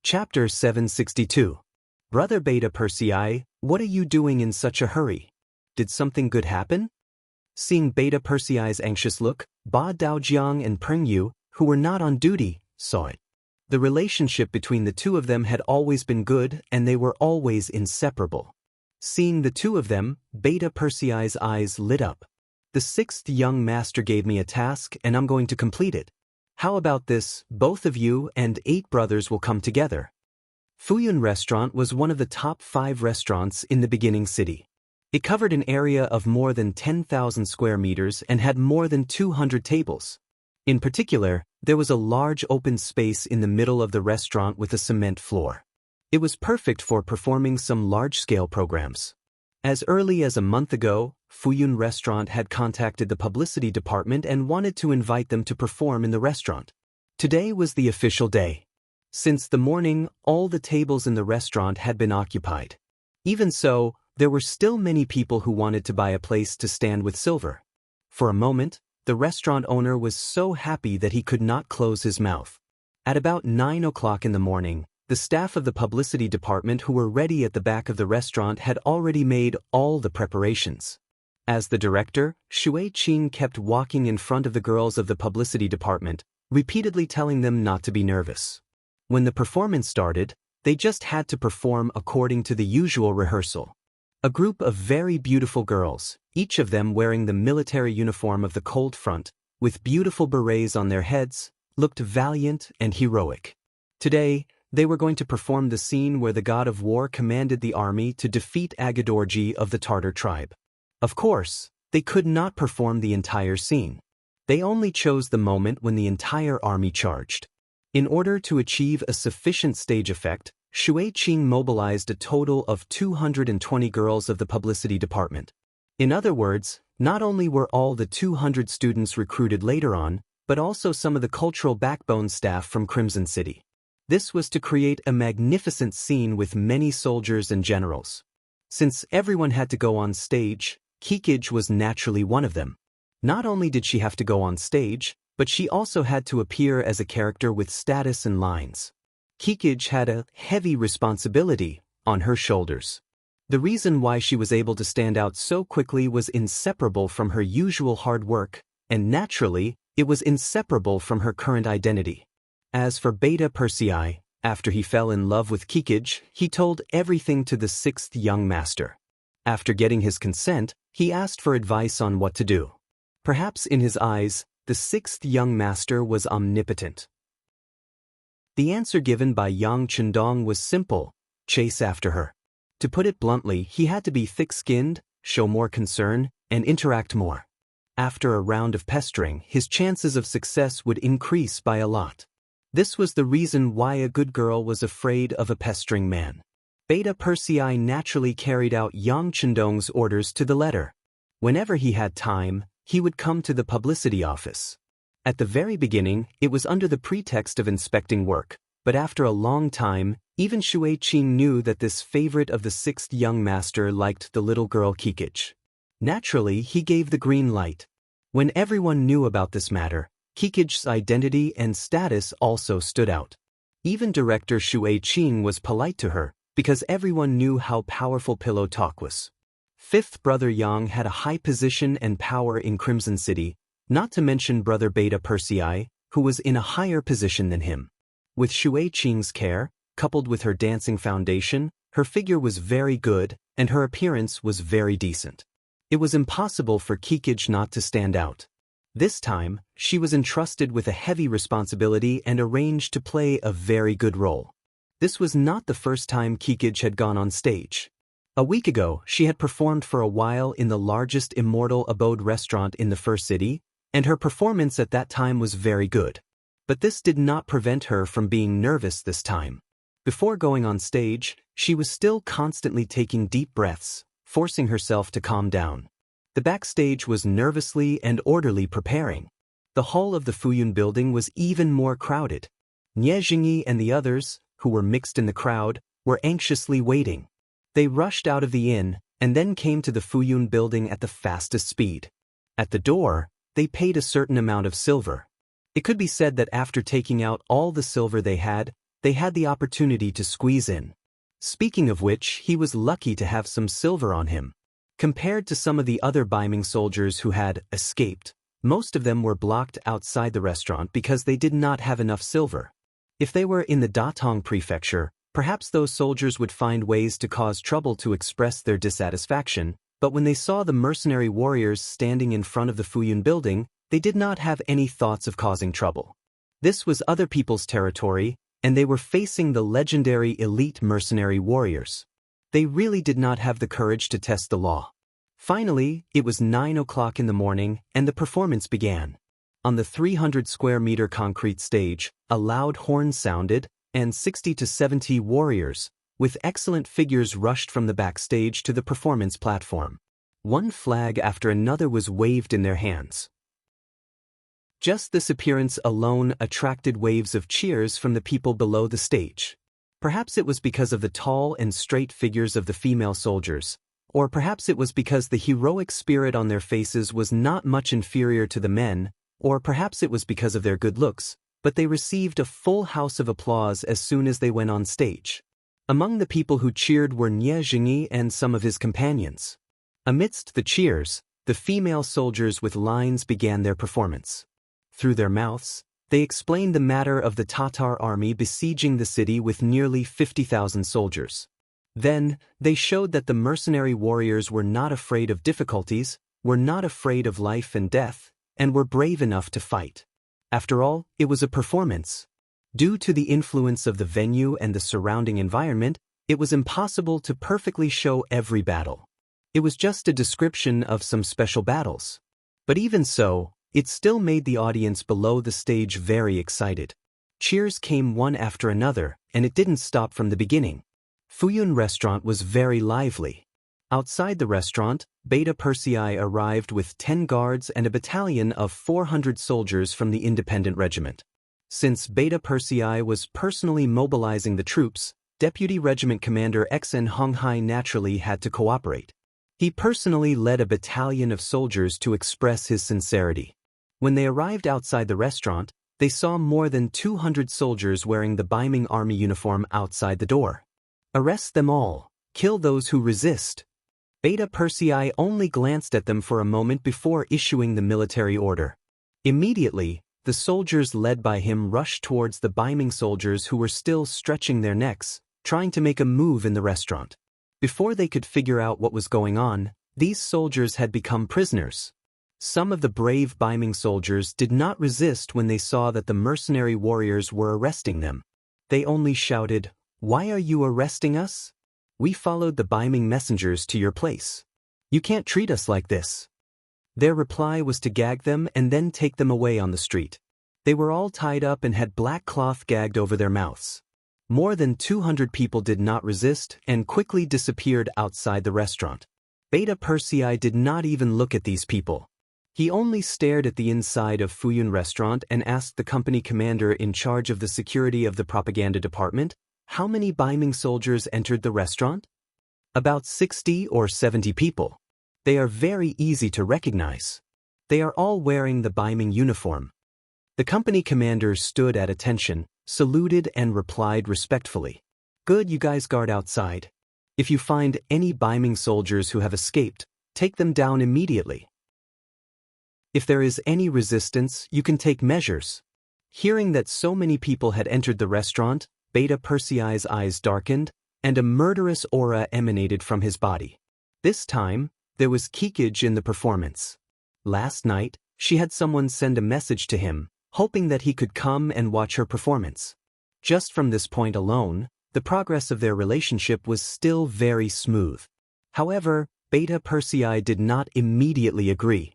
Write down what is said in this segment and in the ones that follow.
Chapter 762. Brother Beta Persei, what are you doing in such a hurry? Did something good happen? Seeing Beta Persei's anxious look, Ba Daojiang and Pengyu, who were not on duty, saw it. The relationship between the two of them had always been good and they were always inseparable. Seeing the two of them, Beta Persei's eyes lit up. The sixth young master gave me a task and I'm going to complete it. How about this, both of you and 8 brothers will come together. Fuyun Restaurant was one of the top 5 restaurants in the beginning city. It covered an area of more than 10,000 square meters and had more than 200 tables. In particular, there was a large open space in the middle of the restaurant with a cement floor. It was perfect for performing some large-scale programs. As early as a month ago, Fuyun Restaurant had contacted the publicity department and wanted to invite them to perform in the restaurant. Today was the official day. Since the morning, all the tables in the restaurant had been occupied. Even so, there were still many people who wanted to buy a place to stand with silver. For a moment, the restaurant owner was so happy that he could not close his mouth. At about 9 o'clock in the morning, the staff of the publicity department who were ready at the back of the restaurant had already made all the preparations. As the director, Shui Qing kept walking in front of the girls of the publicity department, repeatedly telling them not to be nervous. When the performance started, they just had to perform according to the usual rehearsal. A group of very beautiful girls, each of them wearing the military uniform of the Cold Front, with beautiful berets on their heads, looked valiant and heroic. Today, they were going to perform the scene where the god of war commanded the army to defeat Agadorji of the Tartar tribe. Of course, they could not perform the entire scene. They only chose the moment when the entire army charged. In order to achieve a sufficient stage effect, Shui Qing mobilized a total of 220 girls of the publicity department. In other words, not only were all the 200 students recruited later on, but also some of the cultural backbone staff from Crimson City. This was to create a magnificent scene with many soldiers and generals. Since everyone had to go on stage, Kikij was naturally one of them. Not only did she have to go on stage, but she also had to appear as a character with status and lines. Kikij had a heavy responsibility on her shoulders. The reason why she was able to stand out so quickly was inseparable from her usual hard work, and naturally, it was inseparable from her current identity. As for Beta Persei, after he fell in love with Kikij, he told everything to the 6th young master. After getting his consent, he asked for advice on what to do. Perhaps in his eyes, the 6th young master was omnipotent. The answer given by Yang Chendong was simple: chase after her. To put it bluntly, he had to be thick-skinned, show more concern, and interact more. After a round of pestering, his chances of success would increase by a lot. This was the reason why a good girl was afraid of a pestering man. Beta Persei naturally carried out Yang Chendong's orders to the letter. Whenever he had time, he would come to the publicity office. At the very beginning, it was under the pretext of inspecting work, but after a long time, even Shui Qing knew that this favorite of the 6th young master liked the little girl Kikij. Naturally, he gave the green light. When everyone knew about this matter, Kikij's identity and status also stood out. Even director Shui Qing was polite to her, because everyone knew how powerful Pillow Talk was. 5th brother Yang had a high position and power in Crimson City, not to mention brother Beta Persei, who was in a higher position than him. With Shui Qing's care, coupled with her dancing foundation, her figure was very good, and her appearance was very decent. It was impossible for Kikij not to stand out. This time, she was entrusted with a heavy responsibility and arranged to play a very good role. This was not the first time Kikij had gone on stage. A week ago, she had performed for a while in the largest immortal abode restaurant in the first city, and her performance at that time was very good. But this did not prevent her from being nervous this time. Before going on stage, she was still constantly taking deep breaths, forcing herself to calm down. The backstage was nervously and orderly preparing. The hall of the Fuyun building was even more crowded. Nie Jingyi and the others, who were mixed in the crowd, were anxiously waiting. They rushed out of the inn, and then came to the Fuyun building at the fastest speed. At the door, they paid a certain amount of silver. It could be said that after taking out all the silver they had they had the opportunity to squeeze in. Speaking of which, he was lucky to have some silver on him. Compared to some of the other Baiming soldiers who had escaped, most of them were blocked outside the restaurant because they did not have enough silver. If they were in the Datong prefecture, perhaps those soldiers would find ways to cause trouble to express their dissatisfaction, but when they saw the mercenary warriors standing in front of the Fuyun building, they did not have any thoughts of causing trouble. This was other people's territory, and they were facing the legendary elite mercenary warriors. They really did not have the courage to test the law. Finally, it was 9 o'clock in the morning, and the performance began. On the 300-square-meter concrete stage, a loud horn sounded, and 60 to 70 warriors, with excellent figures, rushed from the backstage to the performance platform. One flag after another was waved in their hands. Just this appearance alone attracted waves of cheers from the people below the stage. Perhaps it was because of the tall and straight figures of the female soldiers, or perhaps it was because the heroic spirit on their faces was not much inferior to the men, or perhaps it was because of their good looks, but they received a full house of applause as soon as they went on stage. Among the people who cheered were Nie Jingyi and some of his companions. Amidst the cheers, the female soldiers with lines began their performance. Through their mouths, they explained the matter of the Tatar army besieging the city with nearly 50,000 soldiers. Then, they showed that the mercenary warriors were not afraid of difficulties, were not afraid of life and death, and were brave enough to fight. After all, it was a performance. Due to the influence of the venue and the surrounding environment, it was impossible to perfectly show every battle. It was just a description of some special battles. But even so, it still made the audience below the stage very excited. Cheers came one after another, and it didn't stop from the beginning. Fuyun restaurant was very lively. Outside the restaurant, Beta Persei arrived with 10 guards and a battalion of 400 soldiers from the independent regiment. Since Beta Persei was personally mobilizing the troops, Deputy Regiment Commander Xen Honghai naturally had to cooperate. He personally led a battalion of soldiers to express his sincerity. When they arrived outside the restaurant, they saw more than 200 soldiers wearing the Baiming army uniform outside the door. Arrest them all. Kill those who resist. Beta Persei only glanced at them for a moment before issuing the military order. Immediately, the soldiers led by him rushed towards the Baiming soldiers who were still stretching their necks, trying to make a move in the restaurant. Before they could figure out what was going on, these soldiers had become prisoners. Some of the brave Baiming soldiers did not resist when they saw that the mercenary warriors were arresting them. They only shouted, "Why are you arresting us? We followed the Baiming messengers to your place. You can't treat us like this." Their reply was to gag them and then take them away on the street. They were all tied up and had black cloth gagged over their mouths. More than 200 people did not resist and quickly disappeared outside the restaurant. Beta Persei did not even look at these people. He only stared at the inside of Fuyun restaurant and asked the company commander in charge of the security of the propaganda department, how many Baiming soldiers entered the restaurant? About 60 or 70 people. They are very easy to recognize. They are all wearing the Baiming uniform. The company commander stood at attention, saluted and replied respectfully. Good, you guys guard outside. If you find any Baiming soldiers who have escaped, take them down immediately. If there is any resistance, you can take measures. Hearing that so many people had entered the restaurant, Beta Persei's eyes darkened, and a murderous aura emanated from his body. This time, there was kickage in the performance. Last night, she had someone send a message to him, hoping that he could come and watch her performance. Just from this point alone, the progress of their relationship was still very smooth. However, Beta Persei did not immediately agree.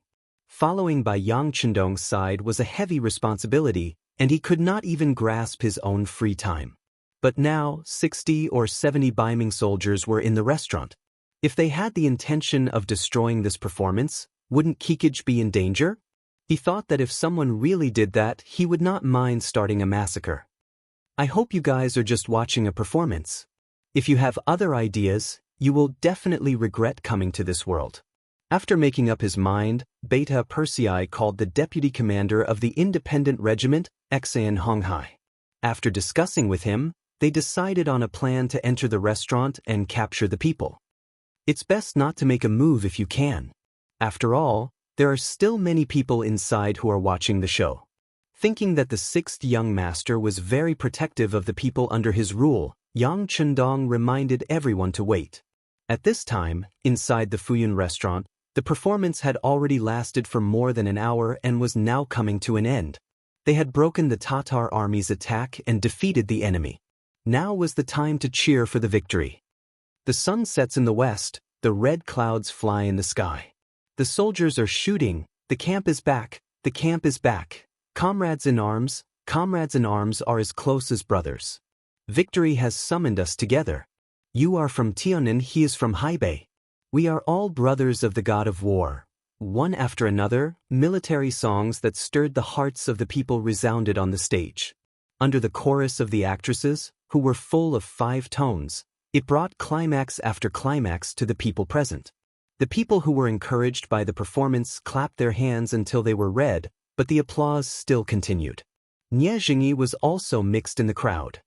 Following by Yang Chendong's side was a heavy responsibility, and he could not even grasp his own free time. But now, 60 or 70 Baiming soldiers were in the restaurant. If they had the intention of destroying this performance, wouldn't kickage be in danger? He thought that if someone really did that, he would not mind starting a massacre. I hope you guys are just watching a performance. If you have other ideas, you will definitely regret coming to this world. After making up his mind, Beta Persei called the deputy commander of the independent regiment, Xan Honghai. After discussing with him, they decided on a plan to enter the restaurant and capture the people. It's best not to make a move if you can. After all, there are still many people inside who are watching the show. Thinking that the sixth young master was very protective of the people under his rule, Yang Chundong reminded everyone to wait. At this time, inside the Fuyun restaurant, the performance had already lasted for more than an hour and was now coming to an end. They had broken the Tatar army's attack and defeated the enemy. Now was the time to cheer for the victory. The sun sets in the west, the red clouds fly in the sky. The soldiers are shooting, the camp is back, the camp is back. Comrades in arms are as close as brothers. Victory has summoned us together. You are from Tianan, he is from Hebei. We are all brothers of the god of war. One after another, military songs that stirred the hearts of the people resounded on the stage. Under the chorus of the actresses, who were full of 5 tones, it brought climax after climax to the people present. The people who were encouraged by the performance clapped their hands until they were red, but the applause still continued. Nie Jingyi was also mixed in the crowd.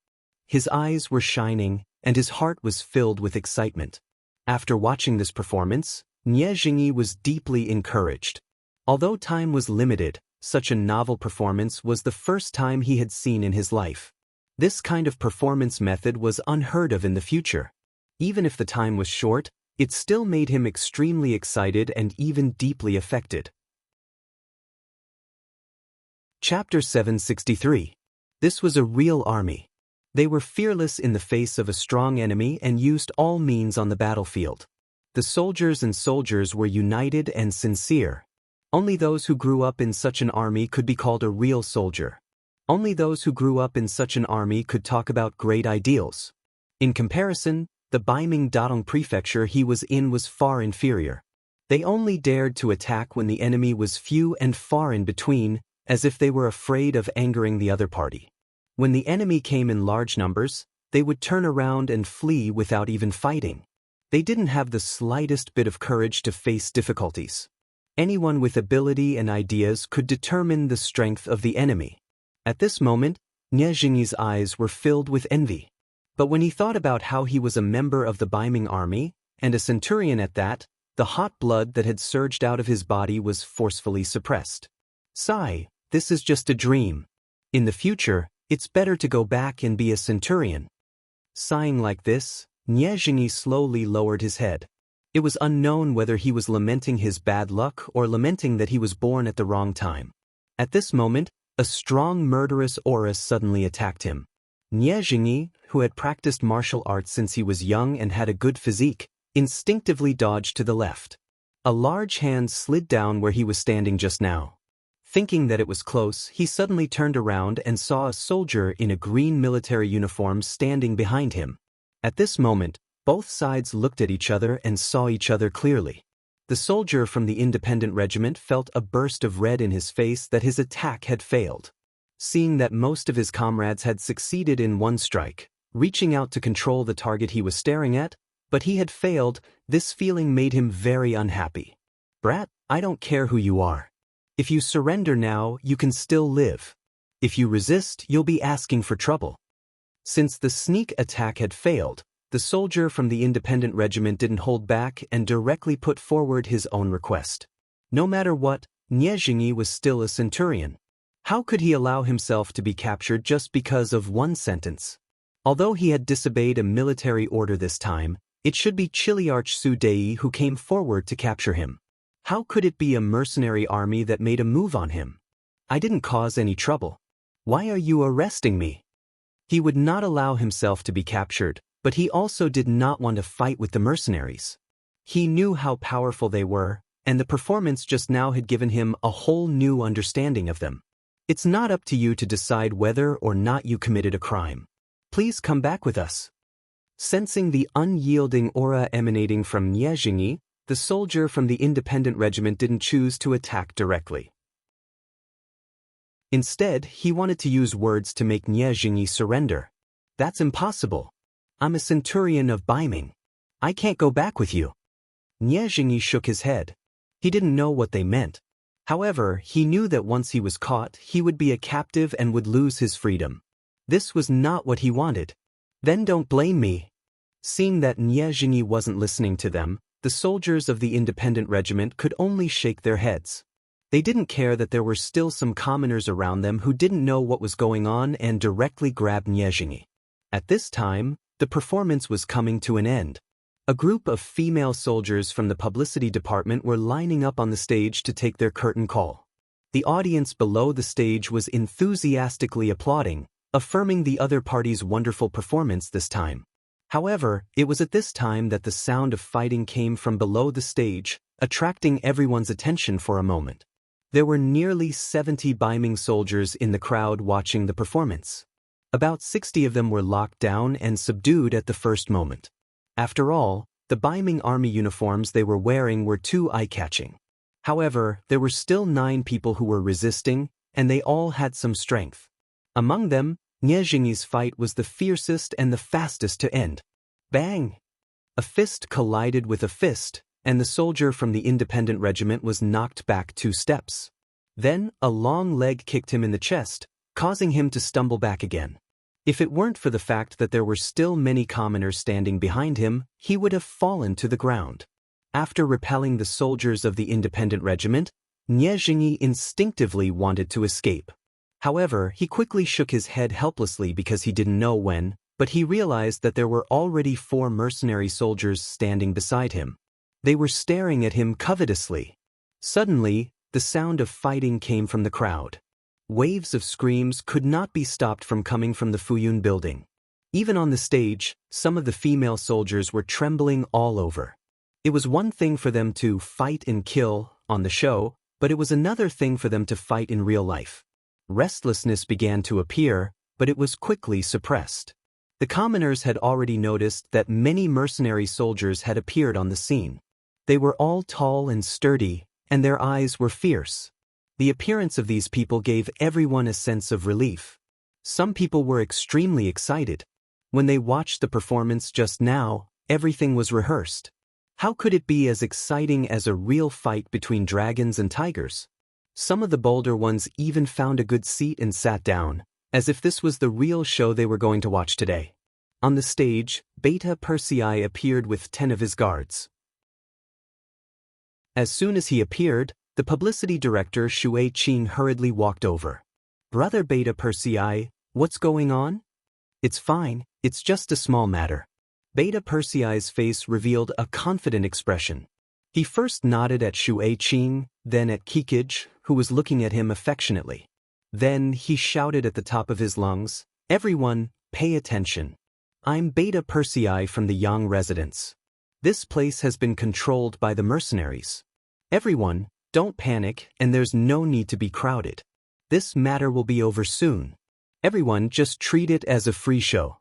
His eyes were shining, and his heart was filled with excitement. After watching this performance, Nie Jingyi was deeply encouraged. Although time was limited, such a novel performance was the first time he had seen in his life. This kind of performance method was unheard of in the future. Even if the time was short, it still made him extremely excited and even deeply affected. Chapter 763. This was a real army. They were fearless in the face of a strong enemy and used all means on the battlefield. The soldiers were united and sincere. Only those who grew up in such an army could be called a real soldier. Only those who grew up in such an army could talk about great ideals. In comparison, the Baiming Dadong prefecture he was in was far inferior. They only dared to attack when the enemy was few and far in between, as if they were afraid of angering the other party. When the enemy came in large numbers, they would turn around and flee without even fighting. They didn't have the slightest bit of courage to face difficulties. Anyone with ability and ideas could determine the strength of the enemy. At this moment, Nie Jingyi's eyes were filled with envy. But when he thought about how he was a member of the Baiming army, and a centurion at that, the hot blood that had surged out of his body was forcefully suppressed. Sigh, this is just a dream. In the future, it's better to go back and be a centurion. Sighing like this, Nie Jingyi slowly lowered his head. It was unknown whether he was lamenting his bad luck or lamenting that he was born at the wrong time. At this moment, a strong murderous aura suddenly attacked him. Nie Jingyi, who had practiced martial arts since he was young and had a good physique, instinctively dodged to the left. A large hand slid down where he was standing just now. Thinking that it was close, he suddenly turned around and saw a soldier in a green military uniform standing behind him. At this moment, both sides looked at each other and saw each other clearly. The soldier from the independent regiment felt a burst of red in his face that his attack had failed. Seeing that most of his comrades had succeeded in one strike, reaching out to control the target he was staring at, but he had failed, this feeling made him very unhappy. Brat, I don't care who you are. If you surrender now, you can still live. If you resist, you'll be asking for trouble. Since the sneak attack had failed, the soldier from the independent regiment didn't hold back and directly put forward his own request. No matter what, Nie Jingyi was still a centurion. How could he allow himself to be captured just because of one sentence? Although he had disobeyed a military order this time, it should be Chiliarch Su Dei who came forward to capture him. How could it be a mercenary army that made a move on him? I didn't cause any trouble. Why are you arresting me? He would not allow himself to be captured, but he also did not want to fight with the mercenaries. He knew how powerful they were, and the performance just now had given him a whole new understanding of them. It's not up to you to decide whether or not you committed a crime. Please come back with us. Sensing the unyielding aura emanating from Nie Jingyi, the soldier from the independent regiment didn't choose to attack directly. Instead, he wanted to use words to make Nie Jingyi surrender. That's impossible. I'm a centurion of Baiming. I can't go back with you. Nie Jingyi shook his head. He didn't know what they meant. However, he knew that once he was caught, he would be a captive and would lose his freedom. This was not what he wanted. Then don't blame me. Seeing that Nie Jingyi wasn't listening to them, the soldiers of the independent regiment could only shake their heads. They didn't care that there were still some commoners around them who didn't know what was going on and directly grabbed Nie Jingyi. At this time, the performance was coming to an end. A group of female soldiers from the publicity department were lining up on the stage to take their curtain call. The audience below the stage was enthusiastically applauding, affirming the other party's wonderful performance this time. However, it was at this time that the sound of fighting came from below the stage, attracting everyone's attention for a moment. There were nearly 70 Baiming soldiers in the crowd watching the performance. About 60 of them were locked down and subdued at the first moment. After all, the Baiming army uniforms they were wearing were too eye-catching. However, there were still 9 people who were resisting, and they all had some strength. Among them, Nie Jingyi's fight was the fiercest and the fastest to end. Bang! A fist collided with a fist, and the soldier from the independent regiment was knocked back 2 steps. Then, a long leg kicked him in the chest, causing him to stumble back again. If it weren't for the fact that there were still many commoners standing behind him, he would have fallen to the ground. After repelling the soldiers of the independent regiment, Nie Jingyi instinctively wanted to escape. However, he quickly shook his head helplessly because he didn't know when, but he realized that there were already 4 mercenary soldiers standing beside him. They were staring at him covetously. Suddenly, the sound of fighting came from the crowd. Waves of screams could not be stopped from coming from the Fuyun building. Even on the stage, some of the female soldiers were trembling all over. It was one thing for them to fight and kill on the show, but it was another thing for them to fight in real life. Restlessness began to appear, but it was quickly suppressed. The commoners had already noticed that many mercenary soldiers had appeared on the scene. They were all tall and sturdy, and their eyes were fierce. The appearance of these people gave everyone a sense of relief. Some people were extremely excited. When they watched the performance just now, everything was rehearsed. How could it be as exciting as a real fight between dragons and tigers? Some of the bolder ones even found a good seat and sat down, as if this was the real show they were going to watch today. On the stage, Beta Persei appeared with 10 of his guards. As soon as he appeared, the publicity director Xue Qing hurriedly walked over. "Brother Beta Persei, what's going on?" "It's fine, it's just a small matter." Beta Persei's face revealed a confident expression. He first nodded at Xue Qing, then at Kikij, who was looking at him affectionately. Then he shouted at the top of his lungs, "Everyone, pay attention. I'm Beta Persei from the Yang residence. This place has been controlled by the mercenaries. Everyone, don't panic, and there's no need to be crowded. This matter will be over soon. Everyone just treat it as a free show."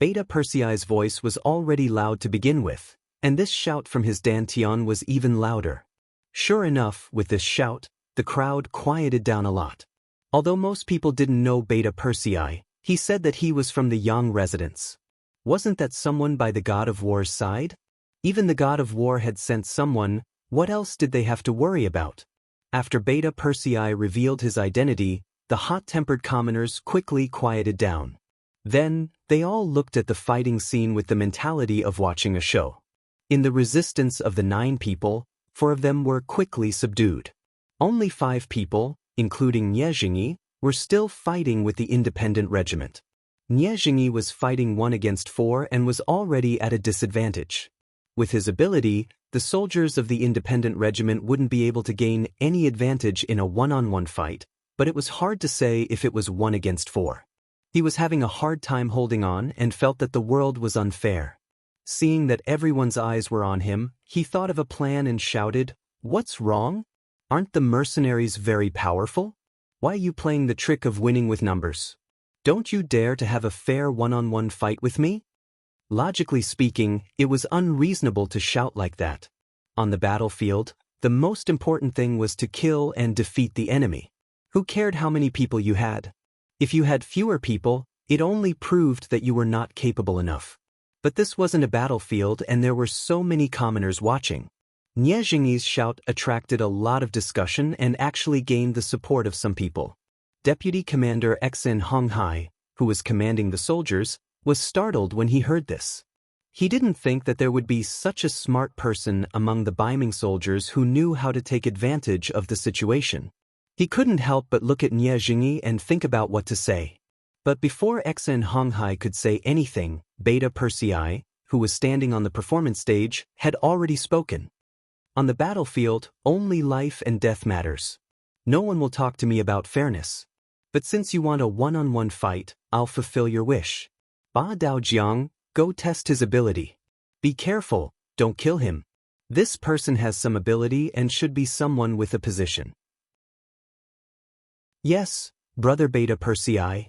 Beta Persei's voice was already loud to begin with, and this shout from his dantian was even louder. Sure enough, with this shout, the crowd quieted down a lot. Although most people didn't know Beta Persei, he said that he was from the Yang residence. Wasn't that someone by the god of war's side? Even the god of war had sent someone. What else did they have to worry about? After Beta Persei revealed his identity, the hot-tempered commoners quickly quieted down. Then, they all looked at the fighting scene with the mentality of watching a show. In the resistance of the 9 people, 4 of them were quickly subdued. Only 5 people, including Nie Jingyi, were still fighting with the independent regiment. Nie Jingyi was fighting 1 against 4 and was already at a disadvantage. With his ability, the soldiers of the independent regiment wouldn't be able to gain any advantage in a one-on-one fight, but it was hard to say if it was 1 against 4. He was having a hard time holding on and felt that the world was unfair. Seeing that everyone's eyes were on him, he thought of a plan and shouted, "What's wrong? Aren't the mercenaries very powerful? Why are you playing the trick of winning with numbers? Don't you dare to have a fair one-on-one fight with me?" Logically speaking, it was unreasonable to shout like that. On the battlefield, the most important thing was to kill and defeat the enemy. Who cared how many people you had? If you had fewer people, it only proved that you were not capable enough. But this wasn't a battlefield and there were so many commoners watching. Nie Jingyi's shout attracted a lot of discussion and actually gained the support of some people. Deputy Commander Xen Honghai, who was commanding the soldiers, was startled when he heard this. He didn't think that there would be such a smart person among the Baiming soldiers who knew how to take advantage of the situation. He couldn't help but look at Nie Jingyi and think about what to say. But before Xen Honghai could say anything, Beta Persei, who was standing on the performance stage, had already spoken. On the battlefield, only life and death matters. No one will talk to me about fairness. But since you want a one-on-one fight, I'll fulfill your wish. Ba Daojiang, go test his ability. Be careful, don't kill him. This person has some ability and should be someone with a position. Yes, Brother Beta Persei.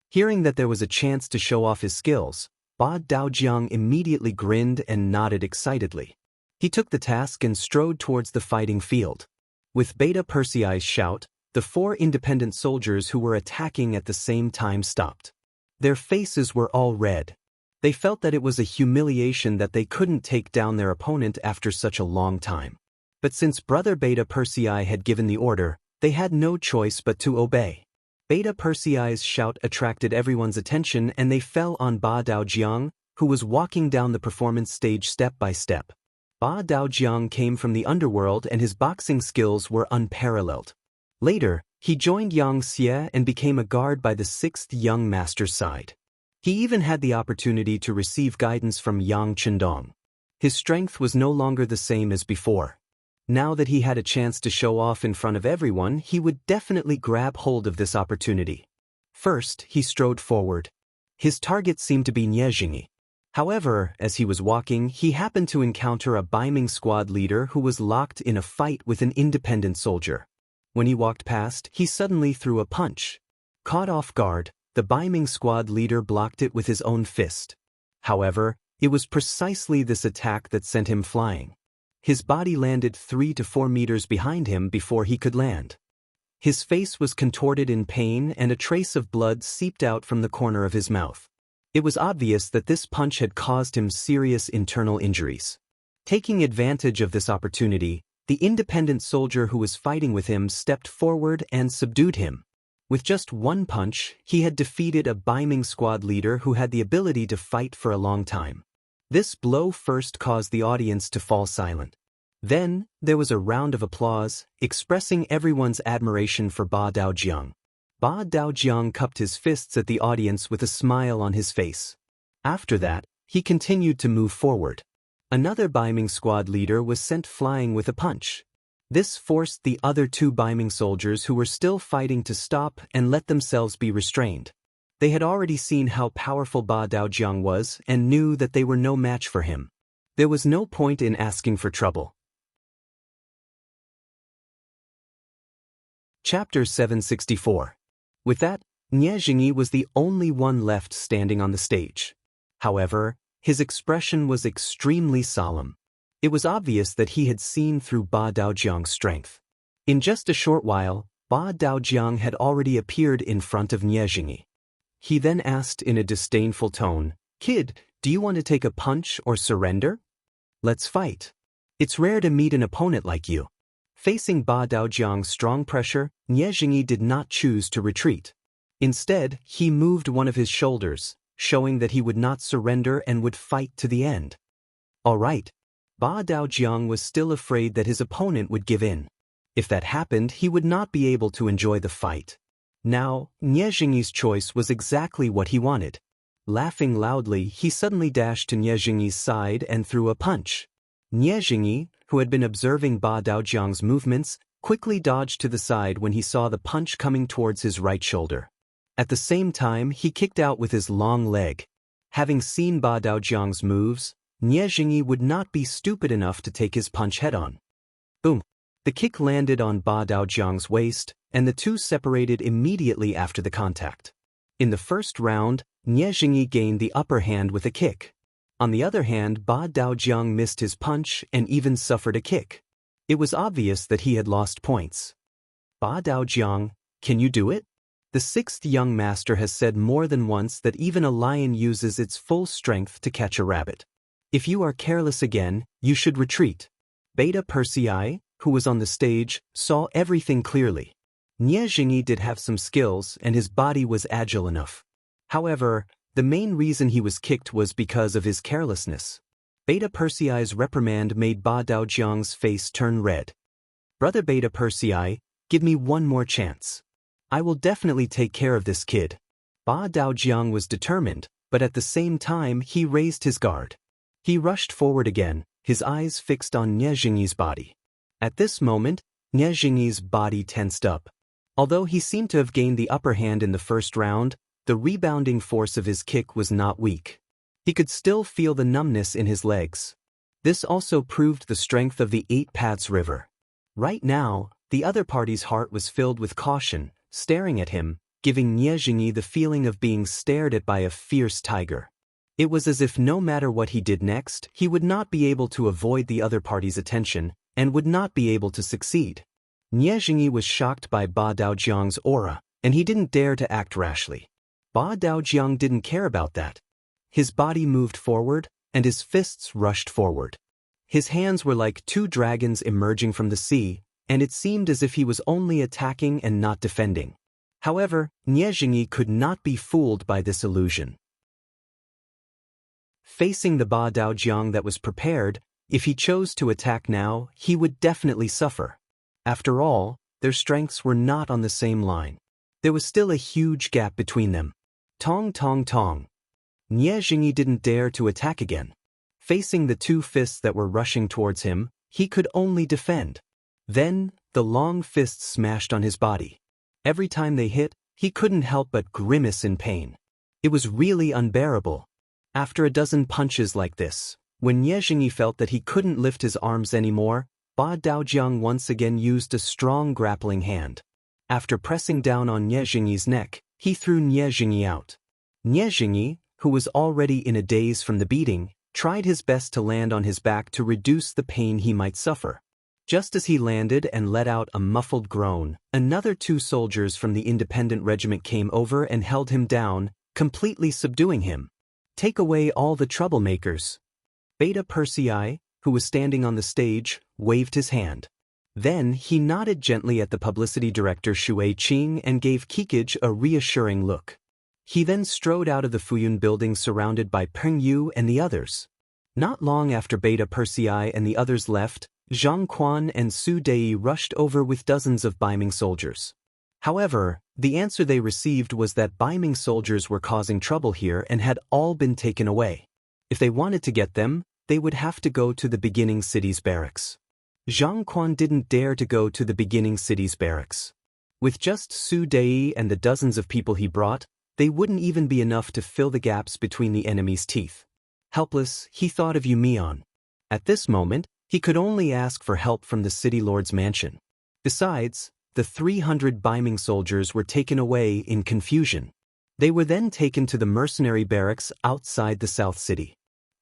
Hearing that there was a chance to show off his skills, Ba Daojiang immediately grinned and nodded excitedly. He took the task and strode towards the fighting field. With Beta Persei's shout, the 4 independent soldiers who were attacking at the same time stopped. Their faces were all red. They felt that it was a humiliation that they couldn't take down their opponent after such a long time. But since Brother Beta Persei had given the order, they had no choice but to obey. Beta Persei's shout attracted everyone's attention and they fell on Ba Daojiang, who was walking down the performance stage step by step. Ba Daojiang came from the underworld and his boxing skills were unparalleled. Later, he joined Yang Xie and became a guard by the 6th young master's side. He even had the opportunity to receive guidance from Yang Chendong. His strength was no longer the same as before. Now that he had a chance to show off in front of everyone, he would definitely grab hold of this opportunity. First, he strode forward. His target seemed to be Nie Jingyi. However, as he was walking, he happened to encounter a Baiming squad leader who was locked in a fight with an independent soldier. When he walked past, he suddenly threw a punch. Caught off guard, the Baiming squad leader blocked it with his own fist. However, it was precisely this attack that sent him flying. His body landed 3 to 4 meters behind him before he could land. His face was contorted in pain and a trace of blood seeped out from the corner of his mouth. It was obvious that this punch had caused him serious internal injuries. Taking advantage of this opportunity, the independent soldier who was fighting with him stepped forward and subdued him. With just one punch, he had defeated a Baiming squad leader who had the ability to fight for a long time. This blow first caused the audience to fall silent. Then, there was a round of applause, expressing everyone's admiration for Ba Daojiang. Ba Daojiang cupped his fists at the audience with a smile on his face. After that, he continued to move forward. Another Baiming squad leader was sent flying with a punch. This forced the other 2 Baiming soldiers who were still fighting to stop and let themselves be restrained. They had already seen how powerful Ba Daojiang was and knew that they were no match for him. There was no point in asking for trouble. Chapter 764. With that, Nie Jingyi was the only one left standing on the stage. However, his expression was extremely solemn. It was obvious that he had seen through Ba Daojiang's strength. In just a short while, Ba Daojiang had already appeared in front of Nie Jingyi. He then asked in a disdainful tone, "Kid, do you want to take a punch or surrender? Let's fight. It's rare to meet an opponent like you." Facing Ba Daojiang's strong pressure, Nie Jingyi did not choose to retreat. Instead, he moved one of his shoulders, showing that he would not surrender and would fight to the end. All right. Ba Daojiang was still afraid that his opponent would give in. If that happened, he would not be able to enjoy the fight. Now, Nie Jingyi's choice was exactly what he wanted. Laughing loudly, he suddenly dashed to Nie Jingyi's side and threw a punch. Nie Jingyi, who had been observing Ba Daojiang's movements, quickly dodged to the side when he saw the punch coming towards his right shoulder. At the same time, he kicked out with his long leg. Having seen Ba Daojiang's moves, Nie Jingyi would not be stupid enough to take his punch head-on. Boom! The kick landed on Ba Daojiang's waist, and the two separated immediately after the contact. In the first round, Nie Jingyi gained the upper hand with a kick. On the other hand, Ba Daojiang missed his punch and even suffered a kick. It was obvious that he had lost points. Ba Daojiang, can you do it? The sixth young master has said more than once that even a lion uses its full strength to catch a rabbit. If you are careless again, you should retreat. Beta Persei, who was on the stage, saw everything clearly. Nie Jingyi did have some skills and his body was agile enough. However, The main reason he was kicked was because of his carelessness. Beta Persei's reprimand made Ba Daojiang's face turn red. Brother Beta Persei, give me one more chance. I will definitely take care of this kid. Ba Daojiang was determined, but at the same time he raised his guard. He rushed forward again, his eyes fixed on Nie Jingyi's body. At this moment, Nie Jingyi's body tensed up. Although he seemed to have gained the upper hand in the first round, the rebounding force of his kick was not weak. He could still feel the numbness in his legs. This also proved the strength of the Eight Paths River. Right now, the other party's heart was filled with caution, staring at him, giving Nie Jingyi the feeling of being stared at by a fierce tiger. It was as if no matter what he did next, he would not be able to avoid the other party's attention, and would not be able to succeed. Nie Jingyi was shocked by Ba Daojiang's aura, and he didn't dare to act rashly. Ba Daojiang didn't care about that. His body moved forward, and his fists rushed forward. His hands were like two dragons emerging from the sea, and it seemed as if he was only attacking and not defending. However, Nie Jingyi could not be fooled by this illusion. Facing the Ba Daojiang that was prepared, if he chose to attack now, he would definitely suffer. After all, their strengths were not on the same line. There was still a huge gap between them. Tong tong tong. Nie Jingyi didn't dare to attack again. Facing the two fists that were rushing towards him, he could only defend. Then, the long fists smashed on his body. Every time they hit, he couldn't help but grimace in pain. It was really unbearable. After a dozen punches like this, when Nie Jingyi felt that he couldn't lift his arms anymore, Ba Daojiang once again used a strong grappling hand. After pressing down on Nie Jingyi's neck, he threw Nie Jingyi out. Nie Jingyi, who was already in a daze from the beating, tried his best to land on his back to reduce the pain he might suffer. Just as he landed and let out a muffled groan, another two soldiers from the independent regiment came over and held him down, completely subduing him. Take away all the troublemakers. Beta Persei, who was standing on the stage, waved his hand. Then he nodded gently at the publicity director Shui Qing and gave Kikij a reassuring look. He then strode out of the Fuyun building surrounded by Peng Yu and the others. Not long after Beta Persei and the others left, Zhang Quan and Su Dei rushed over with dozens of Baiming soldiers. However, the answer they received was that Baiming soldiers were causing trouble here and had all been taken away. If they wanted to get them, they would have to go to the beginning city's barracks. Zhang Quan didn't dare to go to the beginning city's barracks. With just Su Dei and the dozens of people he brought, they wouldn't even be enough to fill the gaps between the enemy's teeth. Helpless, he thought of Yumian. At this moment, he could only ask for help from the city lord's mansion. Besides, the 300 Baiming soldiers were taken away in confusion. They were then taken to the mercenary barracks outside the South City.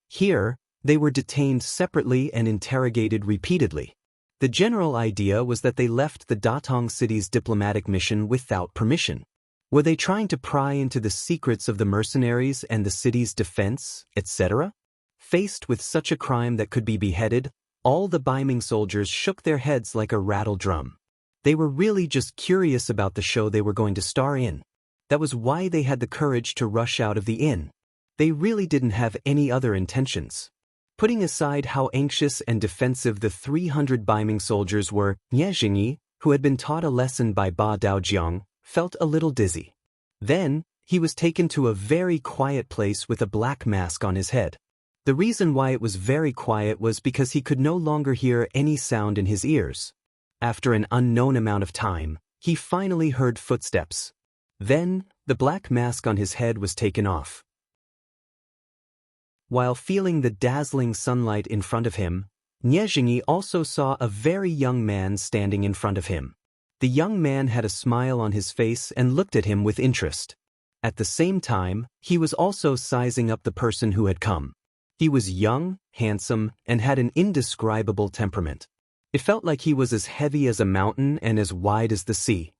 Here, they were detained separately and interrogated repeatedly. The general idea was that they left the Datong city's diplomatic mission without permission. Were they trying to pry into the secrets of the mercenaries and the city's defense, etc.? Faced with such a crime that could be beheaded, all the Baiming soldiers shook their heads like a rattle drum. They were really just curious about the show they were going to star in. That was why they had the courage to rush out of the inn. They really didn't have any other intentions. Putting aside how anxious and defensive the 300 Baiming soldiers were, Nie Jingyi, who had been taught a lesson by Ba Daojiang, felt a little dizzy. Then, he was taken to a very quiet place with a black mask on his head. The reason why it was very quiet was because he could no longer hear any sound in his ears. After an unknown amount of time, he finally heard footsteps. Then, the black mask on his head was taken off. While feeling the dazzling sunlight in front of him, Nie Jingyi also saw a very young man standing in front of him. The young man had a smile on his face and looked at him with interest. At the same time, he was also sizing up the person who had come. He was young, handsome, and had an indescribable temperament. It felt like he was as heavy as a mountain and as wide as the sea.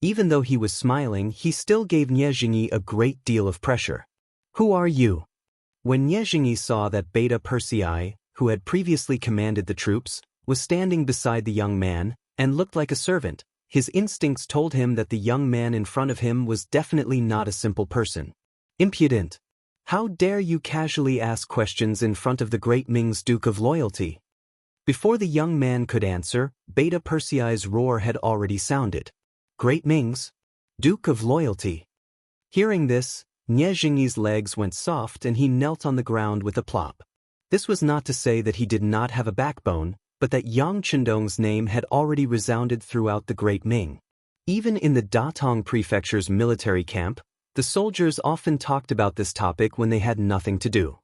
Even though he was smiling, he still gave Nie Jingyi a great deal of pressure. "Who are you?" When Nie Jingyi saw that Beta Persei, who had previously commanded the troops, was standing beside the young man, and looked like a servant, his instincts told him that the young man in front of him was definitely not a simple person. "Impudent. How dare you casually ask questions in front of the great Ming's Duke of Loyalty? Before the young man could answer, Beta Persei's roar had already sounded. Great Ming's Duke of Loyalty. Hearing this, Nie Jingyi's legs went soft and he knelt on the ground with a plop. This was not to say that he did not have a backbone, but that Yang Chendong's name had already resounded throughout the Great Ming. Even in the Datong Prefecture's military camp, the soldiers often talked about this topic when they had nothing to do.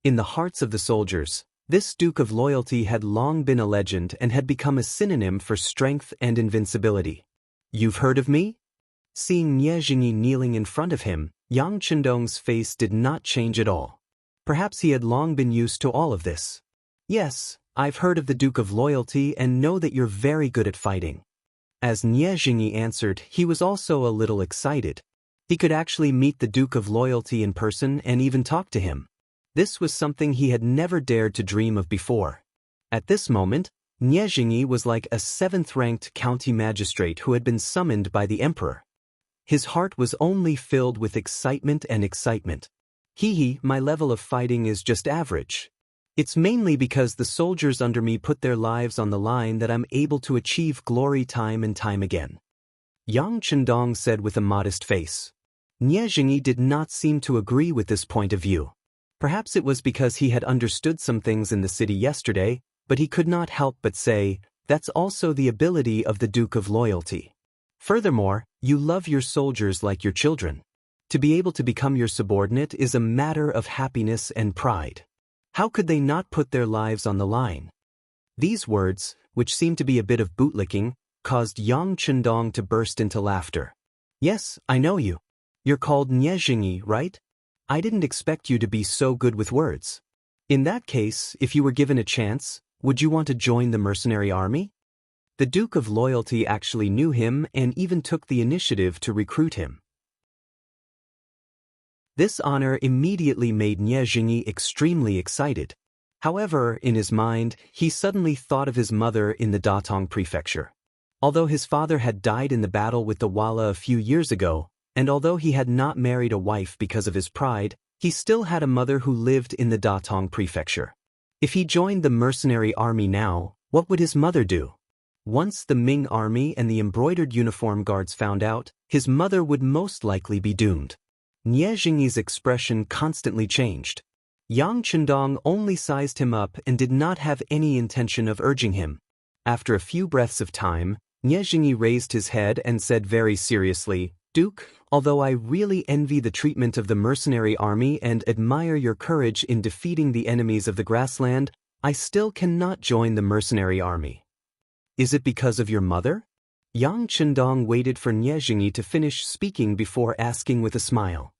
In the hearts of the soldiers, this Duke of Loyalty had long been a legend and had become a synonym for strength and invincibility. You've heard of me? Seeing Nie Jingyi kneeling in front of him, Yang Chendong's face did not change at all. Perhaps he had long been used to all of this. Yes, I've heard of the Duke of Loyalty and know that you're very good at fighting. As Nie Jingyi answered, he was also a little excited. He could actually meet the Duke of Loyalty in person and even talk to him. This was something he had never dared to dream of before. At this moment, Nie Jingyi was like a 7th-ranked county magistrate who had been summoned by the emperor. His heart was only filled with excitement and excitement. My level of fighting is just average. It's mainly because the soldiers under me put their lives on the line that I'm able to achieve glory time and time again. Yang Chendong said with a modest face. Nie Jingyi did not seem to agree with this point of view. Perhaps it was because he had understood some things in the city yesterday, but he could not help but say, that's also the ability of the Duke of Loyalty. Furthermore, you love your soldiers like your children. To be able to become your subordinate is a matter of happiness and pride. How could they not put their lives on the line? These words, which seemed to be a bit of bootlicking, caused Yang Chendong to burst into laughter. Yes, I know you. You're called Nie Jingyi, right? I didn't expect you to be so good with words. In that case, if you were given a chance, would you want to join the mercenary army? The Duke of Loyalty actually knew him and even took the initiative to recruit him. This honor immediately made Nie Jingyi extremely excited. However, in his mind, he suddenly thought of his mother in the Datong Prefecture. Although his father had died in the battle with the Walla a few years ago, and although he had not married a wife because of his pride, he still had a mother who lived in the Datong Prefecture. If he joined the mercenary army now, what would his mother do? Once the Ming army and the embroidered uniform guards found out, his mother would most likely be doomed. Nie Jingyi's expression constantly changed. Yang Chendong only sized him up and did not have any intention of urging him. After a few breaths of time, Nie Jingyi raised his head and said very seriously, Duke, although I really envy the treatment of the mercenary army and admire your courage in defeating the enemies of the grassland, I still cannot join the mercenary army. Is it because of your mother? Yang Chendong waited for Nie Jingyi to finish speaking before asking with a smile.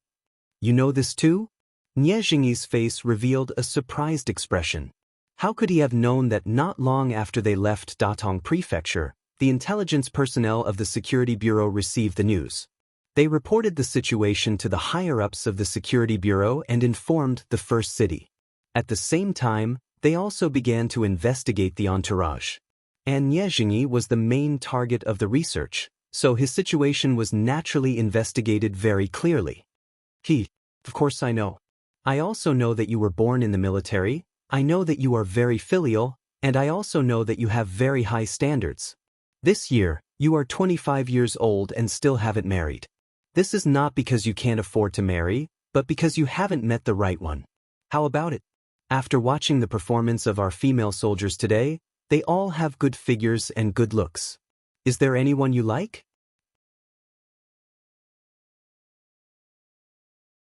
You know this too? Nie Jingyi's face revealed a surprised expression. How could he have known that not long after they left Datong Prefecture, the intelligence personnel of the Security Bureau received the news? They reported the situation to the higher-ups of the Security Bureau and informed the First City. At the same time, they also began to investigate the entourage. And Nie Jingyi was the main target of the research, so his situation was naturally investigated very clearly. Of course I know. I also know that you were born in the military, I know that you are very filial, and I also know that you have very high standards. This year, you are 25 years old and still haven't married. This is not because you can't afford to marry, but because you haven't met the right one. How about it? After watching the performance of our female soldiers today, they all have good figures and good looks. Is there anyone you like?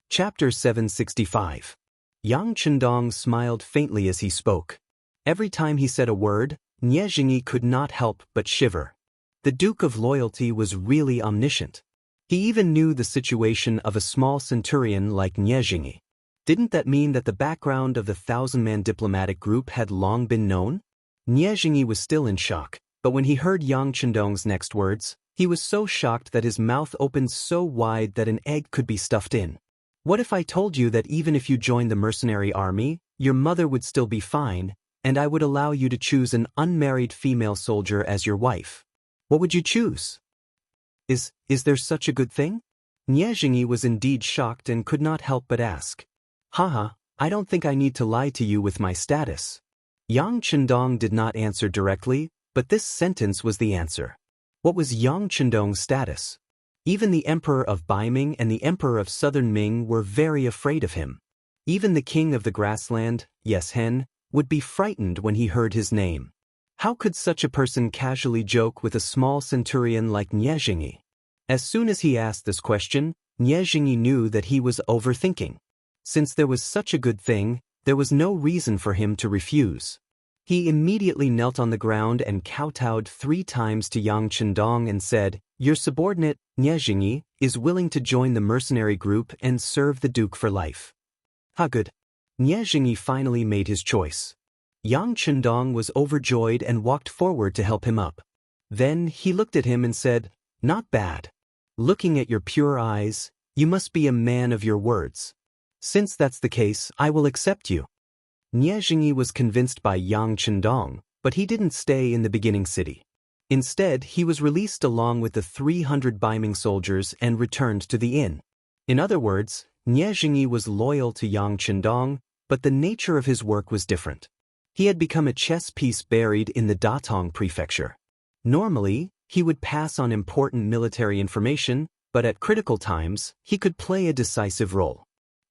Chapter 765. Yang Chendong smiled faintly as he spoke. Every time he said a word, Nie Jingyi could not help but shiver. The Duke of Loyalty was really omniscient. He even knew the situation of a small centurion like Nie Jingyi. Didn't that mean that the background of the 1,000-man diplomatic group had long been known? Nie Jingyi was still in shock, but when he heard Yang Chendong's next words, he was so shocked that his mouth opened so wide that an egg could be stuffed in. What if I told you that even if you joined the mercenary army, your mother would still be fine, and I would allow you to choose an unmarried female soldier as your wife? What would you choose? Is there such a good thing? Nie Jingyi was indeed shocked and could not help but ask. Haha, I don't think I need to lie to you with my status. Yang Chendong did not answer directly, but this sentence was the answer. What was Yang Chendong's status? Even the Emperor of Baiming and the Emperor of Southern Ming were very afraid of him. Even the King of the Grassland, Yes Hen, would be frightened when he heard his name. How could such a person casually joke with a small centurion like Nie Jingyi? As soon as he asked this question, Nie Jingyi knew that he was overthinking. Since there was such a good thing, there was no reason for him to refuse. He immediately knelt on the ground and kowtowed 3 times to Yang Chendong and said, "Your subordinate, Nie Jingyi, is willing to join the mercenary group and serve the Duke for life." How good. Nie Jingyi finally made his choice. Yang Chendong was overjoyed and walked forward to help him up. Then he looked at him and said, "Not bad. Looking at your pure eyes, you must be a man of your words. Since that's the case, I will accept you." Nie Jingyi was convinced by Yang Chendong, but he didn't stay in the beginning city. Instead, he was released along with the 300 Baiming soldiers and returned to the inn. In other words, Nie Jingyi was loyal to Yang Chendong, but the nature of his work was different. He had become a chess piece buried in the Datong prefecture. Normally, he would pass on important military information, but at critical times, he could play a decisive role.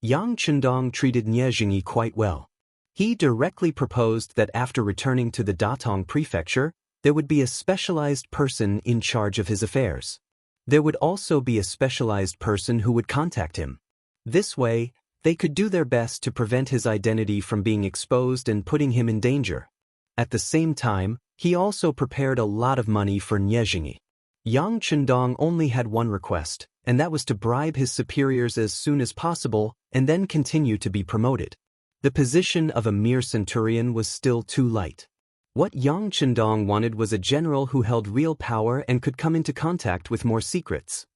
Yang Chendong treated Nie Jingyi quite well. He directly proposed that after returning to the Datong prefecture, there would be a specialized person in charge of his affairs. There would also be a specialized person who would contact him. This way, they could do their best to prevent his identity from being exposed and putting him in danger. At the same time, he also prepared a lot of money for Nie Jingyi. Yang Chendong only had one request, and that was to bribe his superiors as soon as possible and then continue to be promoted. The position of a mere centurion was still too light. What Yang Chendong wanted was a general who held real power and could come into contact with more secrets.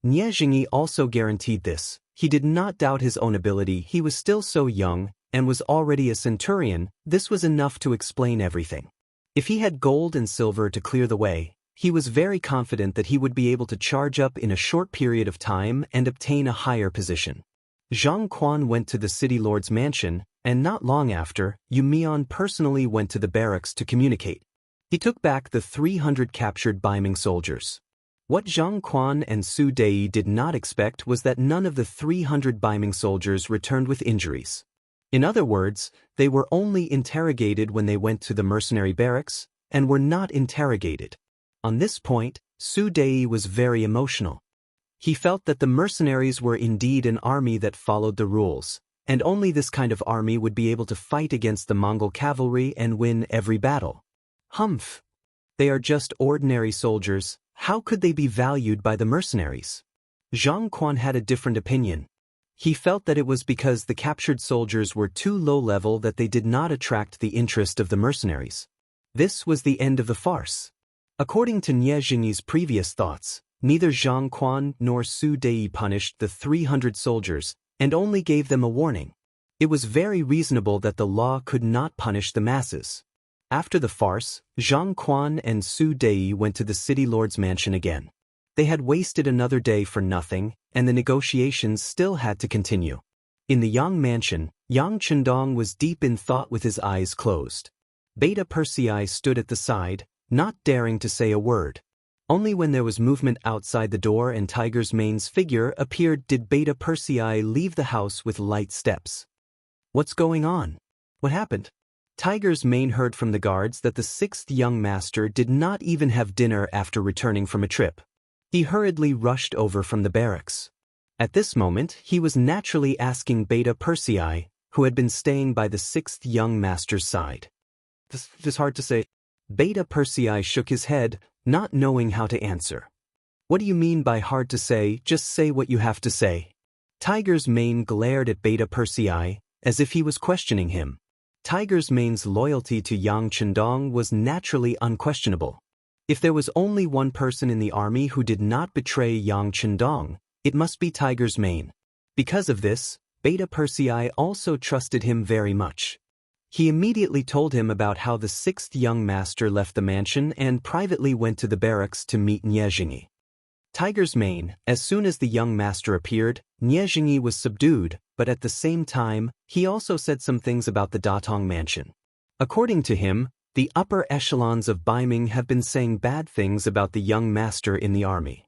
Nie Jingyi also guaranteed this. He did not doubt his own ability. He was still so young and was already a centurion. This was enough to explain everything. If he had gold and silver to clear the way, he was very confident that he would be able to charge up in a short period of time and obtain a higher position. Zhang Quan went to the city lord's mansion, and not long after, Yu Mian personally went to the barracks to communicate. He took back the 300 captured Baiming soldiers. What Zhang Quan and Su Dei did not expect was that none of the 300 Baiming soldiers returned with injuries. In other words, they were only interrogated when they went to the mercenary barracks, and were not interrogated. On this point, Su Dei was very emotional. He felt that the mercenaries were indeed an army that followed the rules, and only this kind of army would be able to fight against the Mongol cavalry and win every battle. Humph! They are just ordinary soldiers. How could they be valued by the mercenaries? Zhang Quan had a different opinion. He felt that it was because the captured soldiers were too low level that they did not attract the interest of the mercenaries. This was the end of the farce. According to Nie Jingyi's previous thoughts, neither Zhang Quan nor Su Dei punished the 300 soldiers, and only gave them a warning. It was very reasonable that the law could not punish the masses. After the farce, Zhang Quan and Su Dei went to the city lord's mansion again. They had wasted another day for nothing, and the negotiations still had to continue. In the Yang mansion, Yang Chendong was deep in thought with his eyes closed. Beta Persei stood at the side, not daring to say a word. Only when there was movement outside the door and Tiger's Mane's figure appeared did Beta Persei leave the house with light steps. What's going on? What happened? Tiger's Mane heard from the guards that the 6th young master did not even have dinner after returning from a trip. He hurriedly rushed over from the barracks. At this moment, he was naturally asking Beta Persei, who had been staying by the 6th young master's side. This is hard to say. Beta Persei shook his head, not knowing how to answer. What do you mean by hard to say? Just say what you have to say. Tiger's Mane glared at Beta Persei, as if he was questioning him. Tiger's Mane's loyalty to Yang Chendong was naturally unquestionable. If there was only one person in the army who did not betray Yang Chendong, it must be Tiger's Mane. Because of this, Beta Persei also trusted him very much. He immediately told him about how the 6th young master left the mansion and privately went to the barracks to meet Nie Jingyi. Tiger's mane. As soon as the young master appeared, Nie Jingyi was subdued, but at the same time, he also said some things about the Datong mansion. According to him, the upper echelons of Baiming have been saying bad things about the young master in the army.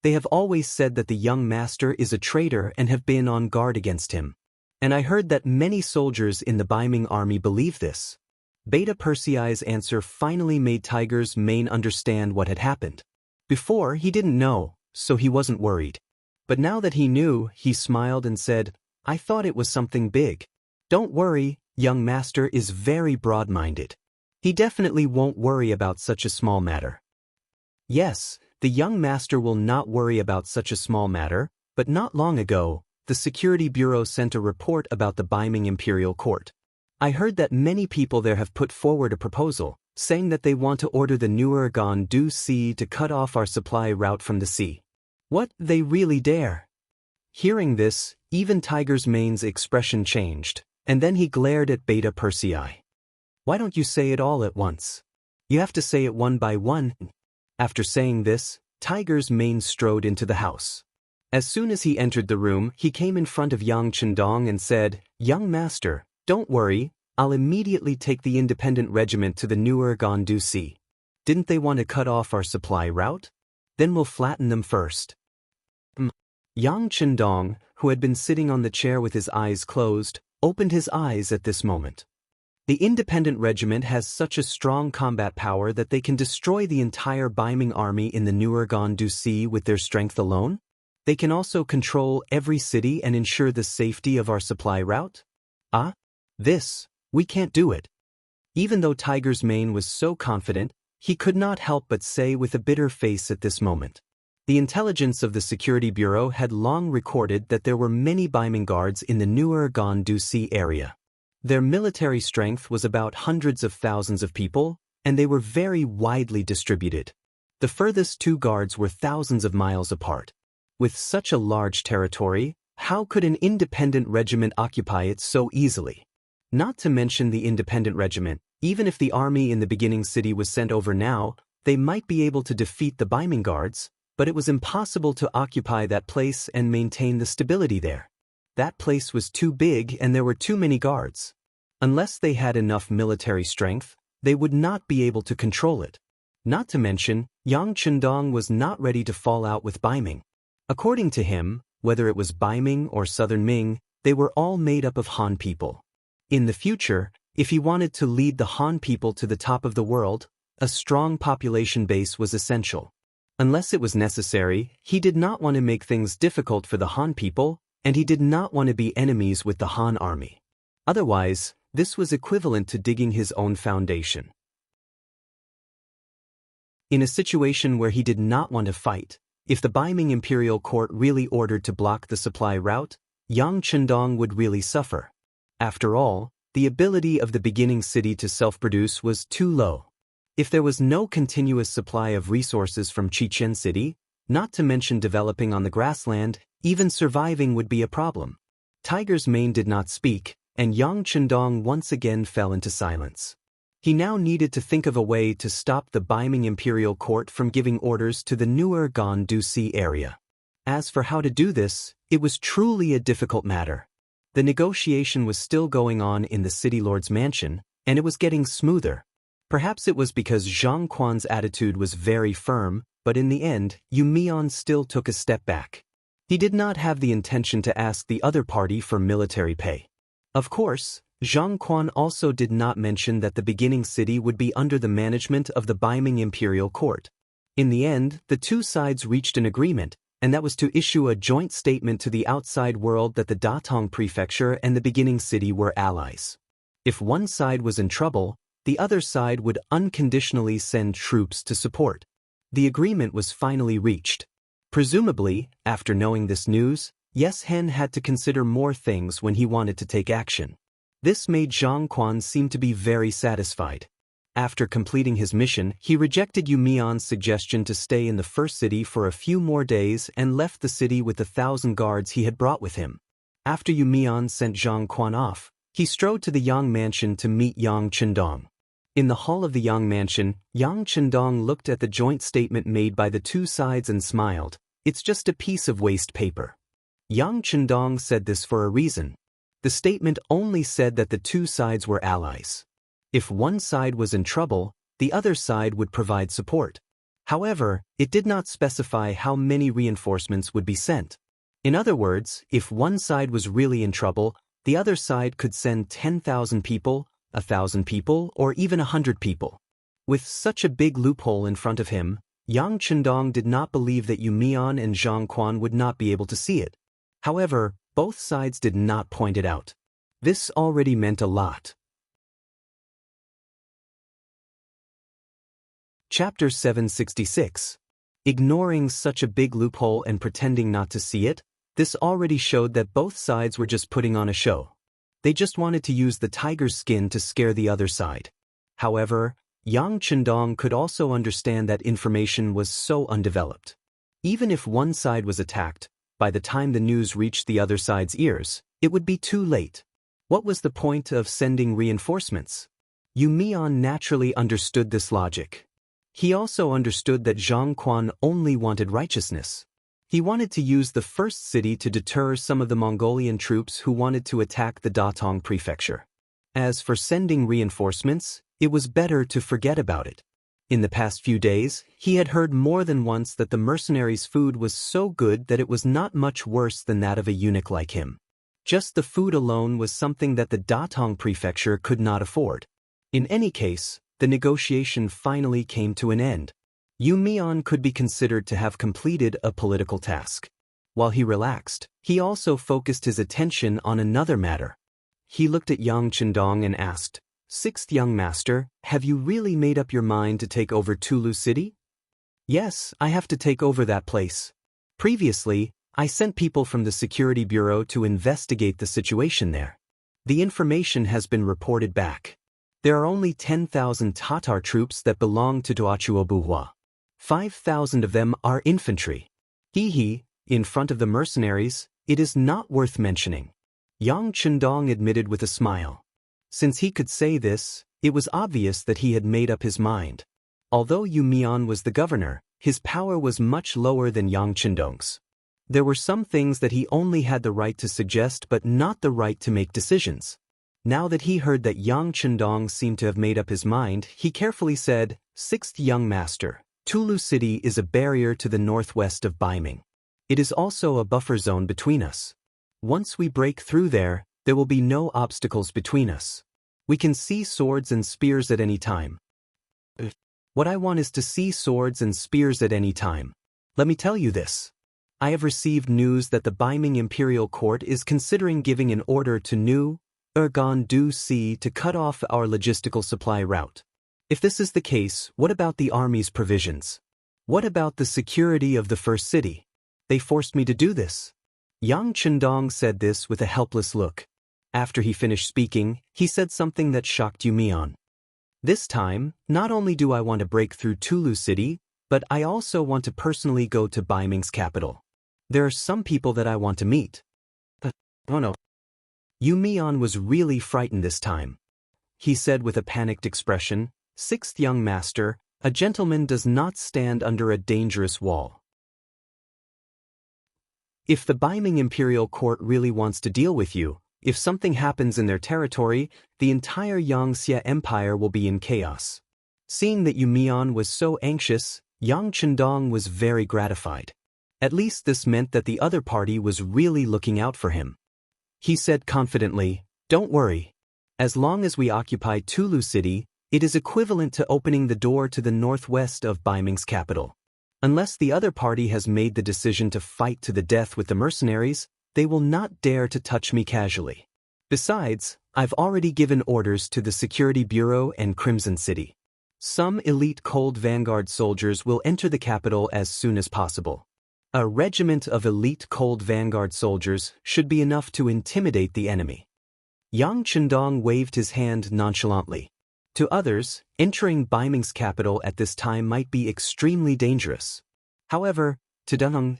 They have always said that the young master is a traitor and have been on guard against him. And I heard that many soldiers in the Baiming army believe this. Beta Persei's answer finally made Tiger's mane understand what had happened. Before, he didn't know, so he wasn't worried. But now that he knew, he smiled and said, "I thought it was something big." "Don't worry, young master is very broad-minded. He definitely won't worry about such a small matter." Yes, the young master will not worry about such a small matter, but not long ago, the Security Bureau sent a report about the Baiming Imperial Court. I heard that many people there have put forward a proposal, saying that they want to order the Nuergan Sea to cut off our supply route from the sea. What, they really dare? Hearing this, even Tiger's mane's expression changed, and then he glared at Beta Persei. "Why don't you say it all at once? You have to say it one by one." After saying this, Tiger's mane strode into the house. As soon as he entered the room, he came in front of Yang Chendong and said, "Young master, don't worry, I'll immediately take the independent regiment to the Nuergan Sea. Didn't they want to cut off our supply route? Then we'll flatten them first." Yang Chendong, who had been sitting on the chair with his eyes closed, opened his eyes at this moment. The independent regiment has such a strong combat power that they can destroy the entire Baiming army in the Nuergan Sea with their strength alone? They can also control every city and ensure the safety of our supply route? We can't do it. Even though Tiger's mane was so confident, he could not help but say with a bitter face at this moment. The intelligence of the Security Bureau had long recorded that there were many Baiming guards in the Nuergan Sea area. Their military strength was about hundreds of thousands of people, and they were very widely distributed. The furthest two guards were thousands of miles apart. With such a large territory, how could an independent regiment occupy it so easily? Not to mention the independent regiment, even if the army in the beginning city was sent over now, they might be able to defeat the Baiming guards, but it was impossible to occupy that place and maintain the stability there. That place was too big and there were too many guards. Unless they had enough military strength, they would not be able to control it. Not to mention, Yang Chendong was not ready to fall out with Baiming. According to him, whether it was Baiming or Southern Ming, they were all made up of Han people. In the future, if he wanted to lead the Han people to the top of the world, a strong population base was essential. Unless it was necessary, he did not want to make things difficult for the Han people, and he did not want to be enemies with the Han army. Otherwise, this was equivalent to digging his own foundation. In a situation where he did not want to fight, if the Baiming Imperial Court really ordered to block the supply route, Yang Chendong would really suffer. After all, the ability of the beginning city to self-produce was too low. If there was no continuous supply of resources from Chichen City, not to mention developing on the grassland, even surviving would be a problem. Tiger's mane did not speak, and Yang Chendong once again fell into silence. He now needed to think of a way to stop the Baiming Imperial Court from giving orders to the Nuergan Sea area. As for how to do this, it was truly a difficult matter. The negotiation was still going on in the city lord's mansion, and it was getting smoother. Perhaps it was because Zhang Quan's attitude was very firm, but in the end, Yu Mian still took a step back. He did not have the intention to ask the other party for military pay. Of course, Zhang Quan also did not mention that the beginning city would be under the management of the Baiming Imperial Court. In the end, the two sides reached an agreement, and that was to issue a joint statement to the outside world that the Datong Prefecture and the beginning city were allies. If one side was in trouble, the other side would unconditionally send troops to support. The agreement was finally reached. Presumably, after knowing this news, Yes Hen had to consider more things when he wanted to take action. This made Zhang Quan seem to be very satisfied. After completing his mission, he rejected Yu Mian's suggestion to stay in the first city for a few more days and left the city with the 1,000 guards he had brought with him. After Yu Mian sent Zhang Quan off, he strode to the Yang mansion to meet Yang Chendong. In the hall of the Yang mansion, Yang Chendong looked at the joint statement made by the two sides and smiled. It's just a piece of waste paper. Yang Chendong said this for a reason. The statement only said that the two sides were allies. If one side was in trouble, the other side would provide support. However, it did not specify how many reinforcements would be sent. In other words, if one side was really in trouble, the other side could send 10,000 people, 1,000 people, or even 100 people. With such a big loophole in front of him, Yang Chendong did not believe that Yu Mian and Zhang Quan would not be able to see it. However, both sides did not point it out. This already meant a lot. Chapter 766. Ignoring such a big loophole and pretending not to see it, this already showed that both sides were just putting on a show. They just wanted to use the tiger's skin to scare the other side. However, Yang Chendong could also understand that information was so undeveloped. Even if one side was attacked, by the time the news reached the other side's ears, it would be too late. What was the point of sending reinforcements? Yu Mian naturally understood this logic. He also understood that Zhang Quan only wanted righteousness. He wanted to use the first city to deter some of the Mongolian troops who wanted to attack the Datong prefecture. As for sending reinforcements, it was better to forget about it. In the past few days, he had heard more than once that the mercenaries' food was so good that it was not much worse than that of a eunuch like him. Just the food alone was something that the Datong prefecture could not afford. In any case, the negotiation finally came to an end. Yu Mian could be considered to have completed a political task. While he relaxed, he also focused his attention on another matter. He looked at Yang Chendong and asked, "Sixth young master, have you really made up your mind to take over Tulu City?" "Yes, I have to take over that place. Previously, I sent people from the Security Bureau to investigate the situation there. The information has been reported back. There are only 10,000 Tatar troops that belong to Duachuobuhua. 5,000 of them are infantry. In front of the mercenaries, it is not worth mentioning." Yang Chendong admitted with a smile. Since he could say this, it was obvious that he had made up his mind. Although Yu Mian was the governor, his power was much lower than Yang Chendong's. There were some things that he only had the right to suggest but not the right to make decisions. Now that he heard that Yang Chendong seemed to have made up his mind, he carefully said, "Sixth young master, Tulu City is a barrier to the northwest of Baiming. It is also a buffer zone between us. Once we break through there, there will be no obstacles between us. We can see swords and spears at any time." "What I want is to see swords and spears at any time. Let me tell you this. I have received news that the Baiming Imperial Court is considering giving an order to New Ergon Du Si to cut off our logistical supply route. If this is the case, what about the army's provisions? What about the security of the first city? They forced me to do this." Yang Chendong said this with a helpless look. After he finished speaking, he said something that shocked Yu Mian. "This time, not only do I want to break through Tulu City, but I also want to personally go to Baiming's capital. There are some people that I want to meet." "Oh no." Yu Mian was really frightened this time. He said with a panicked expression, "Sixth young master, a gentleman does not stand under a dangerous wall. If the Baiming Imperial Court really wants to deal with you, if something happens in their territory, the entire Yangxia Empire will be in chaos." Seeing that Yu Mian was so anxious, Yang Chendong was very gratified. At least this meant that the other party was really looking out for him. He said confidently, "Don't worry. As long as we occupy Tulu City, it is equivalent to opening the door to the northwest of Baiming's capital. Unless the other party has made the decision to fight to the death with the mercenaries, they will not dare to touch me casually. Besides, I've already given orders to the Security Bureau and Crimson City. Some elite Cold Vanguard soldiers will enter the capital as soon as possible. A regiment of elite Cold Vanguard soldiers should be enough to intimidate the enemy." Yang Chendong waved his hand nonchalantly. To others, entering Baiming's capital at this time might be extremely dangerous. However, to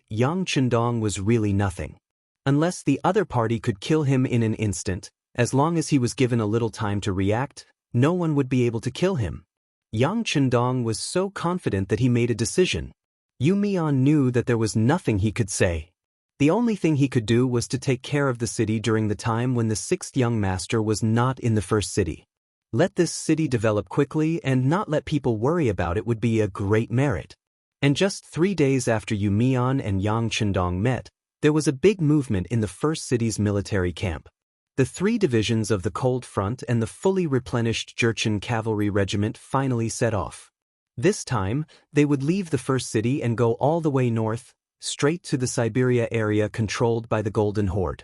Yang Chendong was really nothing. Unless the other party could kill him in an instant, as long as he was given a little time to react, no one would be able to kill him. Yang Chendong was so confident that he made a decision. Yu Mian knew that there was nothing he could say. The only thing he could do was to take care of the city during the time when the sixth young master was not in the first city. Let this city develop quickly and not let people worry about it would be a great merit. And just 3 days after Yu Mian and Yang Chendong met, there was a big movement in the first city's military camp. The 3 divisions of the Cold Front and the fully replenished Jurchen Cavalry Regiment finally set off. This time, they would leave the first city and go all the way north, straight to the Siberia area controlled by the Golden Horde.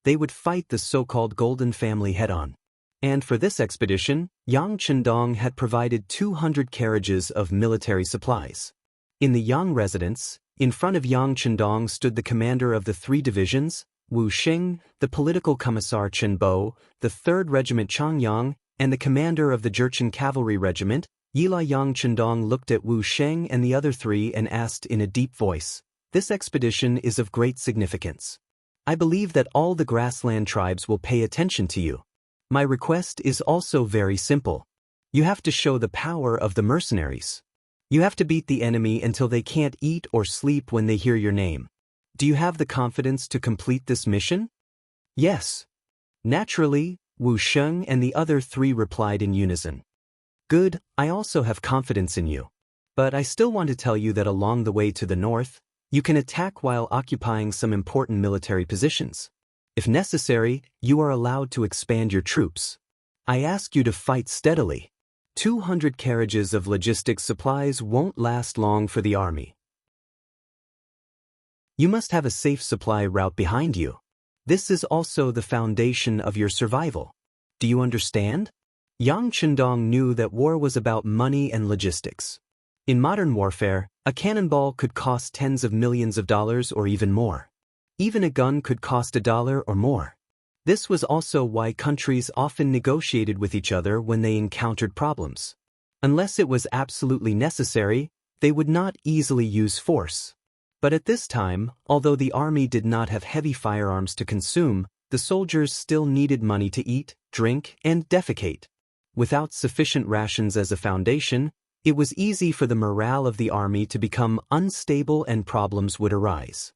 They would fight the so-called Golden Family head-on. And for this expedition, Yang Chendong had provided 200 carriages of military supplies. In the Yang residence, in front of Yang Chendong stood the commander of the 3 divisions, Wu Xing, the political commissar Chen Bo, the 3rd Regiment Changyang, and the commander of the Jurchen Cavalry Regiment, Yila. Yang Chendong looked at Wu Sheng and the other 3 and asked in a deep voice, "This expedition is of great significance. I believe that all the grassland tribes will pay attention to you. My request is also very simple. You have to show the power of the mercenaries. You have to beat the enemy until they can't eat or sleep when they hear your name. Do you have the confidence to complete this mission?" "Yes." Naturally, Wu Sheng and the other 3 replied in unison. "Good, I also have confidence in you. But I still want to tell you that along the way to the north, you can attack while occupying some important military positions. If necessary, you are allowed to expand your troops. I ask you to fight steadily. 200 carriages of logistics supplies won't last long for the army. You must have a safe supply route behind you. This is also the foundation of your survival. Do you understand?" Yang Chendong knew that war was about money and logistics. In modern warfare, a cannonball could cost tens of millions of dollars or even more. Even a gun could cost $1 or more. This was also why countries often negotiated with each other when they encountered problems. Unless it was absolutely necessary, they would not easily use force. But at this time, although the army did not have heavy firearms to consume, the soldiers still needed money to eat, drink, and defecate. Without sufficient rations as a foundation, it was easy for the morale of the army to become unstable and problems would arise.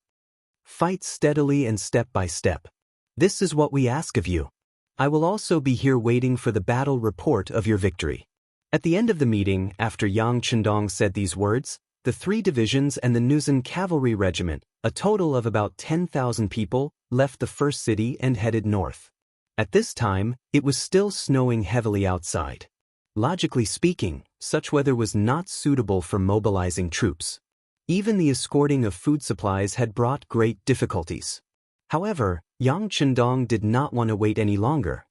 Fight steadily and step by step. This is what we ask of you. I will also be here waiting for the battle report of your victory." At the end of the meeting, after Yang Chendong said these words, the 3 divisions and the Nuzhen Cavalry Regiment, a total of about 10,000 people, left the first city and headed north. At this time, it was still snowing heavily outside. Logically speaking, such weather was not suitable for mobilizing troops. Even the escorting of food supplies had brought great difficulties. However, Yang Chendong did not want to wait any longer.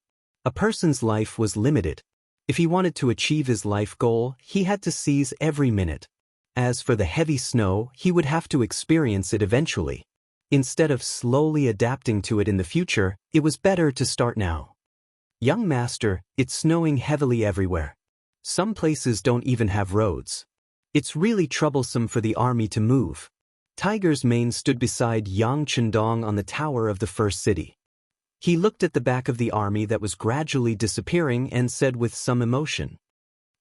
A person's life was limited. If he wanted to achieve his life goal, he had to seize every minute. As for the heavy snow, he would have to experience it eventually. Instead of slowly adapting to it in the future, it was better to start now. "Young master, it's snowing heavily everywhere. Some places don't even have roads. It's really troublesome for the army to move." Tiger's Mane stood beside Yang Chendong on the tower of the first city. He looked at the back of the army that was gradually disappearing and said with some emotion,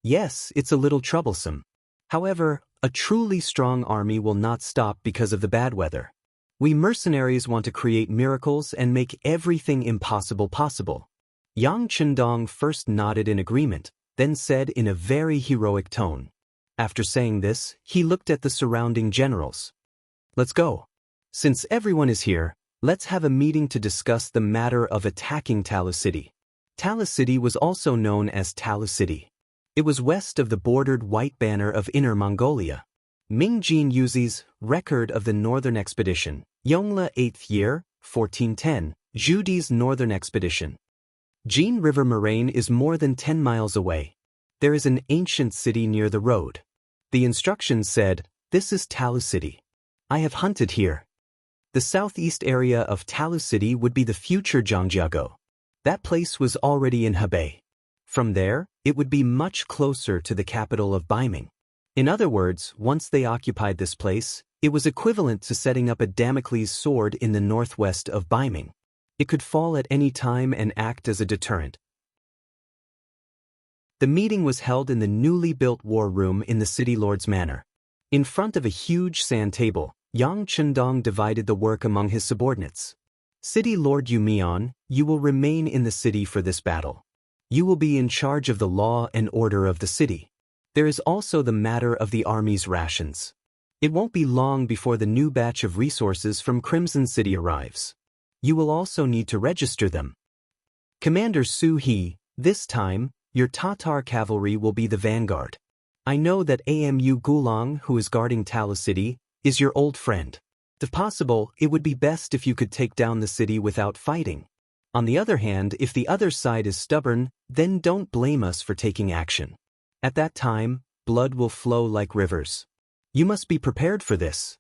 "Yes, it's a little troublesome. However, a truly strong army will not stop because of the bad weather. We mercenaries want to create miracles and make everything impossible possible." Yang Chendong first nodded in agreement, then said in a very heroic tone. After saying this, he looked at the surrounding generals. "Let's go. Since everyone is here, let's have a meeting to discuss the matter of attacking Talu City." Talu City was also known as Talu City. It was west of the bordered white banner of Inner Mongolia. Ming Jin Yuzi's Record of the Northern Expedition, Yongle 8th year, 1410, Judi's Northern Expedition. Jin River moraine is more than 10 miles away. There is an ancient city near the road. The instructions said, "This is Talu City. I have hunted here." The southeast area of Talu City would be the future Zhangjiago. That place was already in Hebei. From there, it would be much closer to the capital of Baiming. In other words, once they occupied this place, it was equivalent to setting up a Damocles sword in the northwest of Baiming. It could fall at any time and act as a deterrent. The meeting was held in the newly built war room in the city lord's manor. In front of a huge sand table, Yang Chendong divided the work among his subordinates. City Lord Yu Mian, you will remain in the city for this battle. You will be in charge of the law and order of the city. There is also the matter of the army's rations. It won't be long before the new batch of resources from Crimson City arrives. You will also need to register them. Commander Su He, this time, your Tatar cavalry will be the vanguard. I know that Amu Gulang, who is guarding Tala City, is your old friend. If possible, it would be best if you could take down the city without fighting. On the other hand, if the other side is stubborn, then don't blame us for taking action. At that time, blood will flow like rivers. You must be prepared for this.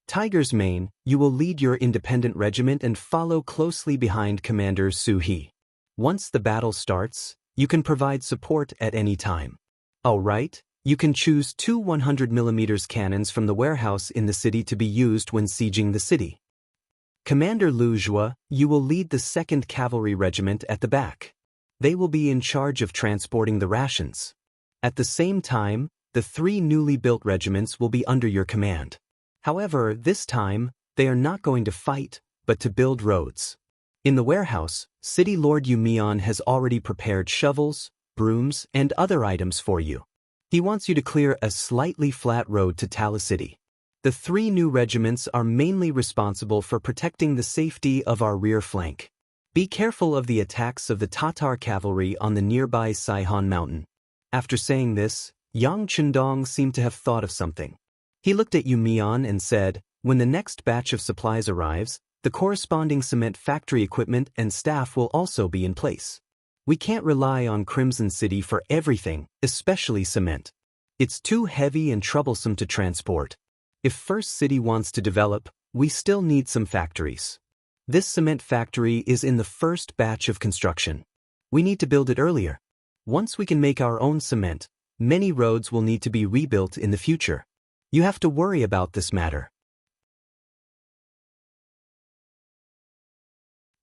Tiger's Mane, you will lead your independent regiment and follow closely behind Commander Su He. Once the battle starts, you can provide support at any time. All right, you can choose two 100mm cannons from the warehouse in the city to be used when sieging the city. Commander Lu Jua, you will lead the 2nd Cavalry Regiment at the back. They will be in charge of transporting the rations. At the same time, the 3 newly built regiments will be under your command. However, this time, they are not going to fight, but to build roads. In the warehouse, City Lord Yu Mian has already prepared shovels, brooms, and other items for you. He wants you to clear a slightly flat road to Tala City. The 3 new regiments are mainly responsible for protecting the safety of our rear flank. Be careful of the attacks of the Tatar cavalry on the nearby Saihan mountain. After saying this, Yang Chendong seemed to have thought of something. He looked at Yu Mian and said, when the next batch of supplies arrives, the corresponding cement factory equipment and staff will also be in place. We can't rely on Crimson City for everything, especially cement. It's too heavy and troublesome to transport. If First City wants to develop, we still need some factories. This cement factory is in the first batch of construction. We need to build it earlier. Once we can make our own cement, many roads will need to be rebuilt in the future. You have to worry about this matter.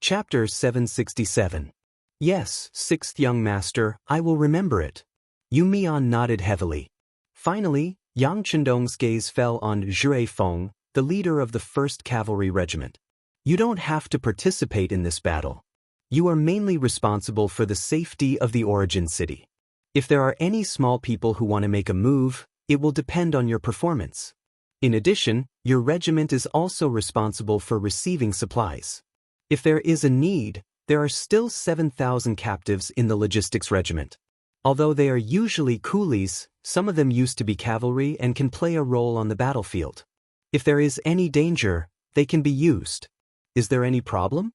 Chapter 767. Yes, 6th young master, I will remember it. Yu Mian nodded heavily. Finally, Yang Chendong's gaze fell on Zhui Feng, the leader of the 1st Cavalry Regiment. You don't have to participate in this battle. You are mainly responsible for the safety of the origin city. If there are any small people who want to make a move, it will depend on your performance. In addition, your regiment is also responsible for receiving supplies. If there is a need, there are still 7,000 captives in the logistics regiment. Although they are usually coolies, some of them used to be cavalry and can play a role on the battlefield. If there is any danger, they can be used. Is there any problem?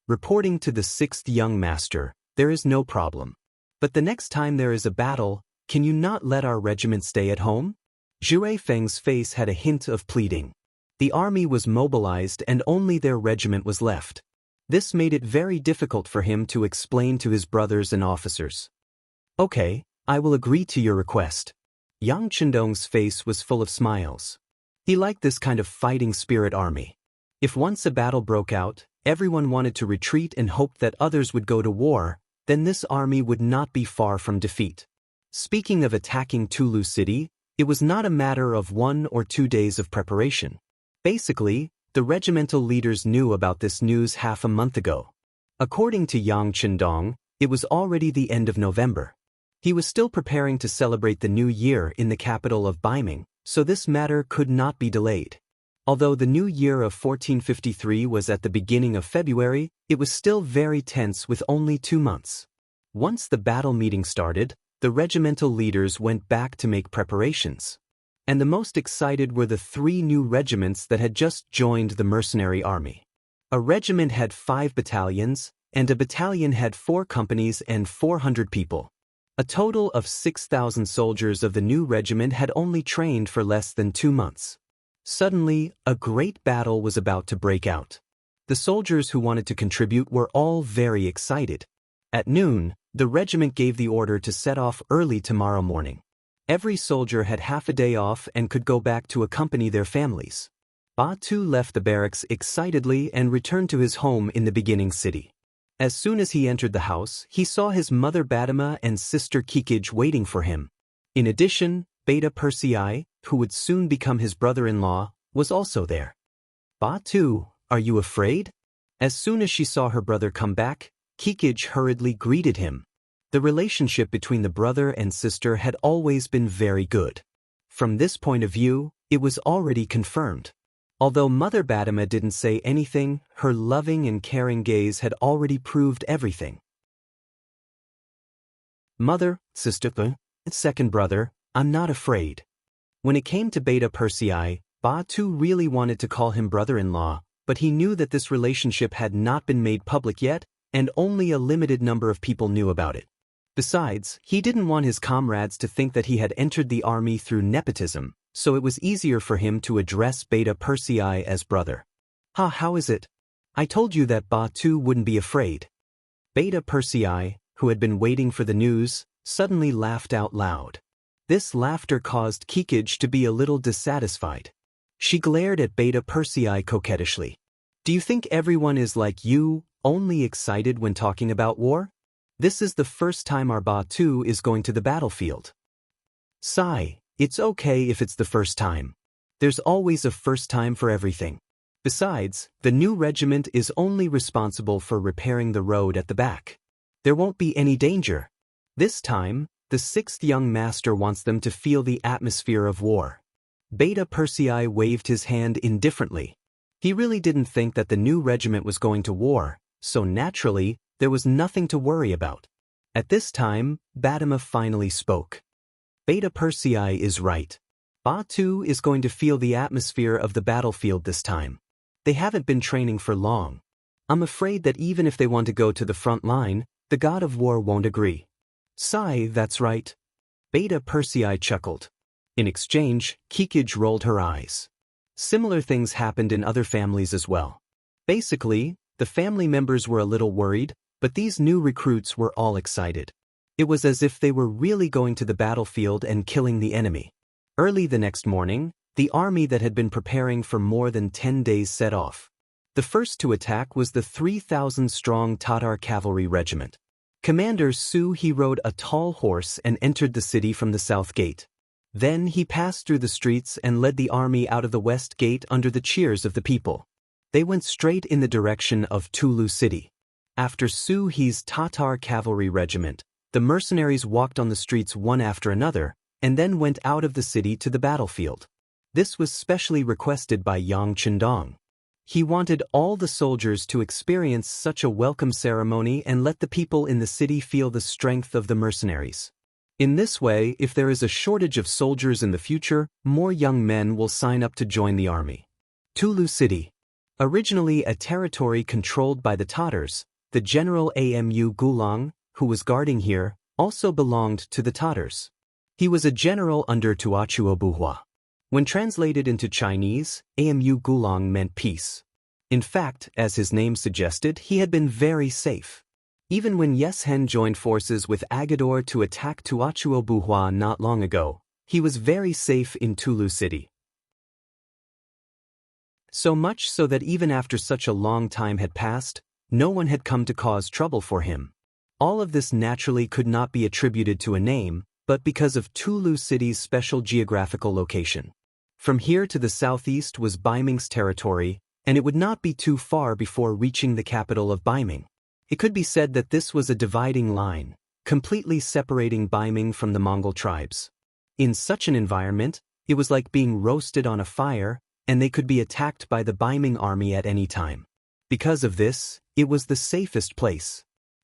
Reporting to the 6th young master, there is no problem. But the next time there is a battle, can you not let our regiment stay at home? Zhui Feng's face had a hint of pleading. The army was mobilized and only their regiment was left. This made it very difficult for him to explain to his brothers and officers. Okay, I will agree to your request. Yang Chendong's face was full of smiles. He liked this kind of fighting spirit army. If once a battle broke out, everyone wanted to retreat and hoped that others would go to war, then this army would not be far from defeat. Speaking of attacking Tulu City, it was not a matter of 1 or 2 days of preparation. Basically, the regimental leaders knew about this news half a month ago. According to Yang Chendong, it was already the end of November. He was still preparing to celebrate the new year in the capital of Baiming, so this matter could not be delayed. Although the new year of 1453 was at the beginning of February, it was still very tense with only 2 months. Once the battle meeting started, the regimental leaders went back to make preparations. And the most excited were the 3 new regiments that had just joined the mercenary army. A regiment had 5 battalions, and a battalion had 4 companies and 400 people. A total of 6,000 soldiers of the new regiment had only trained for less than 2 months. Suddenly, a great battle was about to break out. The soldiers who wanted to contribute were all very excited. At noon, the regiment gave the order to set off early tomorrow morning. Every soldier had half a day off and could go back to accompany their families. Ba Tu left the barracks excitedly and returned to his home in the beginning city. As soon as he entered the house, he saw his mother Badama and sister Kikij waiting for him. In addition, Beta Persei, who would soon become his brother-in-law, was also there. Batu, are you afraid? As soon as she saw her brother come back, Kikij hurriedly greeted him. The relationship between the brother and sister had always been very good. From this point of view, it was already confirmed. Although Mother Badama didn't say anything, her loving and caring gaze had already proved everything. Mother, sister, second brother, I'm not afraid. When it came to Beta Persei, Batu really wanted to call him brother-in-law, but he knew that this relationship had not been made public yet, and only a limited number of people knew about it. Besides, he didn't want his comrades to think that he had entered the army through nepotism, so it was easier for him to address Beta Persei as brother. How is it? I told you that Batu wouldn't be afraid. Beta Persei, who had been waiting for the news, suddenly laughed out loud. This laughter caused Kikij to be a little dissatisfied. She glared at Beta Persei coquettishly. Do you think everyone is like you, only excited when talking about war? This is the first time our Batu is going to the battlefield. Sigh, it's okay if it's the first time. There's always a first time for everything. Besides, the new regiment is only responsible for repairing the road at the back. There won't be any danger. This time, the 6th young master wants them to feel the atmosphere of war. Beta Persei waved his hand indifferently. He really didn't think that the new regiment was going to war, so naturally, there was nothing to worry about. At this time, Badama finally spoke. Beta Persei is right. Batu is going to feel the atmosphere of the battlefield this time. They haven't been training for long. I'm afraid that even if they want to go to the front line, the god of war won't agree. Sigh, that's right. Beta Persei chuckled. In exchange, Kikij rolled her eyes. Similar things happened in other families as well. Basically, the family members were a little worried, but these new recruits were all excited. It was as if they were really going to the battlefield and killing the enemy. Early the next morning, the army that had been preparing for more than 10 days set off. The first to attack was the 3,000-strong Tatar cavalry regiment. Commander Su he rode a tall horse and entered the city from the south gate. Then he passed through the streets and led the army out of the west gate under the cheers of the people. They went straight in the direction of Tulu city. After Su he's Tatar cavalry regiment, the mercenaries walked on the streets one after another, and then went out of the city to the battlefield. This was specially requested by Yang Chendong. He wanted all the soldiers to experience such a welcome ceremony and let the people in the city feel the strength of the mercenaries. In this way, if there is a shortage of soldiers in the future, more young men will sign up to join the army. Tulu city. Originally a territory controlled by the Tatars, the general Amu Gulang, who was guarding here, also belonged to the Tatars. He was a general under Tuachuo Buhua. When translated into Chinese, Amu Gulang meant peace. In fact, as his name suggested, he had been very safe. Even when Yeshen joined forces with Agador to attack Tuachuo Buhua not long ago, he was very safe in Tulu city. So much so that even after such a long time had passed, no one had come to cause trouble for him. All of this naturally could not be attributed to a name, but because of Tulu city's special geographical location. From here to the southeast was Baiming's territory, and it would not be too far before reaching the capital of Baiming. It could be said that this was a dividing line, completely separating Baiming from the Mongol tribes. In such an environment, it was like being roasted on a fire, and they could be attacked by the Baiming army at any time. Because of this, it was the safest place.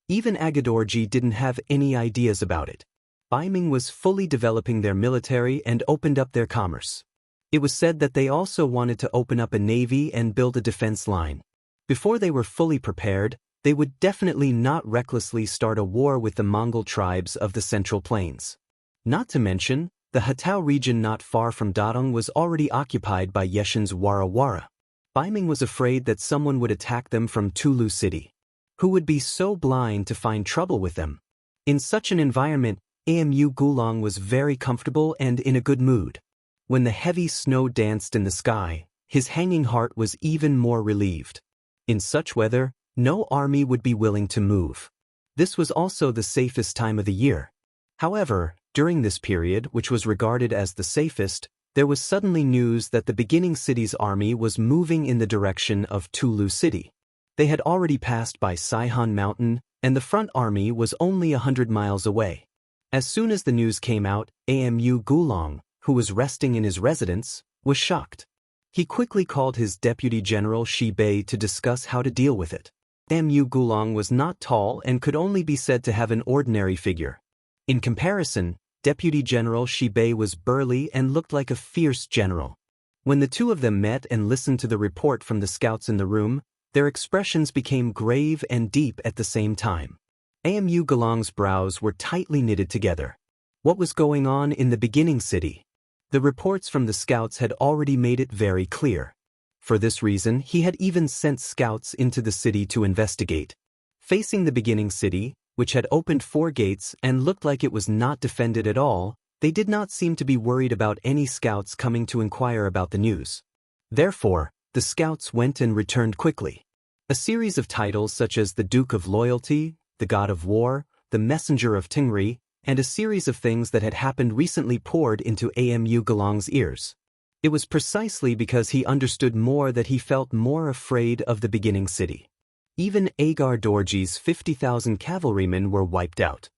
Even Agadorji didn't have any ideas about it. Baiming was fully developing their military and opened up their commerce. It was said that they also wanted to open up a navy and build a defense line. Before they were fully prepared, they would definitely not recklessly start a war with the Mongol tribes of the Central Plains. Not to mention, the Hatao region not far from Dadong was already occupied by Yeshen's Wara. Baiming was afraid that someone would attack them from Tulu city. Who would be so blind to find trouble with them? In such an environment, Amu Gulang was very comfortable and in a good mood. When the heavy snow danced in the sky, his hanging heart was even more relieved. In such weather, No army would be willing to move. This was also the safest time of the year. However, during this period, which was regarded as the safest, there was suddenly news that the beginning city's army was moving in the direction of Tulu City. They had already passed by Saihan Mountain, and the front army was only 100 miles away. As soon as the news came out, Amu Gulong, who was resting in his residence, was shocked. He quickly called his deputy general Shi Bei to discuss how to deal with it. Amu Gulong was not tall and could only be said to have an ordinary figure. In comparison, Deputy General Shi Bei was burly and looked like a fierce general. When the two of them met and listened to the report from the scouts in the room, their expressions became grave and deep at the same time. Amu Gulong's brows were tightly knitted together. What was going on in the beginning city? The reports from the scouts had already made it very clear. For this reason, he had even sent scouts into the city to investigate. Facing the beginning city, which had opened 4 gates and looked like it was not defended at all, they did not seem to be worried about any scouts coming to inquire about the news. Therefore, the scouts went and returned quickly. A series of titles such as the Duke of Loyalty, the God of War, the Messenger of Tingri, and a series of things that had happened recently poured into Amu Gulong's ears. It was precisely because he understood more that he felt more afraid of the beginning city. Even Agar Dorji's 50,000 cavalrymen were wiped out.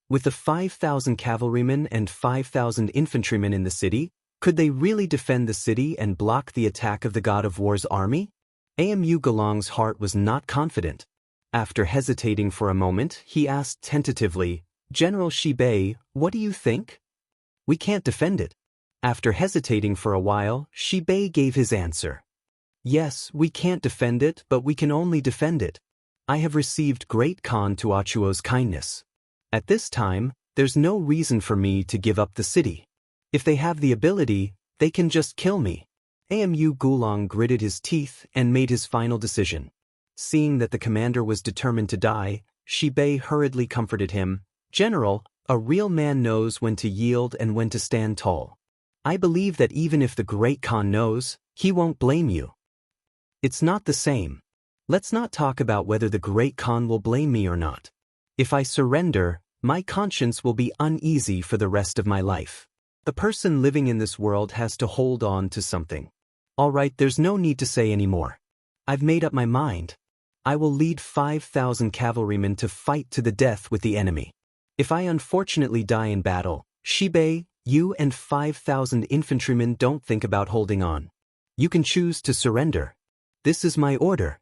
With the 5,000 cavalrymen and 5,000 infantrymen in the city, could they really defend the city and block the attack of the God of War's army? Amu Gulong's heart was not confident. After hesitating for a moment, he asked tentatively, "General Shi Bei, what do you think?" "We can't defend it." After hesitating for a while, Shi Bei gave his answer. "Yes, we can't defend it, but we can only defend it. I have received great Khan Tuachuo's kindness. At this time, there's no reason for me to give up the city. If they have the ability, they can just kill me." Amu Gulong gritted his teeth and made his final decision. Seeing that the commander was determined to die, Shi Bei hurriedly comforted him. "General, a real man knows when to yield and when to stand tall. I believe that even if the great Khan knows, he won't blame you." "It's not the same. Let's not talk about whether the great Khan will blame me or not. If I surrender, my conscience will be uneasy for the rest of my life. The person living in this world has to hold on to something. All right, there's no need to say any more. I've made up my mind. I will lead 5,000 cavalrymen to fight to the death with the enemy. If I unfortunately die in battle, Shi Bei, you and 5,000 infantrymen don't think about holding on. You can choose to surrender. This is my order."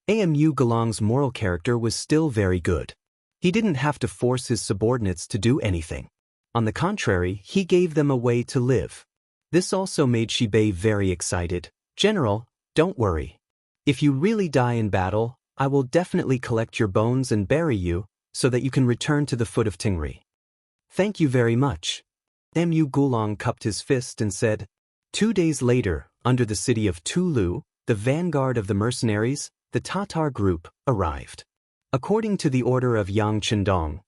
Amu Gulong's moral character was still very good. He didn't have to force his subordinates to do anything. On the contrary, he gave them a way to live. This also made Shi Bei very excited. "General, don't worry. If you really die in battle, I will definitely collect your bones and bury you, so that you can return to the foot of Tingri." "Thank you very much." Amu Gulong cupped his fist and said. 2 days later, under the city of Tulu, the vanguard of the mercenaries, the Tatar group, arrived. According to the order of Yang Chendong,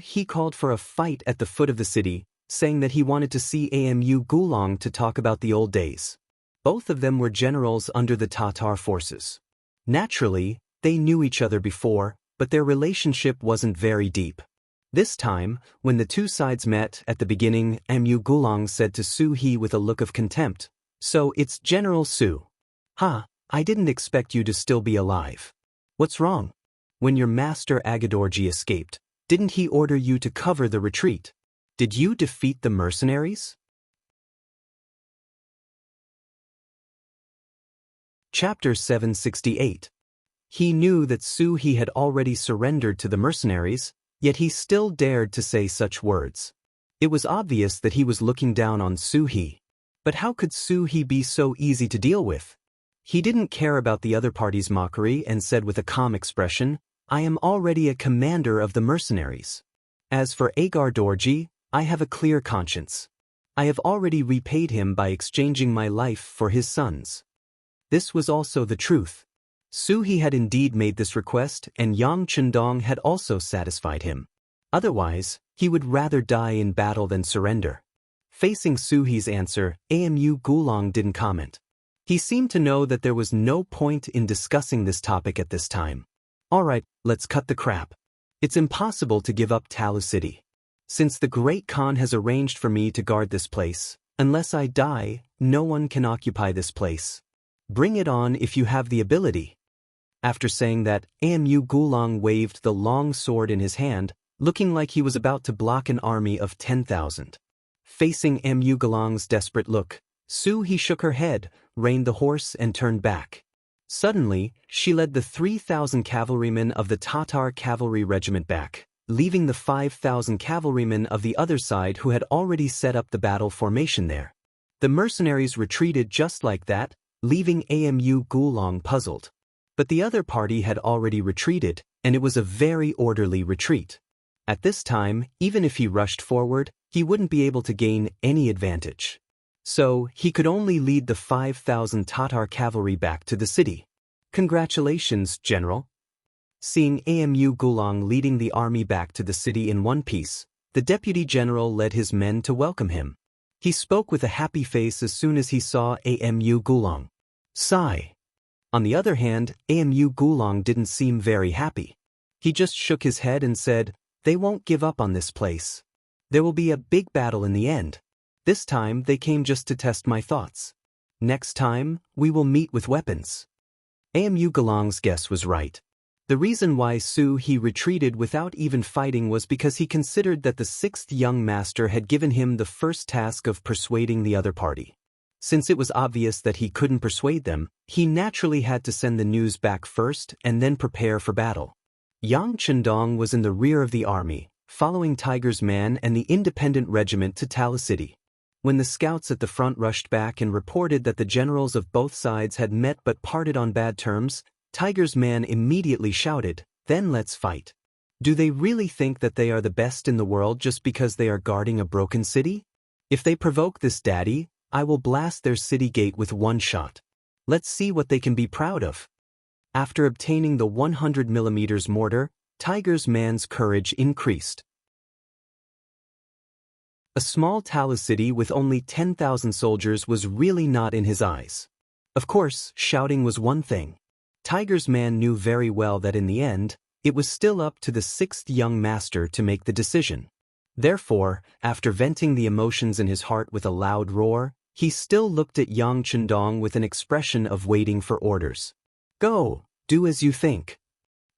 he called for a fight at the foot of the city, saying that he wanted to see Amu Gulong to talk about the old days. Both of them were generals under the Tatar forces. Naturally, they knew each other before, but their relationship wasn't very deep. This time, when the two sides met at the beginning, Amu Gulong said to He with a look of contempt, "So it's General Su. Ha, I didn't expect you to still be alive. What's wrong? When your master Agadorji escaped, didn't he order you to cover the retreat? Did you defeat the mercenaries?" Chapter 768. He knew that He had already surrendered to the mercenaries, yet he still dared to say such words. It was obvious that he was looking down on He. But how could He be so easy to deal with? He didn't care about the other party's mockery and said with a calm expression, "I am already a commander of the mercenaries. As for Agar Dorji, I have a clear conscience. I have already repaid him by exchanging my life for his son's." This was also the truth. He had indeed made this request, and Yang Chendong had also satisfied him. Otherwise, he would rather die in battle than surrender. Facing He's answer, Amu Gulong didn't comment. He seemed to know that there was no point in discussing this topic at this time. Alright, let's cut the crap. It's impossible to give up Talu City. Since the Great Khan has arranged for me to guard this place, unless I die, no one can occupy this place. Bring it on if you have the ability. After saying that, Amu Gulong waved the long sword in his hand, looking like he was about to block an army of 10,000. Facing Amu Gulong's desperate look, Su He shook her head, reined the horse and turned back. Suddenly, she led the 3,000 cavalrymen of the Tatar cavalry regiment back, leaving the 5,000 cavalrymen of the other side who had already set up the battle formation there. The mercenaries retreated just like that, leaving Amu Gulong puzzled. But the other party had already retreated, and it was a very orderly retreat. At this time, even if he rushed forward, he wouldn't be able to gain any advantage. So, he could only lead the 5,000 Tatar cavalry back to the city. Congratulations, General. Seeing Amu Gulong leading the army back to the city in one piece, the deputy general led his men to welcome him. He spoke with a happy face as soon as he saw Amu Gulong. Sigh. On the other hand, Amu Gulong didn't seem very happy. He just shook his head and said, "They won't give up on this place. There will be a big battle in the end. This time they came just to test my thoughts. Next time, we will meet with weapons." Amu Gulong's guess was right. The reason why Su He retreated without even fighting was because he considered that the sixth young master had given him the first task of persuading the other party. Since it was obvious that he couldn't persuade them, he naturally had to send the news back first and then prepare for battle. Yang Chendong was in the rear of the army, following Tiger's Man and the independent regiment to Talu City. When the scouts at the front rushed back and reported that the generals of both sides had met but parted on bad terms, Tiger's Man immediately shouted, "Then let's fight." Do they really think that they are the best in the world just because they are guarding a broken city? If they provoke this daddy, I will blast their city gate with one shot. Let's see what they can be proud of. After obtaining the 100mm mortar, Tiger's Man's courage increased. A small Talu city with only 10,000 soldiers was really not in his eyes. Of course, shouting was one thing. Tiger's Man knew very well that in the end, it was still up to the sixth young master to make the decision. Therefore, after venting the emotions in his heart with a loud roar, he still looked at Yang Chendong with an expression of waiting for orders. "Go, do as you think."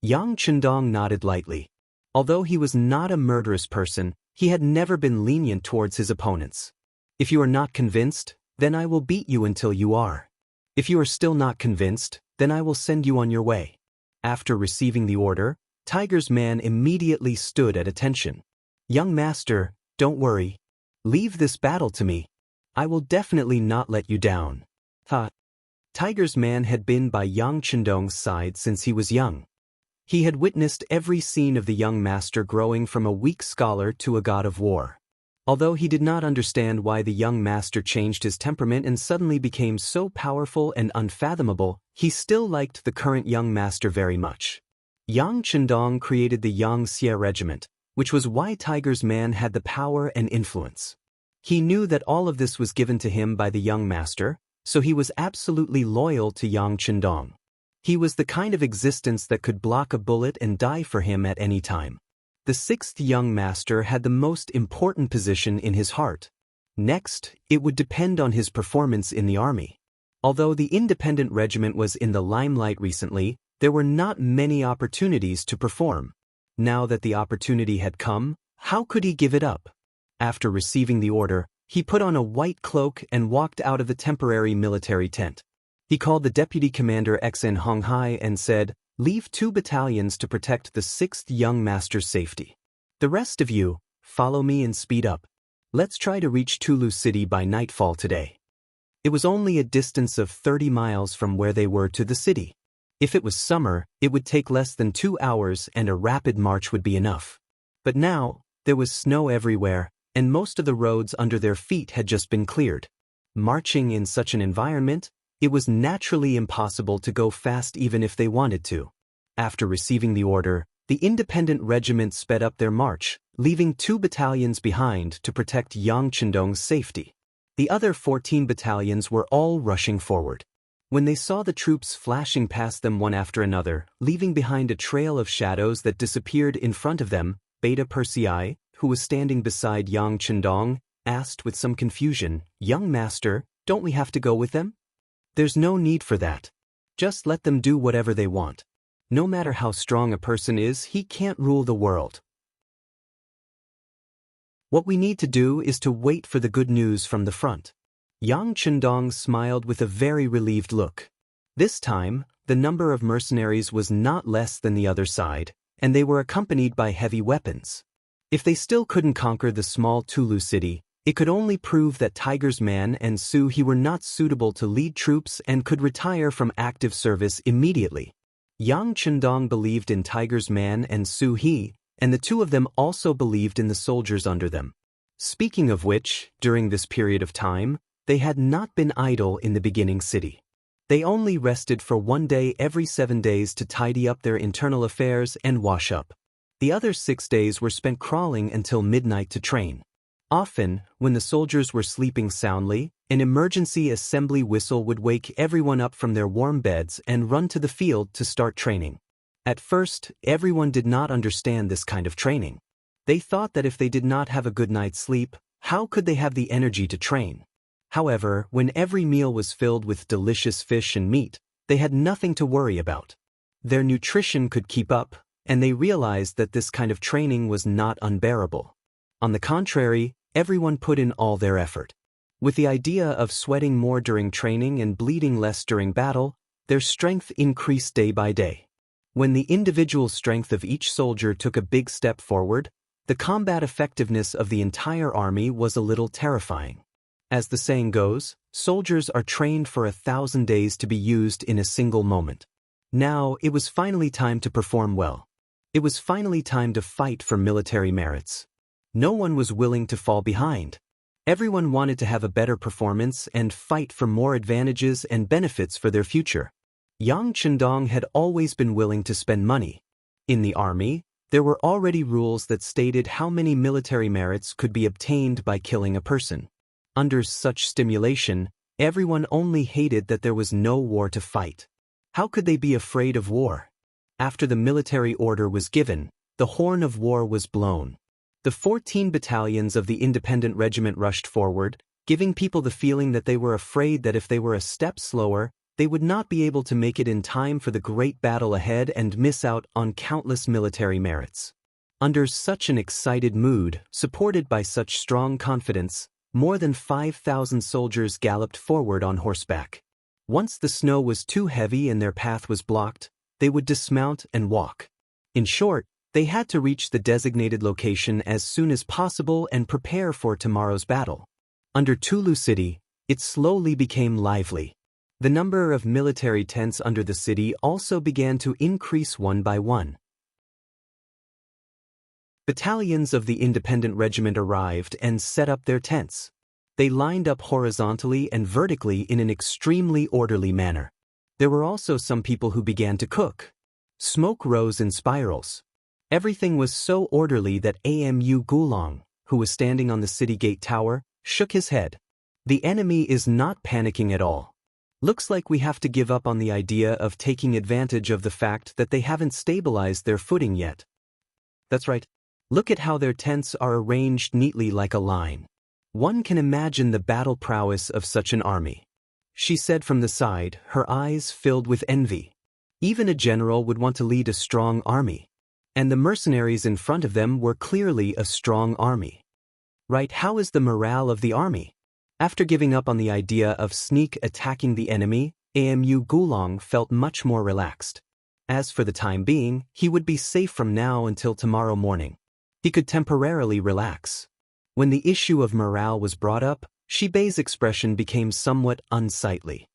Yang Chendong nodded lightly. Although he was not a murderous person, he had never been lenient towards his opponents. "If you are not convinced, then I will beat you until you are. If you are still not convinced, then I will send you on your way." After receiving the order, Tiger's Man immediately stood at attention. "Young master, don't worry. Leave this battle to me. I will definitely not let you down." Tiger's Man had been by Yang Chendong's side since he was young. He had witnessed every scene of the young master growing from a weak scholar to a god of war. Although he did not understand why the young master changed his temperament and suddenly became so powerful and unfathomable, he still liked the current young master very much. Yang Chendong created the Yang Xie regiment, which was why Tiger's Man had the power and influence. He knew that all of this was given to him by the young master, so he was absolutely loyal to Yang Chendong. He was the kind of existence that could block a bullet and die for him at any time. The sixth young master had the most important position in his heart. Next, it would depend on his performance in the army. Although the independent regiment was in the limelight recently, there were not many opportunities to perform. Now that the opportunity had come, how could he give it up? After receiving the order, he put on a white cloak and walked out of the temporary military tent. He called the deputy commander Xen Honghai and said, "Leave 2 battalions to protect the 6th young master's safety. The rest of you, follow me and speed up. Let's try to reach Tulu City by nightfall today." It was only a distance of 30 miles from where they were to the city. If it was summer, it would take less than 2 hours and a rapid march would be enough. But now, there was snow everywhere, and most of the roads under their feet had just been cleared. Marching in such an environment, it was naturally impossible to go fast even if they wanted to. After receiving the order, the independent regiment sped up their march, leaving 2 battalions behind to protect Yang Chendong's safety. The other 14 battalions were all rushing forward. When they saw the troops flashing past them one after another, leaving behind a trail of shadows that disappeared in front of them, Beta Persei, who was standing beside Yang Chendong, asked with some confusion, "Young master, don't we have to go with them?" "There's no need for that. Just let them do whatever they want. No matter how strong a person is, he can't rule the world. What we need to do is to wait for the good news from the front." Yang Chendong smiled with a very relieved look. This time, the number of mercenaries was not less than the other side, and they were accompanied by heavy weapons. If they still couldn't conquer the small Tulu city, it could only prove that Tiger's Man and Su He were not suitable to lead troops and could retire from active service immediately. Yang Chendong believed in Tiger's Man and Su He, and the two of them also believed in the soldiers under them. Speaking of which, during this period of time, they had not been idle in the beginning city. They only rested for 1 day every 7 days to tidy up their internal affairs and wash up. The other 6 days were spent crawling until midnight to train. Often, when the soldiers were sleeping soundly, an emergency assembly whistle would wake everyone up from their warm beds and run to the field to start training. At first, everyone did not understand this kind of training. They thought that if they did not have a good night's sleep, how could they have the energy to train? However, when every meal was filled with delicious fish and meat, they had nothing to worry about. Their nutrition could keep up, and they realized that this kind of training was not unbearable. On the contrary, everyone put in all their effort. With the idea of sweating more during training and bleeding less during battle, their strength increased day by day. When the individual strength of each soldier took a big step forward, the combat effectiveness of the entire army was a little terrifying. As the saying goes, soldiers are trained for 1,000 days to be used in a single moment. Now, it was finally time to perform well. It was finally time to fight for military merits. No one was willing to fall behind. Everyone wanted to have a better performance and fight for more advantages and benefits for their future. Yang Chendong had always been willing to spend money. In the army, there were already rules that stated how many military merits could be obtained by killing a person. Under such stimulation, everyone only hated that there was no war to fight. How could they be afraid of war? After the military order was given, the horn of war was blown. The 14 battalions of the independent regiment rushed forward, giving people the feeling that they were afraid that if they were a step slower, they would not be able to make it in time for the great battle ahead and miss out on countless military merits. Under such an excited mood, supported by such strong confidence, more than 5,000 soldiers galloped forward on horseback. Once the snow was too heavy and their path was blocked, they would dismount and walk. In short, they had to reach the designated location as soon as possible and prepare for tomorrow's battle. Under Tulu city, it slowly became lively. The number of military tents under the city also began to increase one by one. Battalions of the independent regiment arrived and set up their tents. They lined up horizontally and vertically in an extremely orderly manner. There were also some people who began to cook. Smoke rose in spirals. Everything was so orderly that Amu Gulong, who was standing on the city gate tower, shook his head. The enemy is not panicking at all. Looks like we have to give up on the idea of taking advantage of the fact that they haven't stabilized their footing yet. That's right. Look at how their tents are arranged neatly like a line. One can imagine the battle prowess of such an army. She said from the side, her eyes filled with envy. Even a general would want to lead a strong army. And the mercenaries in front of them were clearly a strong army. Right, how is the morale of the army? After giving up on the idea of sneak attacking the enemy, Amu Gulong felt much more relaxed. As for the time being, he would be safe from now until tomorrow morning. He could temporarily relax. When the issue of morale was brought up, Shibei's expression became somewhat unsightly.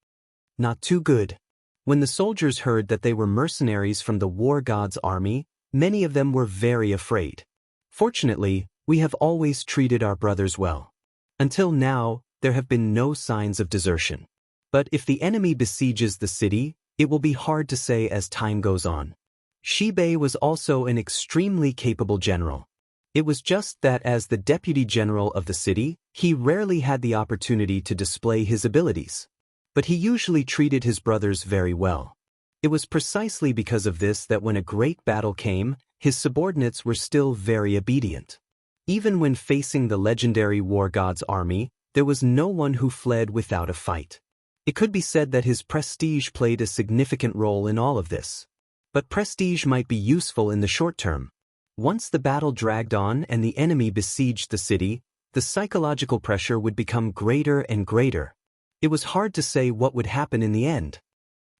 Not too good. When the soldiers heard that they were mercenaries from the war god's army, many of them were very afraid. Fortunately, we have always treated our brothers well. Until now, there have been no signs of desertion. But if the enemy besieges the city, it will be hard to say as time goes on. Shibei was also an extremely capable general. It was just that as the deputy general of the city, he rarely had the opportunity to display his abilities. But he usually treated his brothers very well. It was precisely because of this that when a great battle came, his subordinates were still very obedient. Even when facing the legendary war god's army, there was no one who fled without a fight. It could be said that his prestige played a significant role in all of this. But prestige might be useful in the short term. Once the battle dragged on and the enemy besieged the city, the psychological pressure would become greater and greater. It was hard to say what would happen in the end.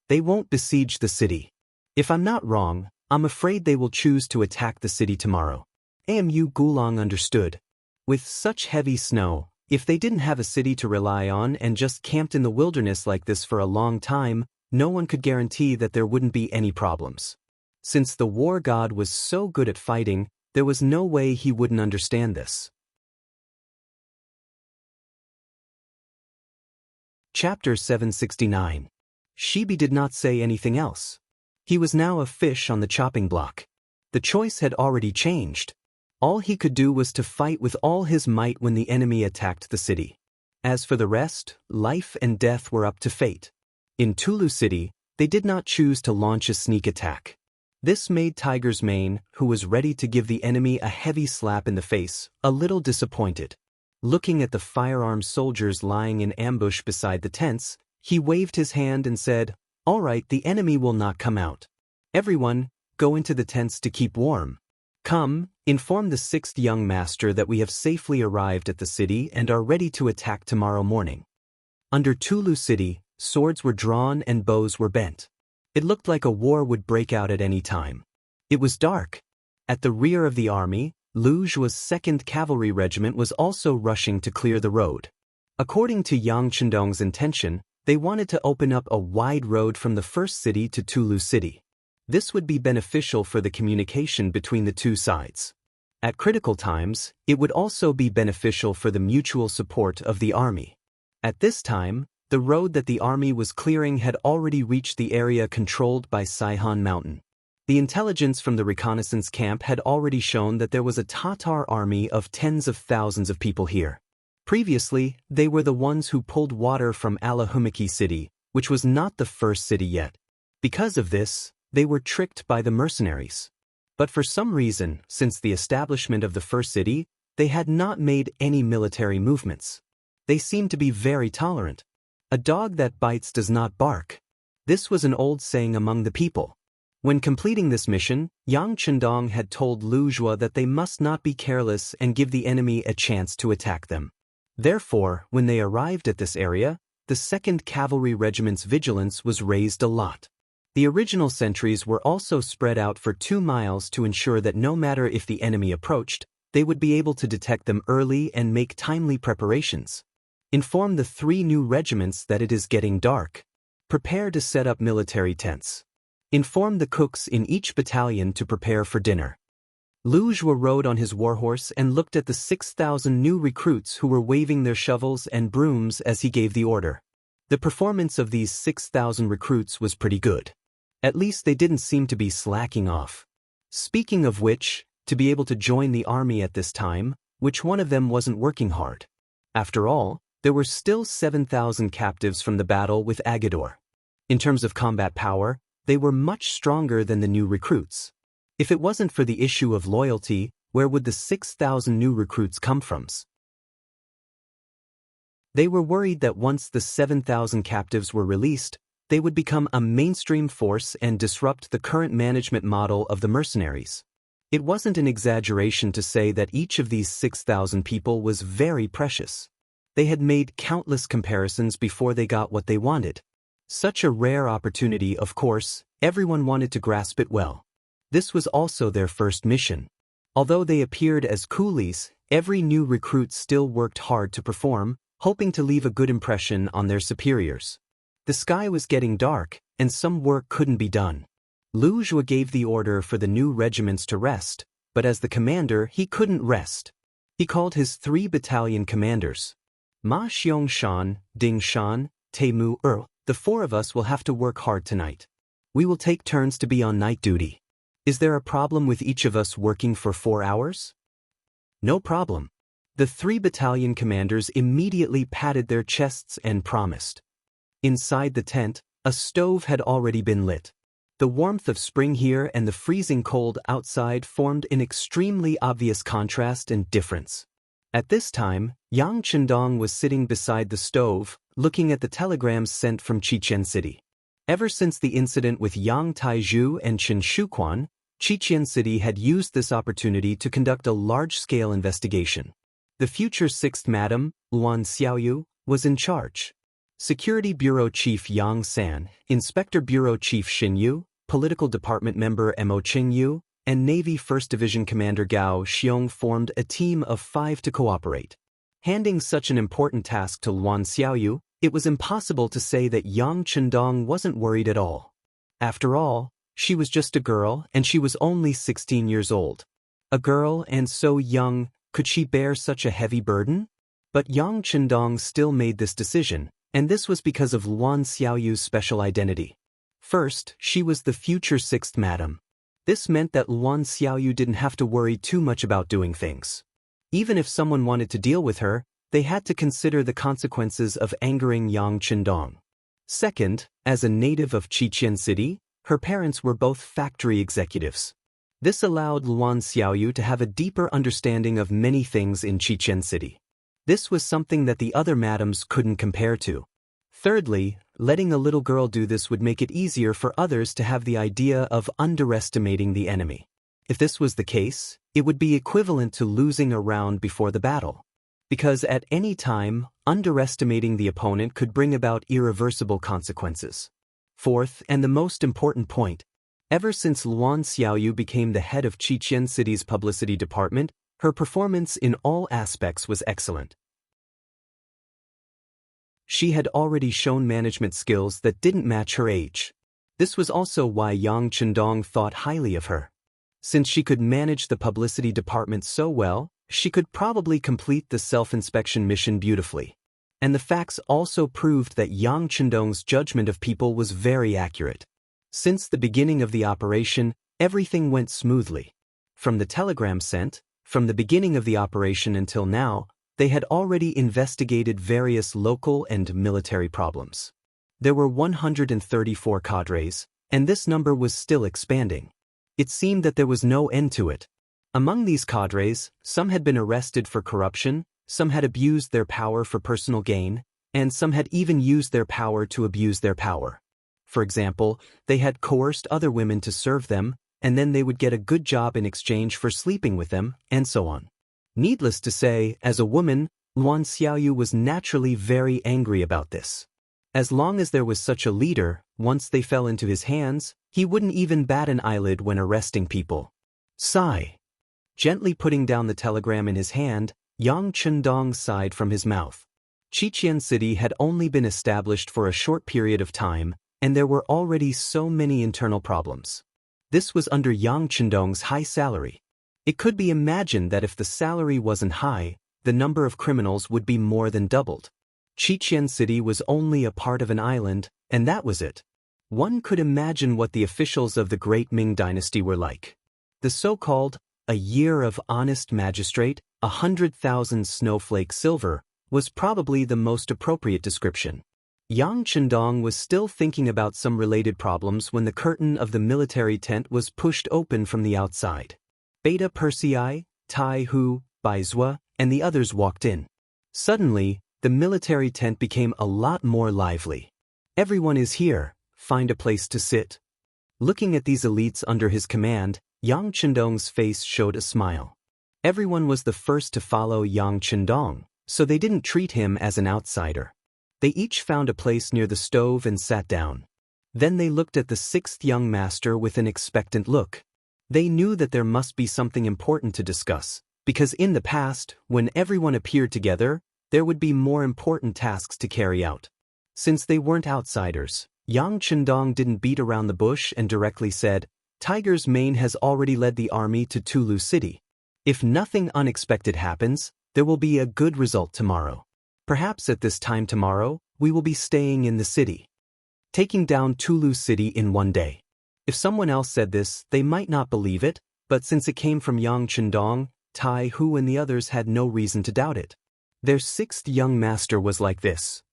They won't besiege the city. If I'm not wrong, I'm afraid they will choose to attack the city tomorrow. Amu Gulong understood. With such heavy snow, if they didn't have a city to rely on and just camped in the wilderness like this for a long time, no one could guarantee that there wouldn't be any problems. Since the war god was so good at fighting, there was no way he wouldn't understand this. Chapter 769. Shibi did not say anything else. He was now a fish on the chopping block. The choice had already changed. All he could do was to fight with all his might when the enemy attacked the city. As for the rest, life and death were up to fate. In Tulu City, they did not choose to launch a sneak attack. This made Tiger's Mane, who was ready to give the enemy a heavy slap in the face, a little disappointed. Looking at the firearmed soldiers lying in ambush beside the tents, he waved his hand and said, "All right, the enemy will not come out. Everyone, go into the tents to keep warm. Come, inform the 6th young master that we have safely arrived at the city and are ready to attack tomorrow morning." Under Tulu City, swords were drawn and bows were bent. It looked like a war would break out at any time. It was dark. At the rear of the army, Lu Zhua's 2nd Cavalry Regiment was also rushing to clear the road. According to Yang Chendong's intention, they wanted to open up a wide road from the first city to Tulu City. This would be beneficial for the communication between the two sides. At critical times, it would also be beneficial for the mutual support of the army. At this time, the road that the army was clearing had already reached the area controlled by Saihan Mountain. The intelligence from the reconnaissance camp had already shown that there was a Tatar army of tens of thousands of people here. Previously, they were the ones who pulled water from Alahumiki City, which was not the first city yet. Because of this, they were tricked by the mercenaries. But for some reason, since the establishment of the first city, they had not made any military movements. They seemed to be very tolerant. A dog that bites does not bark. This was an old saying among the people. When completing this mission, Yang Chendong had told Lu Zhua that they must not be careless and give the enemy a chance to attack them. Therefore, when they arrived at this area, the 2nd Cavalry Regiment's vigilance was raised a lot. The original sentries were also spread out for 2 miles to ensure that no matter if the enemy approached, they would be able to detect them early and make timely preparations. Inform the 3 new regiments that it is getting dark. Prepare to set up military tents. Inform the cooks in each battalion to prepare for dinner. Lu Zhua rode on his warhorse and looked at the 6,000 new recruits who were waving their shovels and brooms as he gave the order. The performance of these 6,000 recruits was pretty good. At least they didn't seem to be slacking off. Speaking of which, to be able to join the army at this time, which one of them wasn't working hard? After all, there were still 7,000 captives from the battle with Agador. In terms of combat power, they were much stronger than the new recruits. If it wasn't for the issue of loyalty, where would the 6,000 new recruits come from? They were worried that once the 7,000 captives were released, they would become a mainstream force and disrupt the current management model of the mercenaries. It wasn't an exaggeration to say that each of these 6,000 people was very precious. They had made countless comparisons before they got what they wanted. Such a rare opportunity, of course, everyone wanted to grasp it well. This was also their first mission. Although they appeared as coolies, every new recruit still worked hard to perform, hoping to leave a good impression on their superiors. The sky was getting dark, and some work couldn't be done. Lu Zhua gave the order for the new regiments to rest, but as the commander he couldn't rest. He called his 3 battalion commanders. Ma Xiong-shan, Ding-shan, Temu Er, the 4 of us will have to work hard tonight. We will take turns to be on night duty. Is there a problem with each of us working for 4 hours? No problem. The 3 battalion commanders immediately patted their chests and promised. Inside the tent, a stove had already been lit. The warmth of spring here and the freezing cold outside formed an extremely obvious contrast and difference. At this time, Yang Chendong was sitting beside the stove, looking at the telegrams sent from Chichen City. Ever since the incident with Yang Taizhu and Chen Shuquan, Chichen City had used this opportunity to conduct a large-scale investigation. The future 6th Madam, Luan Xiaoyu, was in charge. Security Bureau Chief Yang San, Inspector Bureau Chief Xin Yu, Political Department Member Mo Qingyu, and Navy 1st Division Commander Gao Xiong formed a team of 5 to cooperate. Handing such an important task to Luan Xiaoyu, it was impossible to say that Yang Chendong wasn't worried at all. After all, she was just a girl and she was only 16 years old. A girl and so young, could she bear such a heavy burden? But Yang Chendong still made this decision, and this was because of Luan Xiaoyu's special identity. First, she was the future 6th Madam. This meant that Luan Xiaoyu didn't have to worry too much about doing things. Even if someone wanted to deal with her, they had to consider the consequences of angering Yang Chendong. Second, as a native of Chichen City, her parents were both factory executives. This allowed Luan Xiaoyu to have a deeper understanding of many things in Chichen City. This was something that the other madams couldn't compare to. Thirdly, letting a little girl do this would make it easier for others to have the idea of underestimating the enemy. If this was the case, it would be equivalent to losing a round before the battle. Because at any time, underestimating the opponent could bring about irreversible consequences. Fourth, and the most important point, ever since Luan Xiaoyu became the head of Chichen City's publicity department, her performance in all aspects was excellent. She had already shown management skills that didn't match her age. This was also why Yang Chendong thought highly of her. Since she could manage the publicity department so well, she could probably complete the self-inspection mission beautifully. And the facts also proved that Yang Chendong's judgment of people was very accurate. Since the beginning of the operation, everything went smoothly. From the telegram sent, from the beginning of the operation until now, they had already investigated various local and military problems. There were 134 cadres, and this number was still expanding. It seemed that there was no end to it. Among these cadres, some had been arrested for corruption, some had abused their power for personal gain, and some had even used their power to abuse their power. For example, they had coerced other women to serve them, and then they would get a good job in exchange for sleeping with them, and so on. Needless to say, as a woman, Luan Xiaoyu was naturally very angry about this. As long as there was such a leader, once they fell into his hands, he wouldn't even bat an eyelid when arresting people. Sigh. Gently putting down the telegram in his hand, Yang Chendong sighed from his mouth. Chichen City had only been established for a short period of time, and there were already so many internal problems. This was under Yang Chendong's high salary. It could be imagined that if the salary wasn't high, the number of criminals would be more than doubled. Chichen City was only a part of an island, and that was it. One could imagine what the officials of the Great Ming Dynasty were like. The so-called "a year of honest magistrate, 100,000 snowflake silver" was probably the most appropriate description. Yang Chendong was still thinking about some related problems when the curtain of the military tent was pushed open from the outside. Beta Persei, Tai Hu, Baizhua, and the others walked in. Suddenly, the military tent became a lot more lively. Everyone is here, find a place to sit. Looking at these elites under his command, Yang Chendong's face showed a smile. Everyone was the first to follow Yang Chendong, so they didn't treat him as an outsider. They each found a place near the stove and sat down. Then they looked at the 6th young master with an expectant look. They knew that there must be something important to discuss, because in the past, when everyone appeared together, there would be more important tasks to carry out. Since they weren't outsiders, Yang Chendong didn't beat around the bush and directly said, "Tiger's Mane has already led the army to Tulu City. If nothing unexpected happens, there will be a good result tomorrow. Perhaps at this time tomorrow, we will be staying in the city. Taking down Tulu City in one day." If someone else said this, they might not believe it, but since it came from Yang Chendong, Tai Hu and the others had no reason to doubt it. Their 6th young master was like this.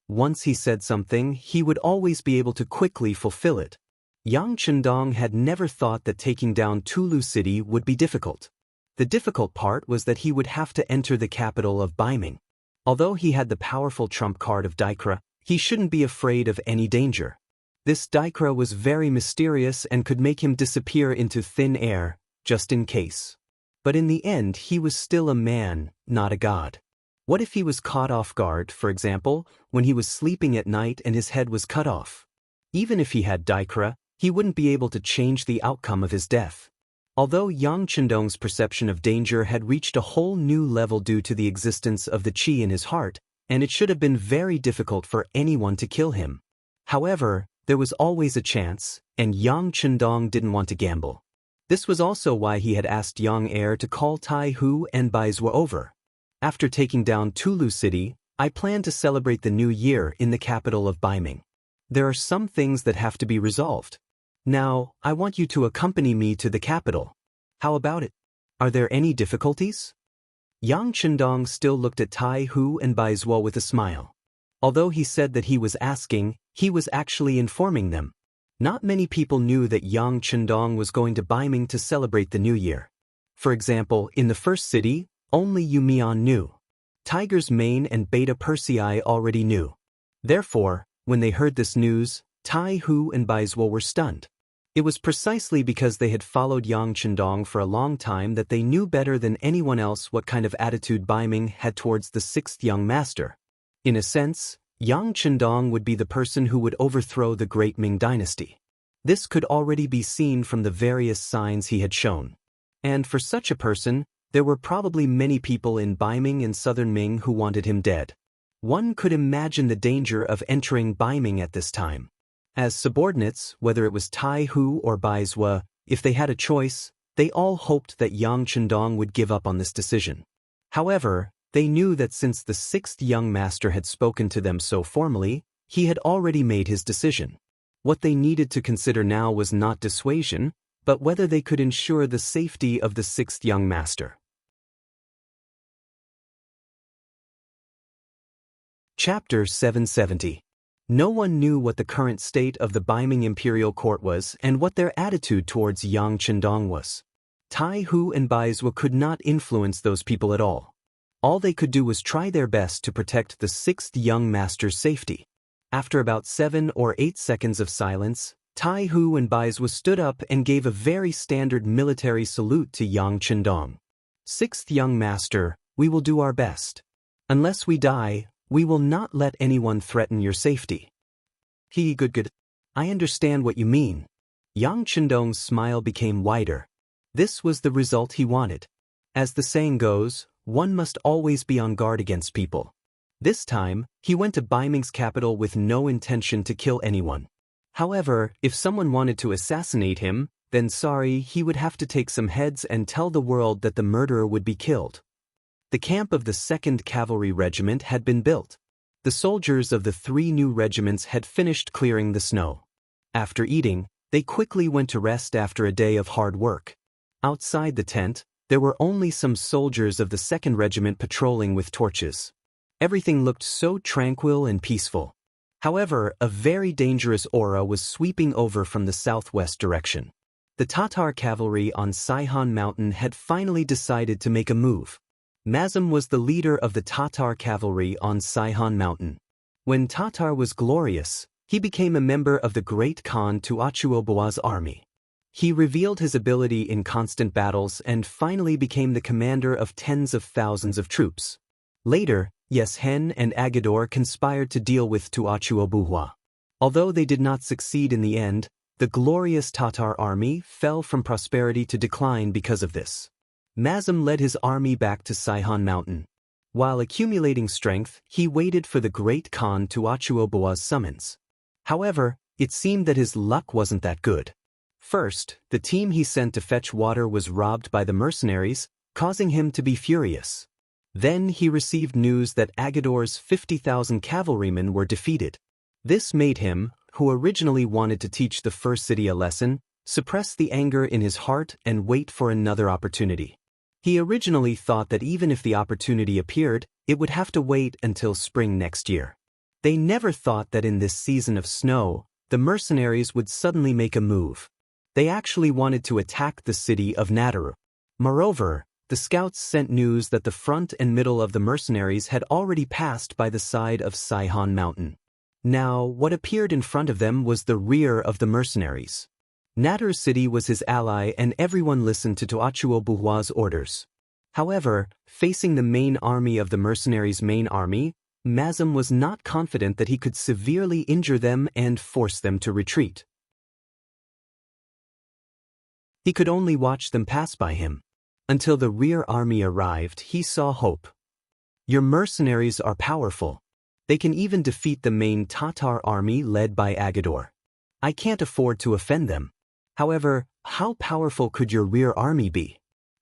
Once he said something, he would always be able to quickly fulfill it. Yang Chendong had never thought that taking down Tulu City would be difficult. The difficult part was that he would have to enter the capital of Baiming. Although he had the powerful trump card of Daikra, he shouldn't be afraid of any danger. This Daikra was very mysterious and could make him disappear into thin air, just in case. But in the end he was still a man, not a god. What if he was caught off guard, for example, when he was sleeping at night and his head was cut off? Even if he had Daikra, he wouldn't be able to change the outcome of his death. Although Yang Chendong's perception of danger had reached a whole new level due to the existence of the qi in his heart, and it should have been very difficult for anyone to kill him. However, there was always a chance, and Yang Chendong didn't want to gamble. This was also why he had asked Yang Heir to call Tai Hu and Baizhua over. After taking down Tulu City, I plan to celebrate the new year in the capital of Baiming. There are some things that have to be resolved. Now, I want you to accompany me to the capital. How about it? Are there any difficulties? Yang Chendong still looked at Tai Hu and Baizhua with a smile. Although he said that he was asking, he was actually informing them. Not many people knew that Yang Chendong was going to Baiming to celebrate the new year. For example, in the first city, only Yumian knew. Tiger's Mane and Beta Persei already knew. Therefore, when they heard this news, Tai Hu and Baizhua were stunned. It was precisely because they had followed Yang Chendong for a long time that they knew better than anyone else what kind of attitude Baiming had towards the sixth young master. In a sense, Yang Chendong would be the person who would overthrow the great Ming dynasty. This could already be seen from the various signs he had shown. And for such a person, there were probably many people in Baiming and southern Ming who wanted him dead. One could imagine the danger of entering Baiming at this time. As subordinates, whether it was Tai Hu or Baizhua, if they had a choice, they all hoped that Yang Chendong would give up on this decision. However, they knew that since the sixth young master had spoken to them so formally, he had already made his decision. What they needed to consider now was not dissuasion, but whether they could ensure the safety of the sixth young master. Chapter 770. No one knew what the current state of the Baiming imperial court was and what their attitude towards Yang Chendong was. Tai Hu and Baizhua could not influence those people at all. All they could do was try their best to protect the sixth young master's safety. After about 7 or 8 seconds of silence, Tai Hu and Baizhua stood up and gave a very standard military salute to Yang Chendong. Sixth young master, we will do our best. Unless we die, we will not let anyone threaten your safety. Good. I understand what you mean. Yang Chendong's smile became wider. This was the result he wanted. As the saying goes, one must always be on guard against people. This time, he went to Baiming's capital with no intention to kill anyone. However, if someone wanted to assassinate him, then sorry, he would have to take some heads and tell the world that the murderer would be killed. The camp of the 2nd Cavalry Regiment had been built. The soldiers of the 3 new regiments had finished clearing the snow. After eating, they quickly went to rest after a day of hard work. Outside the tent, there were only some soldiers of the 2nd Regiment patrolling with torches. Everything looked so tranquil and peaceful. However, a very dangerous aura was sweeping over from the southwest direction. The Tatar cavalry on Saihan Mountain had finally decided to make a move. Mazum was the leader of the Tatar cavalry on Saihan Mountain. When Tatar was glorious, he became a member of the great Khan Tuachuobua's army. He revealed his ability in constant battles and finally became the commander of tens of thousands of troops. Later, Yeshen and Agador conspired to deal with Tuachuobua. Although they did not succeed in the end, the glorious Tatar army fell from prosperity to decline because of this. Mazum led his army back to Saihan Mountain. While accumulating strength, he waited for the great Khan Tuachuobua's summons. However, it seemed that his luck wasn't that good. First, the team he sent to fetch water was robbed by the mercenaries, causing him to be furious. Then he received news that Agador's 50,000 cavalrymen were defeated. This made him, who originally wanted to teach the first city a lesson, suppress the anger in his heart and wait for another opportunity. He originally thought that even if the opportunity appeared, it would have to wait until spring next year. They never thought that in this season of snow, the mercenaries would suddenly make a move. They actually wanted to attack the city of Nataru. Moreover, the scouts sent news that the front and middle of the mercenaries had already passed by the side of Saihan Mountain. Now, what appeared in front of them was the rear of the mercenaries. Nataru City was his ally and everyone listened to Audiobook's orders. However, facing the main army of the mercenaries' main army, Mazam was not confident that he could severely injure them and force them to retreat. He could only watch them pass by him. Until the rear army arrived, he saw hope. Your mercenaries are powerful. They can even defeat the main Tatar army led by Agador. I can't afford to offend them. However, how powerful could your rear army be?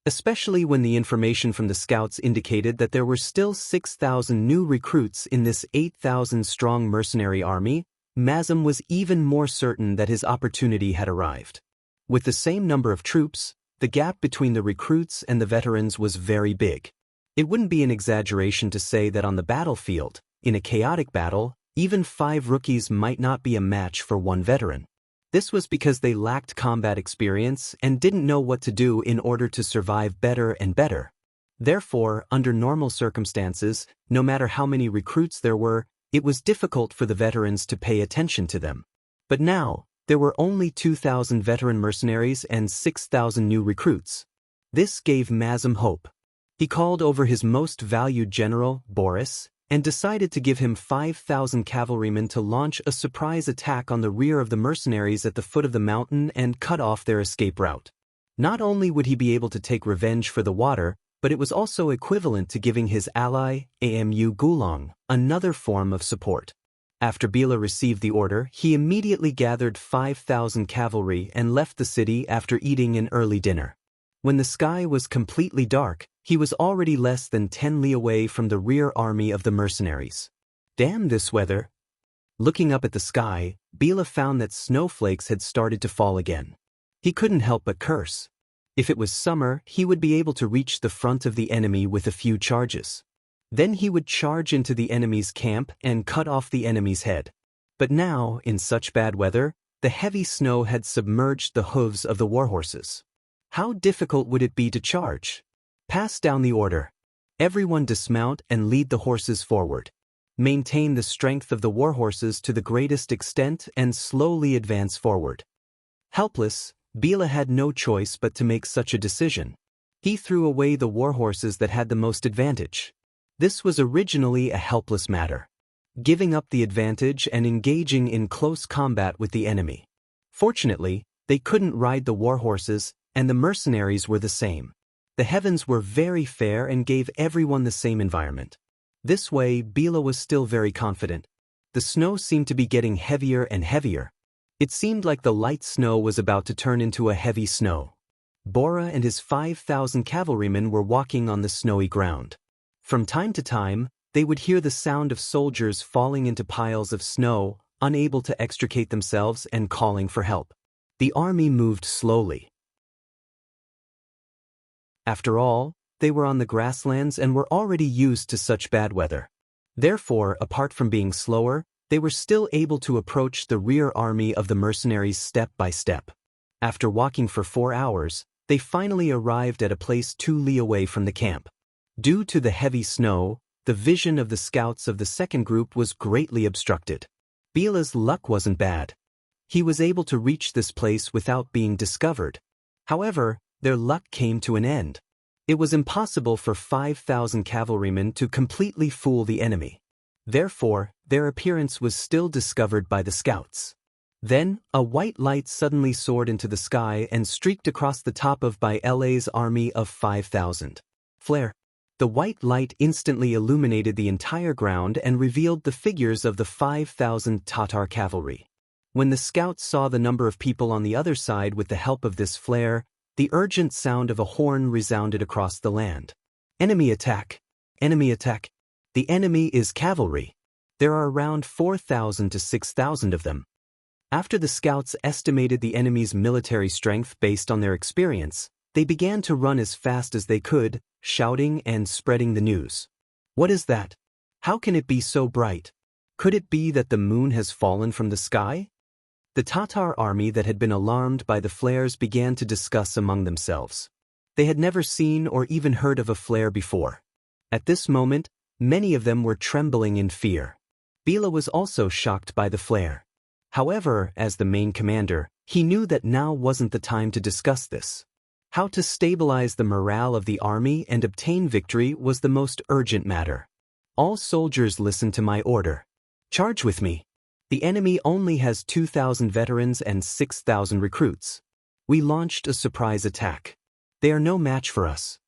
Especially when the information from the scouts indicated that there were still 6,000 new recruits in this 8,000-strong mercenary army, Mazam was even more certain that his opportunity had arrived. With the same number of troops, the gap between the recruits and the veterans was very big. It wouldn't be an exaggeration to say that on the battlefield, in a chaotic battle, even 5 rookies might not be a match for 1 veteran. This was because they lacked combat experience and didn't know what to do in order to survive better and better. Therefore, under normal circumstances, no matter how many recruits there were, it was difficult for the veterans to pay attention to them. But now, there were only 2,000 veteran mercenaries and 6,000 new recruits. This gave Mazam hope. He called over his most valued general, Boris, and decided to give him 5,000 cavalrymen to launch a surprise attack on the rear of the mercenaries at the foot of the mountain and cut off their escape route. Not only would he be able to take revenge for the water, but it was also equivalent to giving his ally, Amu Gulong, another form of support. After Bila received the order, he immediately gathered 5,000 cavalry and left the city after eating an early dinner. When the sky was completely dark, he was already less than 10 li away from the rear army of the mercenaries. Damn this weather! Looking up at the sky, Bila found that snowflakes had started to fall again. He couldn't help but curse. If it was summer, he would be able to reach the front of the enemy with a few charges. Then he would charge into the enemy's camp and cut off the enemy's head. But now, in such bad weather, the heavy snow had submerged the hooves of the warhorses. How difficult would it be to charge? Pass down the order. Everyone dismount and lead the horses forward. Maintain the strength of the warhorses to the greatest extent and slowly advance forward. Helpless, Bila had no choice but to make such a decision. He threw away the warhorses that had the most advantage. This was originally a helpless matter. Giving up the advantage and engaging in close combat with the enemy. Fortunately, they couldn't ride the warhorses, and the mercenaries were the same. The heavens were very fair and gave everyone the same environment. This way, Bila was still very confident. The snow seemed to be getting heavier and heavier. It seemed like the light snow was about to turn into a heavy snow. Bora and his 5,000 cavalrymen were walking on the snowy ground. From time to time, they would hear the sound of soldiers falling into piles of snow, unable to extricate themselves and calling for help. The army moved slowly. After all, they were on the grasslands and were already used to such bad weather. Therefore, apart from being slower, they were still able to approach the rear army of the mercenaries step by step. After walking for 4 hours, they finally arrived at a place 2 li away from the camp. Due to the heavy snow, the vision of the scouts of the second group was greatly obstructed. Bila's luck wasn't bad. He was able to reach this place without being discovered. However, their luck came to an end. It was impossible for 5,000 cavalrymen to completely fool the enemy. Therefore, their appearance was still discovered by the scouts. Then, a white light suddenly soared into the sky and streaked across the top of Bila's army of 5,000. Flare. The white light instantly illuminated the entire ground and revealed the figures of the 5,000 Tatar cavalry. When the scouts saw the number of people on the other side with the help of this flare, the urgent sound of a horn resounded across the land. Enemy attack! Enemy attack! The enemy is cavalry. There are around 4,000 to 6,000 of them. After the scouts estimated the enemy's military strength based on their experience, they began to run as fast as they could, shouting and spreading the news. What is that? How can it be so bright? Could it be that the moon has fallen from the sky? The Tatar army that had been alarmed by the flares began to discuss among themselves. They had never seen or even heard of a flare before. At this moment, many of them were trembling in fear. Bila was also shocked by the flare. However, as the main commander, he knew that now wasn't the time to discuss this. How to stabilize the morale of the army and obtain victory was the most urgent matter. All soldiers listen to my order. Charge with me. The enemy only has 2,000 veterans and 6,000 recruits. We launched a surprise attack. They are no match for us.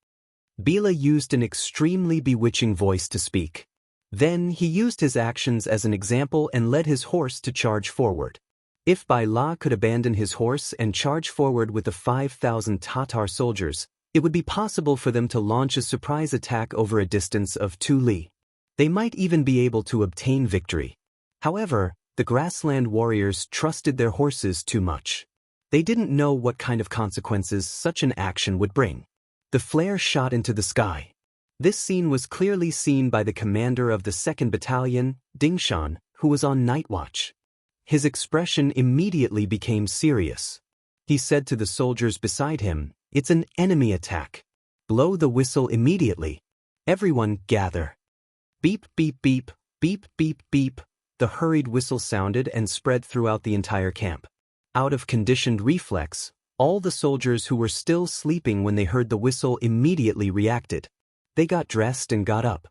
Bila used an extremely bewitching voice to speak. Then he used his actions as an example and led his horse to charge forward. If Bila could abandon his horse and charge forward with the 5,000 Tatar soldiers, it would be possible for them to launch a surprise attack over a distance of 2 li. They might even be able to obtain victory. However, the grassland warriors trusted their horses too much. They didn't know what kind of consequences such an action would bring. The flare shot into the sky. This scene was clearly seen by the commander of the 2nd Battalion, Dingshan, who was on night watch. His expression immediately became serious. He said to the soldiers beside him, "It's an enemy attack. Blow the whistle immediately. Everyone gather." Beep, beep, beep, beep, beep, beep. The hurried whistle sounded and spread throughout the entire camp. Out of conditioned reflex, all the soldiers who were still sleeping when they heard the whistle immediately reacted. They got dressed and got up.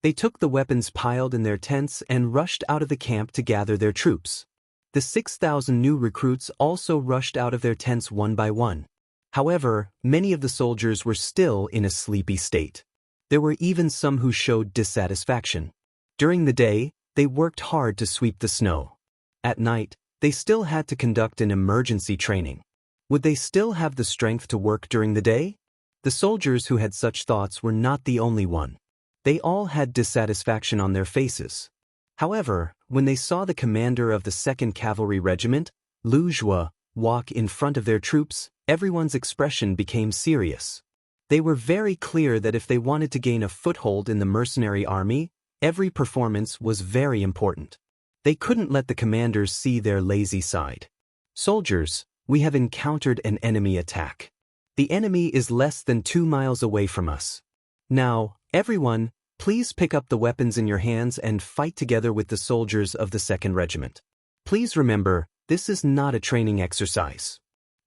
They took the weapons piled in their tents and rushed out of the camp to gather their troops. The 6,000 new recruits also rushed out of their tents one by one. However, many of the soldiers were still in a sleepy state. There were even some who showed dissatisfaction. During the day, they worked hard to sweep the snow. At night, they still had to conduct an emergency training. Would they still have the strength to work during the day? The soldiers who had such thoughts were not the only one. They all had dissatisfaction on their faces. However, when they saw the commander of the 2nd Cavalry Regiment, Lu Zhua, walk in front of their troops, everyone's expression became serious. They were very clear that if they wanted to gain a foothold in the mercenary army, every performance was very important. They couldn't let the commanders see their lazy side. "Soldiers, we have encountered an enemy attack. The enemy is less than 2 miles away from us. Now, everyone, please pick up the weapons in your hands and fight together with the soldiers of the 2nd Regiment. Please remember, this is not a training exercise.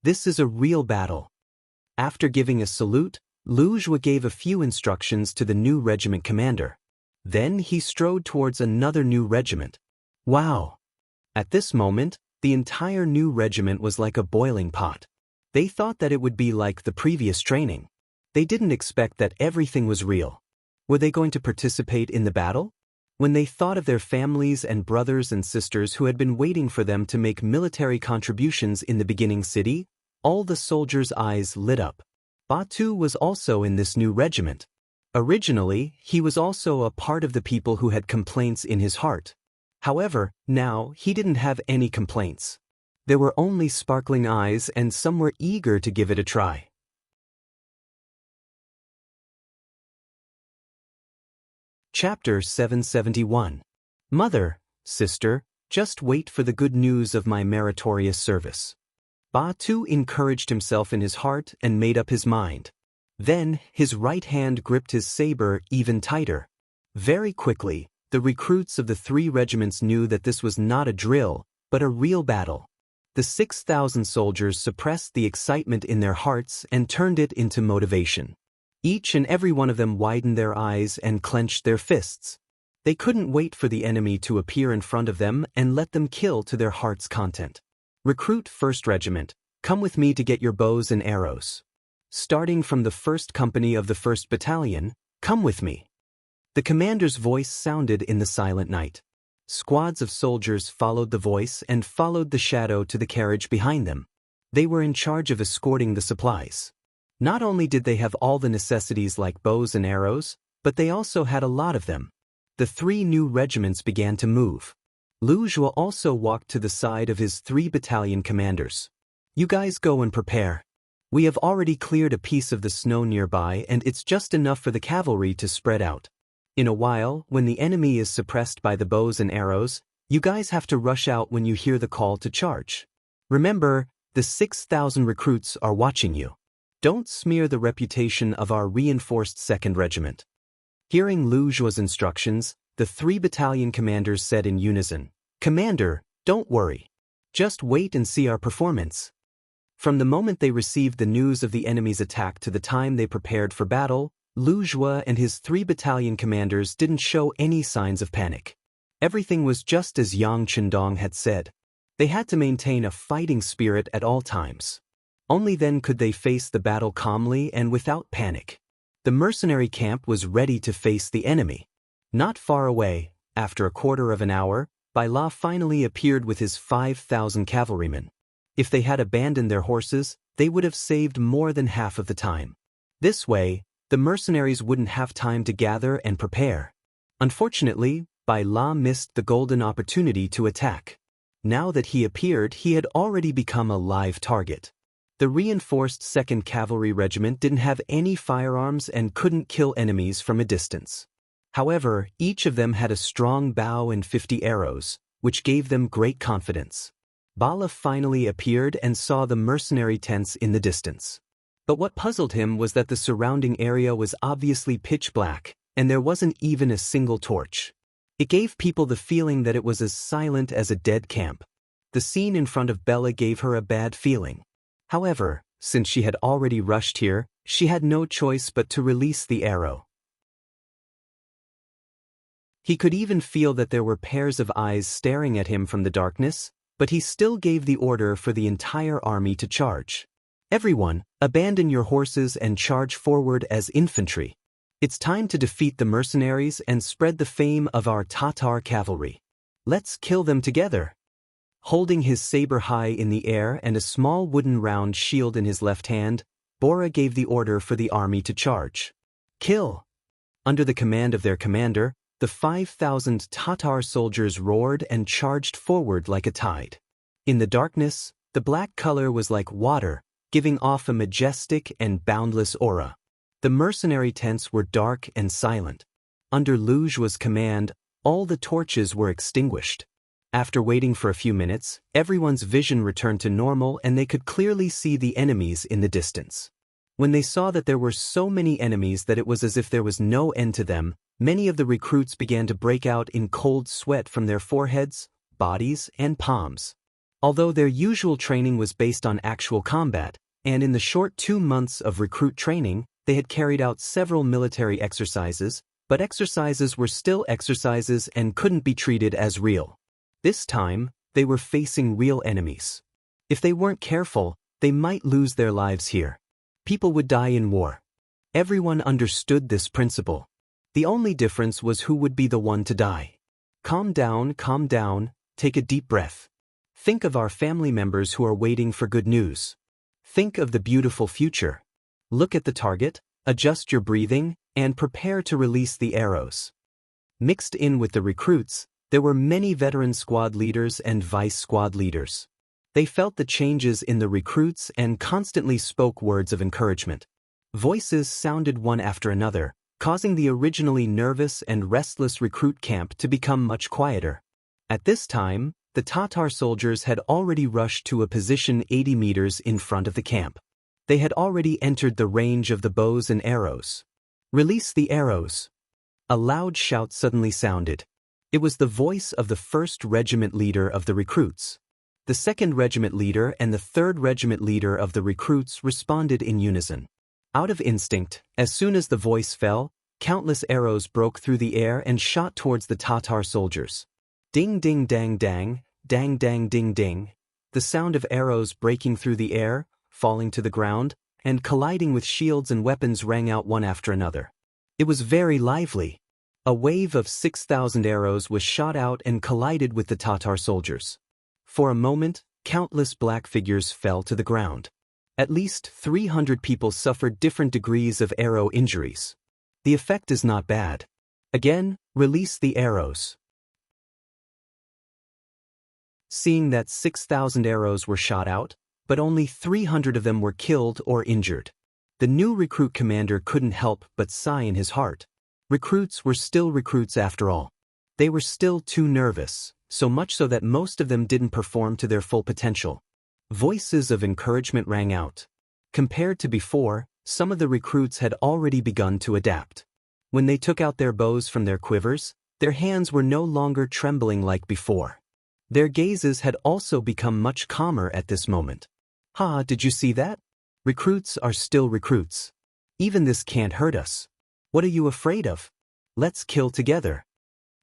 This is a real battle." After giving a salute, Lu Zhua gave a few instructions to the new regiment commander. Then he strode towards another new regiment. Wow! At this moment, the entire new regiment was like a boiling pot. They thought that it would be like the previous training. They didn't expect that everything was real. Were they going to participate in the battle? When they thought of their families and brothers and sisters who had been waiting for them to make military contributions in the beginning city, all the soldiers' eyes lit up. Batu was also in this new regiment. Originally, he was also a part of the people who had complaints in his heart. However, now he didn't have any complaints. There were only sparkling eyes and some were eager to give it a try. Chapter 771. Mother, sister, just wait for the good news of my meritorious service. Batu encouraged himself in his heart and made up his mind. Then, his right hand gripped his saber even tighter. Very quickly, the recruits of the 3 regiments knew that this was not a drill, but a real battle. The 6,000 soldiers suppressed the excitement in their hearts and turned it into motivation. Each and every one of them widened their eyes and clenched their fists. They couldn't wait for the enemy to appear in front of them and let them kill to their heart's content. Recruit 1st Regiment, come with me to get your bows and arrows. Starting from the 1st Company of the 1st Battalion, come with me. The commander's voice sounded in the silent night. Squads of soldiers followed the voice and followed the shadow to the carriage behind them. They were in charge of escorting the supplies. Not only did they have all the necessities like bows and arrows, but they also had a lot of them. The 3 new regiments began to move. Lu Zhua also walked to the side of his 3 battalion commanders. You guys go and prepare. We have already cleared a piece of the snow nearby and it's just enough for the cavalry to spread out. In a while, when the enemy is suppressed by the bows and arrows, you guys have to rush out when you hear the call to charge. Remember, the 6,000 recruits are watching you. Don't smear the reputation of our reinforced 2nd Regiment. Hearing Liu Zhuo's instructions, the 3 battalion commanders said in unison, "Commander, don't worry. Just wait and see our performance." From the moment they received the news of the enemy's attack to the time they prepared for battle, Liu Zhuo and his 3 battalion commanders didn't show any signs of panic. Everything was just as Yang Qindong had said. They had to maintain a fighting spirit at all times. Only then could they face the battle calmly and without panic. The mercenary camp was ready to face the enemy. Not far away, after a quarter of an hour, Bai La finally appeared with his 5,000 cavalrymen. If they had abandoned their horses, they would have saved more than half of the time. This way, the mercenaries wouldn't have time to gather and prepare. Unfortunately, Bai La missed the golden opportunity to attack. Now that he appeared, he had already become a live target. The reinforced 2nd Cavalry Regiment didn't have any firearms and couldn't kill enemies from a distance. However, each of them had a strong bow and 50 arrows, which gave them great confidence. Bala finally appeared and saw the mercenary tents in the distance. But what puzzled him was that the surrounding area was obviously pitch black, and there wasn't even a single torch. It gave people the feeling that it was as silent as a dead camp. The scene in front of Bella gave her a bad feeling. However, since she had already rushed here, she had no choice but to release the arrow. He could even feel that there were pairs of eyes staring at him from the darkness, but he still gave the order for the entire army to charge. "Everyone, abandon your horses and charge forward as infantry. It's time to defeat the mercenaries and spread the fame of our Tatar cavalry. Let's kill them together." Holding his saber high in the air and a small wooden round shield in his left hand, Bora gave the order for the army to charge. "Kill!" Under the command of their commander, the 5,000 Tatar soldiers roared and charged forward like a tide. In the darkness, the black color was like water, giving off a majestic and boundless aura. The mercenary tents were dark and silent. Under Liu Zhuo's command, all the torches were extinguished. After waiting for a few minutes, everyone's vision returned to normal and they could clearly see the enemies in the distance. When they saw that there were so many enemies that it was as if there was no end to them, many of the recruits began to break out in cold sweat from their foreheads, bodies, and palms. Although their usual training was based on actual combat, and in the short 2 months of recruit training, they had carried out several military exercises, but exercises were still exercises and couldn't be treated as real. This time, they were facing real enemies. If they weren't careful, they might lose their lives here. People would die in war. Everyone understood this principle. The only difference was who would be the one to die. Calm down, take a deep breath. Think of our family members who are waiting for good news. Think of the beautiful future. Look at the target, adjust your breathing, and prepare to release the arrows. Mixed in with the recruits, there were many veteran squad leaders and vice squad leaders. They felt the changes in the recruits and constantly spoke words of encouragement. Voices sounded one after another, causing the originally nervous and restless recruit camp to become much quieter. At this time, the Tatar soldiers had already rushed to a position 80 meters in front of the camp. They had already entered the range of the bows and arrows. "Release the arrows!" A loud shout suddenly sounded. It was the voice of the 1st Regiment leader of the recruits. The 2nd Regiment leader and the 3rd Regiment leader of the recruits responded in unison. Out of instinct, as soon as the voice fell, countless arrows broke through the air and shot towards the Tatar soldiers. Ding ding dang dang, dang dang ding ding. The sound of arrows breaking through the air, falling to the ground, and colliding with shields and weapons rang out one after another. It was very lively. A wave of 6,000 arrows was shot out and collided with the Tatar soldiers. For a moment, countless black figures fell to the ground. At least 300 people suffered different degrees of arrow injuries. The effect is not bad. Again, release the arrows. Seeing that 6,000 arrows were shot out, but only 300 of them were killed or injured, the new recruit commander couldn't help but sigh in his heart. Recruits were still recruits after all. They were still too nervous, so much so that most of them didn't perform to their full potential. Voices of encouragement rang out. Compared to before, some of the recruits had already begun to adapt. When they took out their bows from their quivers, their hands were no longer trembling like before. Their gazes had also become much calmer at this moment. "Ha, did you see that? Recruits are still recruits. Even this can't hurt us. What are you afraid of? Let's kill together."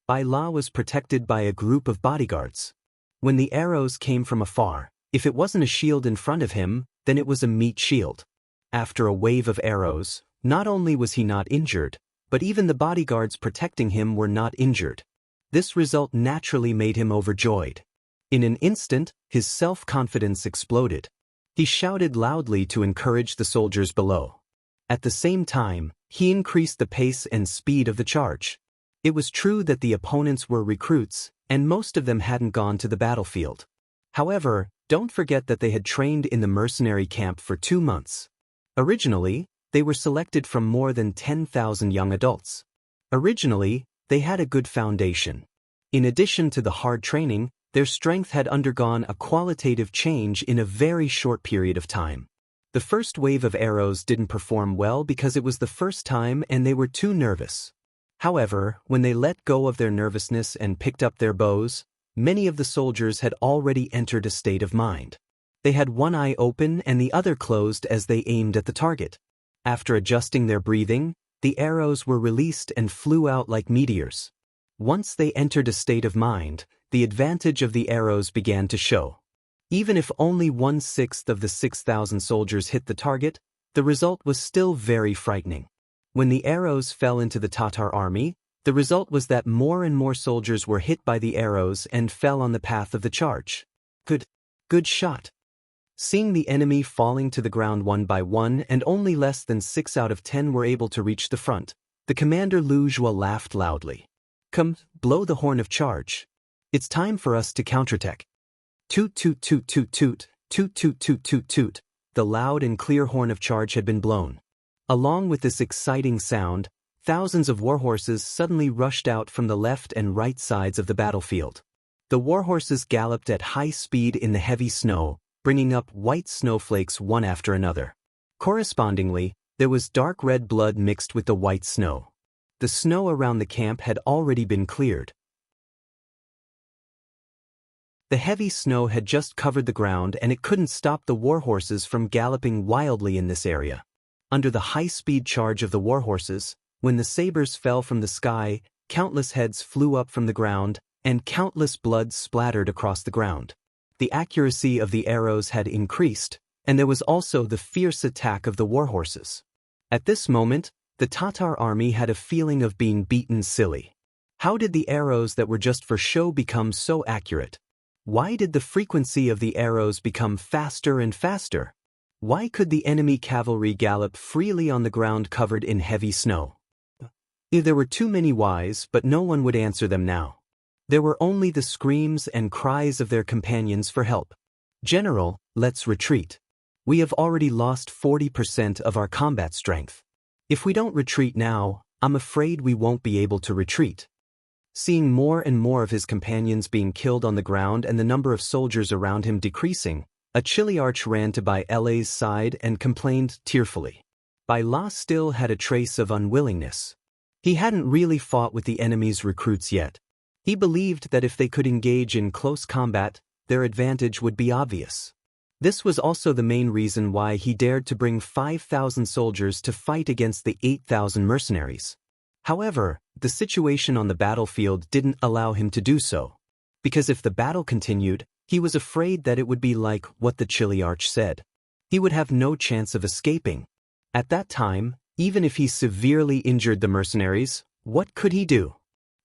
Bai La was protected by a group of bodyguards. When the arrows came from afar, if it wasn't a shield in front of him, then it was a meat shield. After a wave of arrows, not only was he not injured, but even the bodyguards protecting him were not injured. This result naturally made him overjoyed. In an instant, his self-confidence exploded. He shouted loudly to encourage the soldiers below. At the same time, he increased the pace and speed of the charge. It was true that the opponents were recruits, and most of them hadn't gone to the battlefield. However, don't forget that they had trained in the mercenary camp for 2 months. Originally, they were selected from more than 10,000 young adults. Originally, they had a good foundation. In addition to the hard training, their strength had undergone a qualitative change in a very short period of time. The first wave of arrows didn't perform well because it was the first time and they were too nervous. However, when they let go of their nervousness and picked up their bows, many of the soldiers had already entered a state of mind. They had one eye open and the other closed as they aimed at the target. After adjusting their breathing, the arrows were released and flew out like meteors. Once they entered a state of mind, the advantage of the arrows began to show. Even if only 1/6 of the 6,000 soldiers hit the target, the result was still very frightening. When the arrows fell into the Tatar army, the result was that more and more soldiers were hit by the arrows and fell on the path of the charge. Good shot. Seeing the enemy falling to the ground one by one and only less than 6 out of 10 were able to reach the front, the commander Lu Zhuo laughed loudly. "Come, blow the horn of charge. It's time for us to counterattack." Toot toot toot toot toot, toot toot toot toot toot. The loud and clear horn of charge had been blown. Along with this exciting sound, thousands of warhorses suddenly rushed out from the left and right sides of the battlefield. The warhorses galloped at high speed in the heavy snow, bringing up white snowflakes one after another. Correspondingly, there was dark red blood mixed with the white snow. The snow around the camp had already been cleared. The heavy snow had just covered the ground and it couldn't stop the warhorses from galloping wildly in this area. Under the high-speed charge of the warhorses, when the sabers fell from the sky, countless heads flew up from the ground, and countless blood splattered across the ground. The accuracy of the arrows had increased, and there was also the fierce attack of the warhorses. At this moment, the Tatar army had a feeling of being beaten silly. How did the arrows that were just for show become so accurate? Why did the frequency of the arrows become faster and faster? Why could the enemy cavalry gallop freely on the ground covered in heavy snow? There were too many whys, but no one would answer them now. There were only the screams and cries of their companions for help. "General, let's retreat. We have already lost 40% of our combat strength. If we don't retreat now, I'm afraid we won't be able to retreat." Seeing more and more of his companions being killed on the ground and the number of soldiers around him decreasing, a Chiliarch ran to Bai La's side and complained tearfully. Bai La still had a trace of unwillingness. He hadn't really fought with the enemy's recruits yet. He believed that if they could engage in close combat, their advantage would be obvious. This was also the main reason why he dared to bring 5,000 soldiers to fight against the 8,000 mercenaries. However, the situation on the battlefield didn't allow him to do so. Because if the battle continued, he was afraid that it would be like what the Chiliarch said. He would have no chance of escaping. At that time, even if he severely injured the mercenaries, what could he do?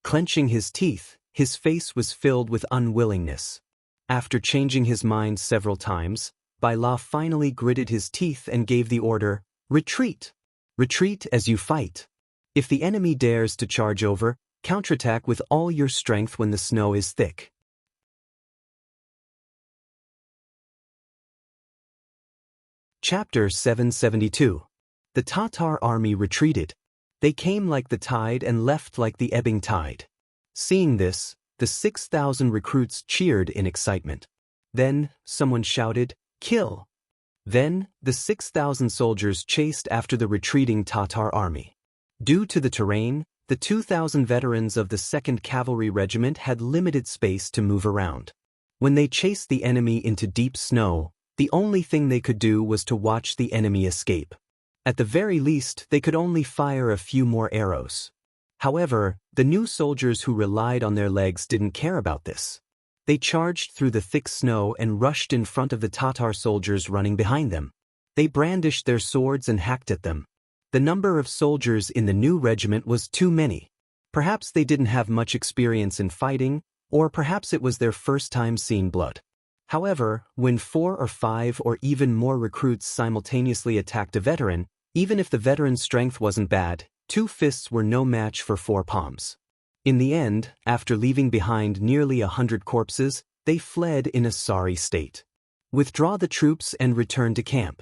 Clenching his teeth, his face was filled with unwillingness. After changing his mind several times, Bai La finally gritted his teeth and gave the order, "Retreat! Retreat as you fight. If the enemy dares to charge over, counterattack with all your strength when the snow is thick." Chapter 772. The Tatar army retreated. They came like the tide and left like the ebbing tide. Seeing this, the 6,000 recruits cheered in excitement. Then, someone shouted, "Kill!" Then, the 6,000 soldiers chased after the retreating Tatar army. Due to the terrain, the 2,000 veterans of the 2nd Cavalry Regiment had limited space to move around. When they chased the enemy into deep snow, the only thing they could do was to watch the enemy escape. At the very least, they could only fire a few more arrows. However, the new soldiers who relied on their legs didn't care about this. They charged through the thick snow and rushed in front of the Tatar soldiers running behind them. They brandished their swords and hacked at them. The number of soldiers in the new regiment was too many. Perhaps they didn't have much experience in fighting, or perhaps it was their first time seeing blood. However, when 4 or 5 or even more recruits simultaneously attacked a veteran, even if the veteran's strength wasn't bad, 2 fists were no match for 4 palms. In the end, after leaving behind nearly 100 corpses, they fled in a sorry state. Withdraw the troops and return to camp.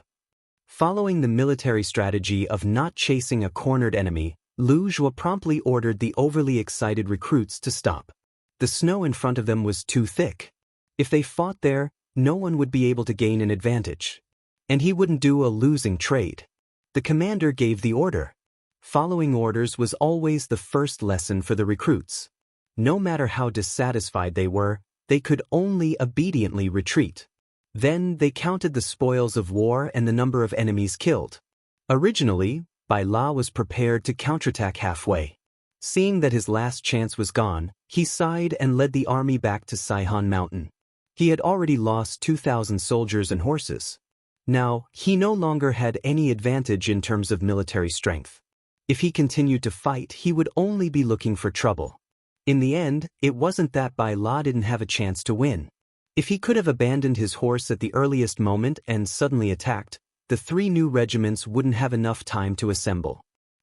Following the military strategy of not chasing a cornered enemy, Lu Zhuo promptly ordered the overly excited recruits to stop. The snow in front of them was too thick. If they fought there, no one would be able to gain an advantage. And he wouldn't do a losing trade. The commander gave the order. Following orders was always the first lesson for the recruits. No matter how dissatisfied they were, they could only obediently retreat. Then they counted the spoils of war and the number of enemies killed. Originally, Bai La was prepared to counterattack halfway. Seeing that his last chance was gone, he sighed and led the army back to Saihan Mountain. He had already lost 2,000 soldiers and horses. Now, he no longer had any advantage in terms of military strength. If he continued to fight, he would only be looking for trouble. In the end, it wasn't that Bai La didn't have a chance to win. If he could have abandoned his horse at the earliest moment and suddenly attacked, the 3 new regiments wouldn't have enough time to assemble.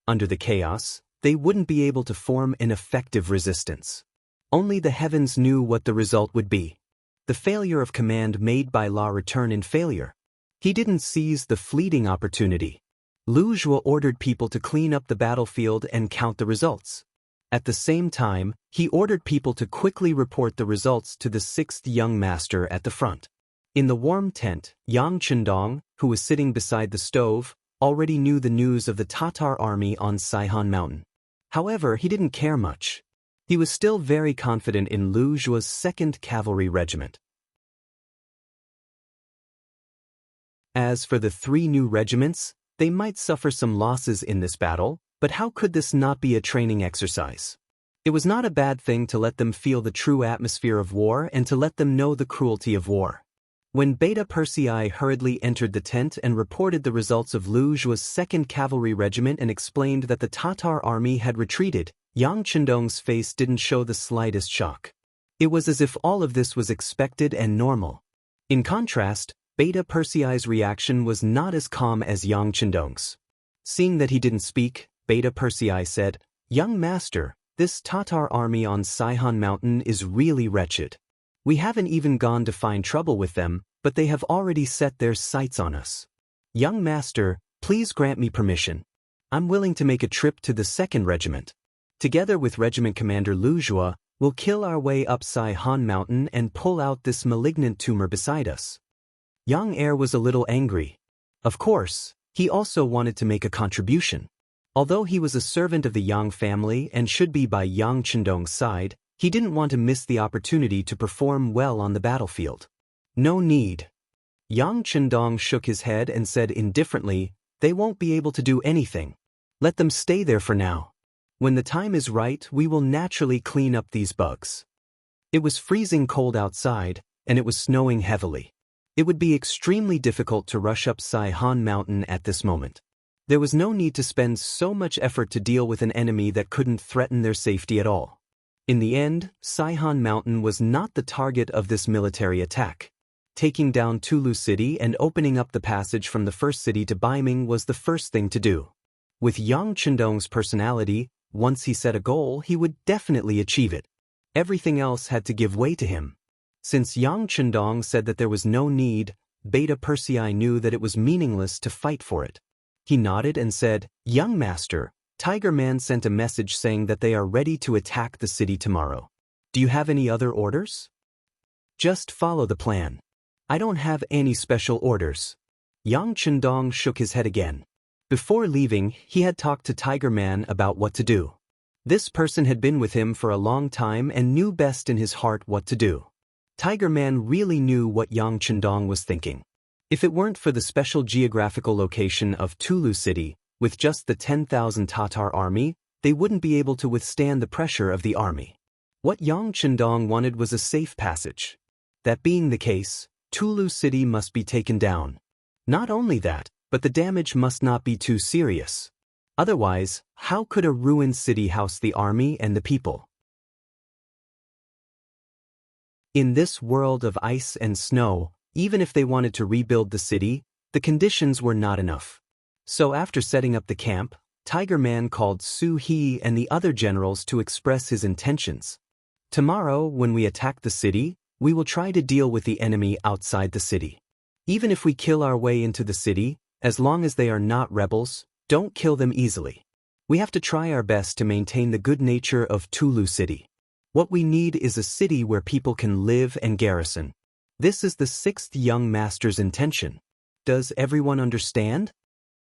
Under the chaos, they wouldn't be able to form an effective resistance. Only the heavens knew what the result would be. The failure of command made Bai La return in failure. He didn't seize the fleeting opportunity. Lu Zhuo ordered people to clean up the battlefield and count the results. At the same time, he ordered people to quickly report the results to the 6th young master at the front. In the warm tent, Yang Chendong, who was sitting beside the stove, already knew the news of the Tatar army on Saihan Mountain. However, he didn't care much. He was still very confident in Lu Zhuo's 2nd Cavalry Regiment. As for the 3 new regiments, they might suffer some losses in this battle, but how could this not be a training exercise? It was not a bad thing to let them feel the true atmosphere of war and to let them know the cruelty of war. When Beta Persei hurriedly entered the tent and reported the results of Lu Zhuo's 2nd Cavalry Regiment and explained that the Tatar army had retreated, Yang Chendong's face didn't show the slightest shock. It was as if all of this was expected and normal. In contrast, Beta Persei's reaction was not as calm as Yang Chendong's. Seeing that he didn't speak, Beta Persei said, "Young master, this Tatar army on Saihan Mountain is really wretched. We haven't even gone to find trouble with them, but they have already set their sights on us. Young master, please grant me permission. I'm willing to make a trip to the 2nd Regiment. Together with Regiment Commander Lu Zhuo, we'll kill our way up Saihan Mountain and pull out this malignant tumor beside us." Yang Heir was a little angry. Of course, he also wanted to make a contribution. Although he was a servant of the Yang family and should be by Yang Chendong's side, he didn't want to miss the opportunity to perform well on the battlefield. No need. Yang Chendong shook his head and said indifferently, "They won't be able to do anything. Let them stay there for now. When the time is right, we will naturally clean up these bugs." It was freezing cold outside, and it was snowing heavily. It would be extremely difficult to rush up Saihan Mountain at this moment. There was no need to spend so much effort to deal with an enemy that couldn't threaten their safety at all. In the end, Saihan Mountain was not the target of this military attack. Taking down Tulu City and opening up the passage from the first city to Baiming was the first thing to do. With Yang Chendong's personality, once he set a goal, he would definitely achieve it. Everything else had to give way to him. Since Yang Chendong said that there was no need, Beta Persei knew that it was meaningless to fight for it. He nodded and said, "Young master, Tiger Man sent a message saying that they are ready to attack the city tomorrow. Do you have any other orders? Just follow the plan. I don't have any special orders. Yang Chendong shook his head again. Before leaving, he had talked to Tiger Man about what to do. This person had been with him for a long time and knew best in his heart what to do. Tiger Man really knew what Yang Chendong was thinking. If it weren't for the special geographical location of Tulu City, with just the 10,000 Tatar army, they wouldn't be able to withstand the pressure of the army. What Yang Chendong wanted was a safe passage. That being the case, Tulu City must be taken down. Not only that, but the damage must not be too serious. Otherwise, how could a ruined city house the army and the people? In this world of ice and snow, even if they wanted to rebuild the city, the conditions were not enough. So after setting up the camp, Tiger Man called Su He and the other generals to express his intentions. Tomorrow, when we attack the city, we will try to deal with the enemy outside the city. Even if we kill our way into the city, as long as they are not rebels, don't kill them easily. We have to try our best to maintain the good nature of Tulu City. What we need is a city where people can live and garrison. This is the sixth young master's intention. Does everyone understand?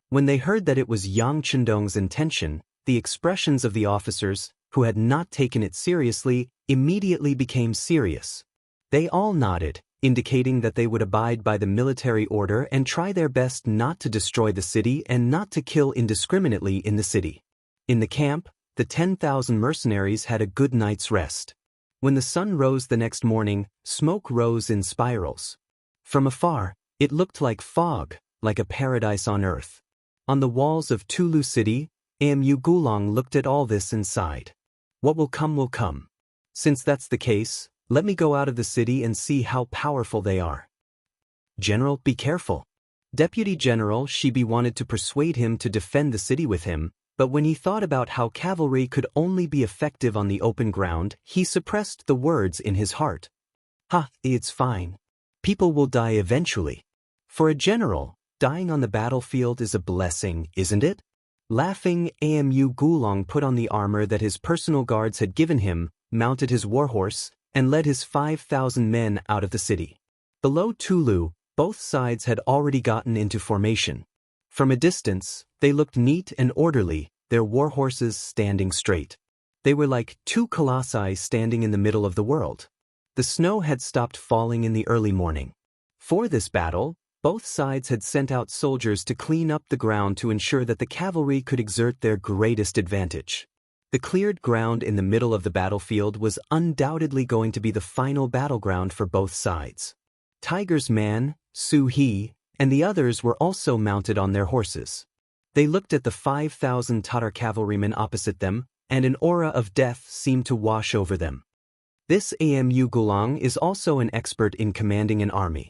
When they heard that it was Yang Chendong's intention, the expressions of the officers, who had not taken it seriously, immediately became serious. They all nodded, indicating that they would abide by the military order and try their best not to destroy the city and not to kill indiscriminately in the city. In the camp, the 10,000 mercenaries had a good night's rest. When the sun rose the next morning, smoke rose in spirals. From afar, it looked like fog, like a paradise on earth. On the walls of Tulu City, Amu Gulong looked at all this and sighed. What will come will come. Since that's the case, let me go out of the city and see how powerful they are. General, be careful. Deputy General Shibi wanted to persuade him to defend the city with him, but when he thought about how cavalry could only be effective on the open ground, he suppressed the words in his heart. It's fine. People will die eventually. For a general, dying on the battlefield is a blessing, isn't it? Laughing, Amu Gulong put on the armor that his personal guards had given him, mounted his warhorse, and led his 5,000 men out of the city. Below Tulu, both sides had already gotten into formation. From a distance, they looked neat and orderly, their warhorses standing straight. They were like two colossi standing in the middle of the world. The snow had stopped falling in the early morning. For this battle, both sides had sent out soldiers to clean up the ground to ensure that the cavalry could exert their greatest advantage. The cleared ground in the middle of the battlefield was undoubtedly going to be the final battleground for both sides. Tiger's man, Su He, and the others were also mounted on their horses. They looked at the 5,000 Tatar cavalrymen opposite them, and an aura of death seemed to wash over them. This Amu Gulong is also an expert in commanding an army.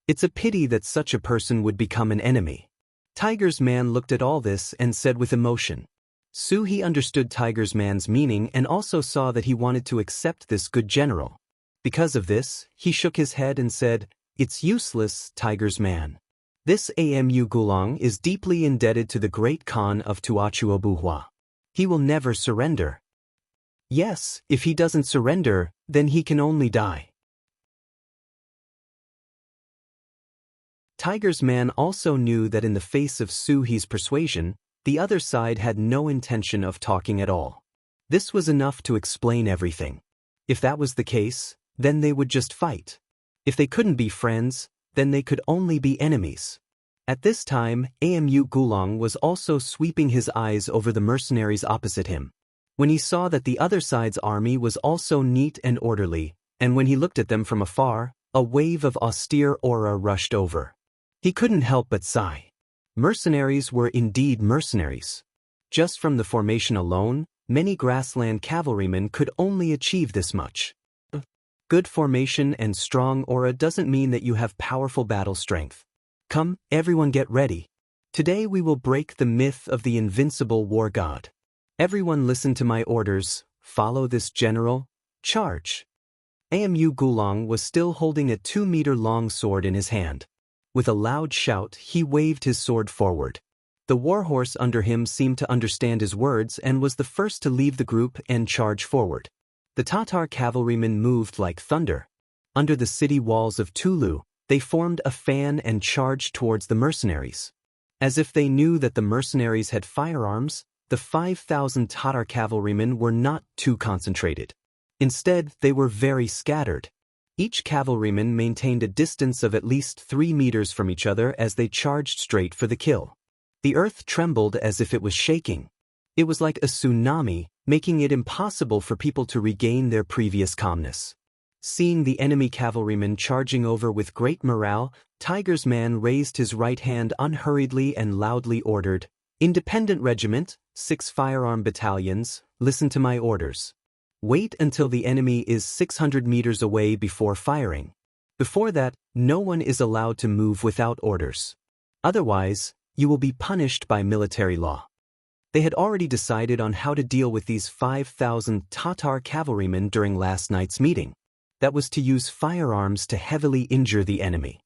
It's a pity that such a person would become an enemy. Tiger's man looked at all this and said with emotion. Su He understood Tiger's man's meaning and also saw that he wanted to accept this good general. Because of this, he shook his head and said, "It's useless, Tiger's man. This Amu Gulong is deeply indebted to the great Khan of Tuachuobuhua. He will never surrender. Yes, if he doesn't surrender, then he can only die." Tiger's man also knew that in the face of Su He's persuasion, the other side had no intention of talking at all. This was enough to explain everything. If that was the case, then they would just fight. If they couldn't be friends, then they could only be enemies. At this time, Amu Gulong was also sweeping his eyes over the mercenaries opposite him. When he saw that the other side's army was also neat and orderly, and when he looked at them from afar, a wave of austere aura rushed over. He couldn't help but sigh. Mercenaries were indeed mercenaries. Just from the formation alone, many grassland cavalrymen could only achieve this much. Good formation and strong aura doesn't mean that you have powerful battle strength. Come, everyone get ready. Today we will break the myth of the invincible war god. Everyone listen to my orders, follow this general, charge. Amu Gulong was still holding a 2-meter-long sword in his hand. With a loud shout, he waved his sword forward. The warhorse under him seemed to understand his words and was the first to leave the group and charge forward. The Tatar cavalrymen moved like thunder. Under the city walls of Tulu, they formed a fan and charged towards the mercenaries. As if they knew that the mercenaries had firearms, the 5,000 Tatar cavalrymen were not too concentrated. Instead, they were very scattered. Each cavalryman maintained a distance of at least 3 meters from each other as they charged straight for the kill. The earth trembled as if it was shaking. It was like a tsunami, making it impossible for people to regain their previous calmness. Seeing the enemy cavalrymen charging over with great morale, Tiger's man raised his right hand unhurriedly and loudly ordered, "Independent regiment, 6 firearm battalions, listen to my orders. Wait until the enemy is 600 meters away before firing. Before that, no one is allowed to move without orders. Otherwise, you will be punished by military law." They had already decided on how to deal with these 5,000 Tatar cavalrymen during last night's meeting. That was to use firearms to heavily injure the enemy.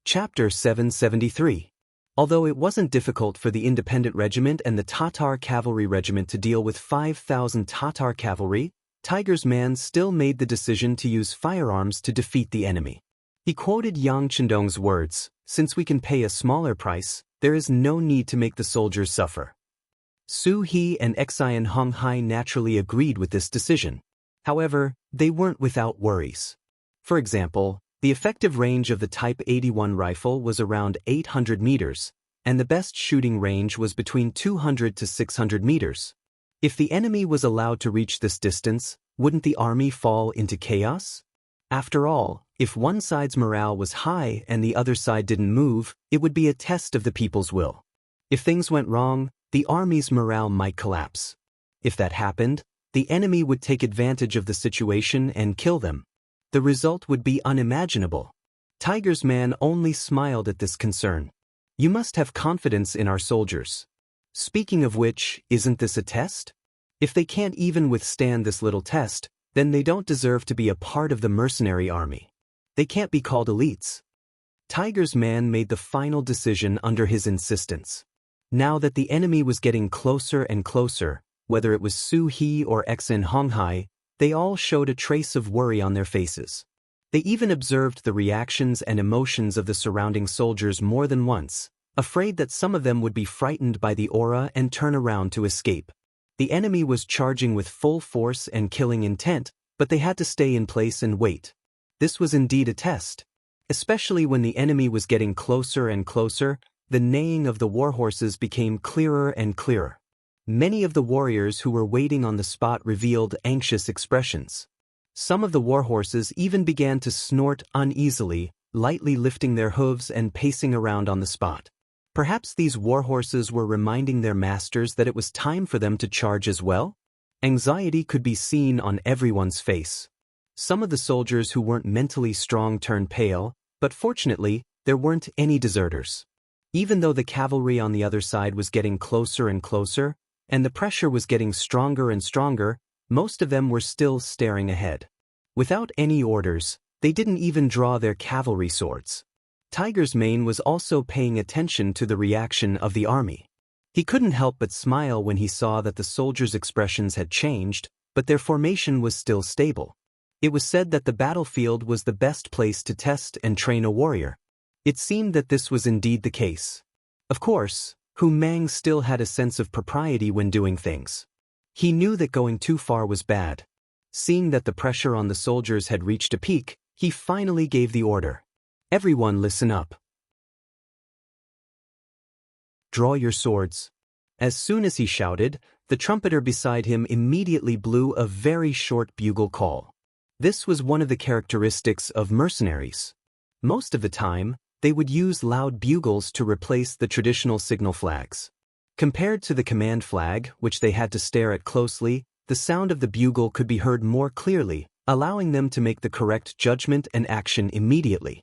Chapter 773. Although it wasn't difficult for the Independent Regiment and the Tatar Cavalry Regiment to deal with 5,000 Tatar cavalry, Tiger's man still made the decision to use firearms to defeat the enemy. He quoted Yang Chendong's words, "Since we can pay a smaller price, there is no need to make the soldiers suffer." Su He and Xian Honghai naturally agreed with this decision. However, they weren't without worries. For example, the effective range of the Type 81 rifle was around 800 meters, and the best shooting range was between 200 to 600 meters. If the enemy was allowed to reach this distance, wouldn't the army fall into chaos? After all, if one side's morale was high and the other side didn't move, it would be a test of the people's will. If things went wrong, the army's morale might collapse. If that happened, the enemy would take advantage of the situation and kill them. The result would be unimaginable. Tiger's man only smiled at this concern. "You must have confidence in our soldiers. Speaking of which, isn't this a test? If they can't even withstand this little test, then they don't deserve to be a part of the mercenary army. They can't be called elites." Tiger's man made the final decision under his insistence. Now that the enemy was getting closer and closer, whether it was Su He or Xin Honghai, they all showed a trace of worry on their faces. They even observed the reactions and emotions of the surrounding soldiers more than once, afraid that some of them would be frightened by the aura and turn around to escape. The enemy was charging with full force and killing intent, but they had to stay in place and wait. This was indeed a test. Especially when the enemy was getting closer and closer, the neighing of the warhorses became clearer and clearer. Many of the warriors who were waiting on the spot revealed anxious expressions. Some of the warhorses even began to snort uneasily, lightly lifting their hooves and pacing around on the spot. Perhaps these warhorses were reminding their masters that it was time for them to charge as well? Anxiety could be seen on everyone's face. Some of the soldiers who weren't mentally strong turned pale, but fortunately, there weren't any deserters. Even though the cavalry on the other side was getting closer and closer, and the pressure was getting stronger and stronger, most of them were still staring ahead. Without any orders, they didn't even draw their cavalry swords. Tiger's mane was also paying attention to the reaction of the army. He couldn't help but smile when he saw that the soldiers' expressions had changed, but their formation was still stable. It was said that the battlefield was the best place to test and train a warrior. It seemed that this was indeed the case. Of course, Hu Mang still had a sense of propriety when doing things. He knew that going too far was bad. Seeing that the pressure on the soldiers had reached a peak, he finally gave the order. "Everyone listen up. Draw your swords." As soon as he shouted, the trumpeter beside him immediately blew a very short bugle call. This was one of the characteristics of mercenaries. Most of the time, they would use loud bugles to replace the traditional signal flags. Compared to the command flag, which they had to stare at closely, the sound of the bugle could be heard more clearly, allowing them to make the correct judgment and action immediately.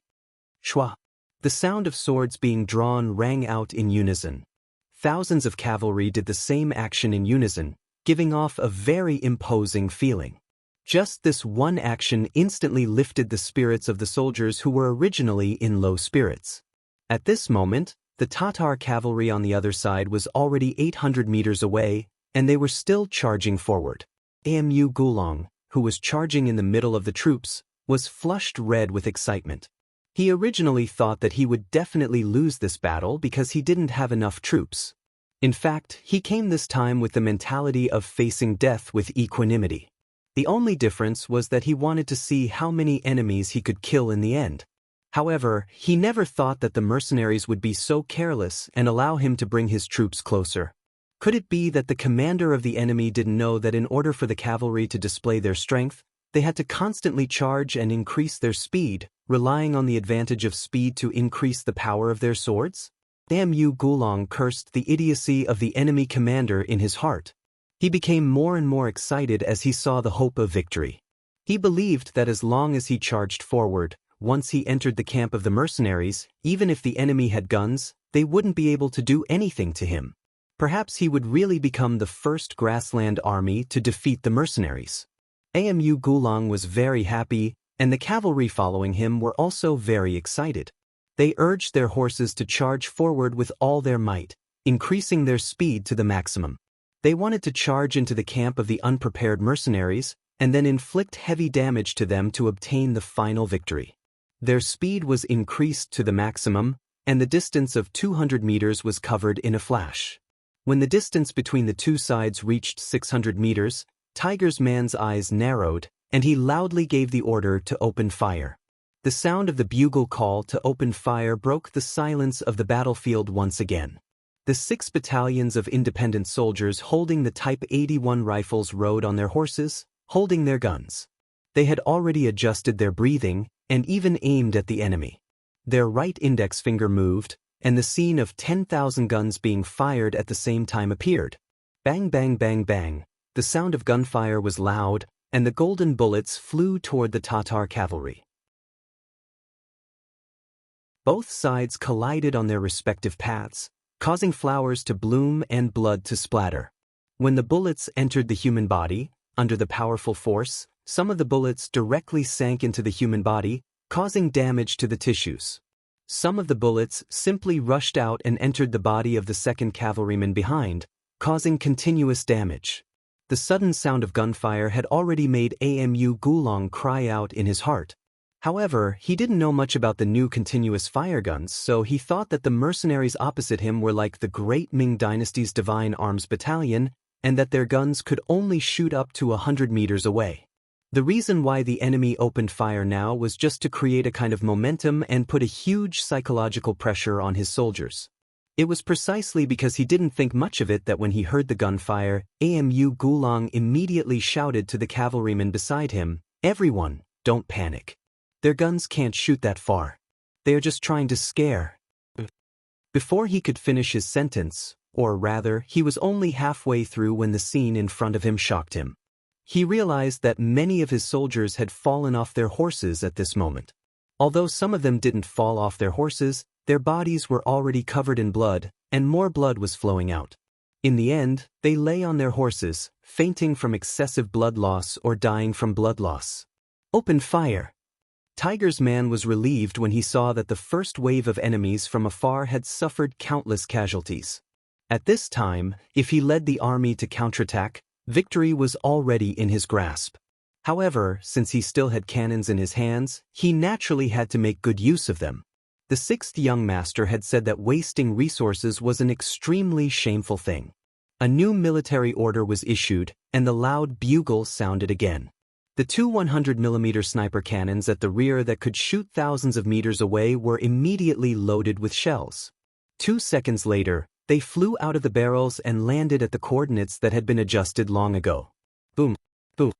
Shwa! The sound of swords being drawn rang out in unison. Thousands of cavalry did the same action in unison, giving off a very imposing feeling. Just this one action instantly lifted the spirits of the soldiers who were originally in low spirits. At this moment, the Tatar cavalry on the other side was already 800 meters away, and they were still charging forward. Amu Gulong, who was charging in the middle of the troops, was flushed red with excitement. He originally thought that he would definitely lose this battle because he didn't have enough troops. In fact, he came this time with the mentality of facing death with equanimity. The only difference was that he wanted to see how many enemies he could kill in the end. However, he never thought that the mercenaries would be so careless and allow him to bring his troops closer. Could it be that the commander of the enemy didn't know that in order for the cavalry to display their strength, they had to constantly charge and increase their speed, relying on the advantage of speed to increase the power of their swords? Amu Gulong cursed the idiocy of the enemy commander in his heart. He became more and more excited as he saw the hope of victory. He believed that as long as he charged forward, once he entered the camp of the mercenaries, even if the enemy had guns, they wouldn't be able to do anything to him. Perhaps he would really become the first grassland army to defeat the mercenaries. Amu Gulong was very happy, and the cavalry following him were also very excited. They urged their horses to charge forward with all their might, increasing their speed to the maximum. They wanted to charge into the camp of the unprepared mercenaries, and then inflict heavy damage to them to obtain the final victory. Their speed was increased to the maximum, and the distance of 200 meters was covered in a flash. When the distance between the two sides reached 600 meters, Tiger's man's eyes narrowed, and he loudly gave the order to open fire. The sound of the bugle call to open fire broke the silence of the battlefield once again. The 6 battalions of independent soldiers holding the Type 81 rifles rode on their horses, holding their guns. They had already adjusted their breathing, and even aimed at the enemy. Their right index finger moved, and the scene of 10,000 guns being fired at the same time appeared. Bang bang bang bang, the sound of gunfire was loud, and the golden bullets flew toward the Tatar cavalry. Both sides collided on their respective paths, causing flowers to bloom and blood to splatter. When the bullets entered the human body, under the powerful force, some of the bullets directly sank into the human body, causing damage to the tissues. Some of the bullets simply rushed out and entered the body of the second cavalryman behind, causing continuous damage. The sudden sound of gunfire had already made Amu Gulong cry out in his heart. However, he didn't know much about the new continuous fire guns, so he thought that the mercenaries opposite him were like the great Ming Dynasty's Divine Arms Battalion, and that their guns could only shoot up to 100 meters away. The reason why the enemy opened fire now was just to create a kind of momentum and put a huge psychological pressure on his soldiers. It was precisely because he didn't think much of it that when he heard the gunfire, Amu Gulong immediately shouted to the cavalrymen beside him, "Everyone, don't panic. Their guns can't shoot that far. They are just trying to scare." Before he could finish his sentence, or rather, he was only halfway through when the scene in front of him shocked him. He realized that many of his soldiers had fallen off their horses at this moment. Although some of them didn't fall off their horses, their bodies were already covered in blood, and more blood was flowing out. In the end, they lay on their horses, fainting from excessive blood loss or dying from blood loss. Open fire! Tiger's man was relieved when he saw that the first wave of enemies from afar had suffered countless casualties. At this time, if he led the army to counterattack, victory was already in his grasp. However, since he still had cannons in his hands, he naturally had to make good use of them. The 6th young master had said that wasting resources was an extremely shameful thing. A new military order was issued, and the loud bugle sounded again. The 2 100mm sniper cannons at the rear that could shoot thousands of meters away were immediately loaded with shells. 2 seconds later, they flew out of the barrels and landed at the coordinates that had been adjusted long ago. Boom, boom.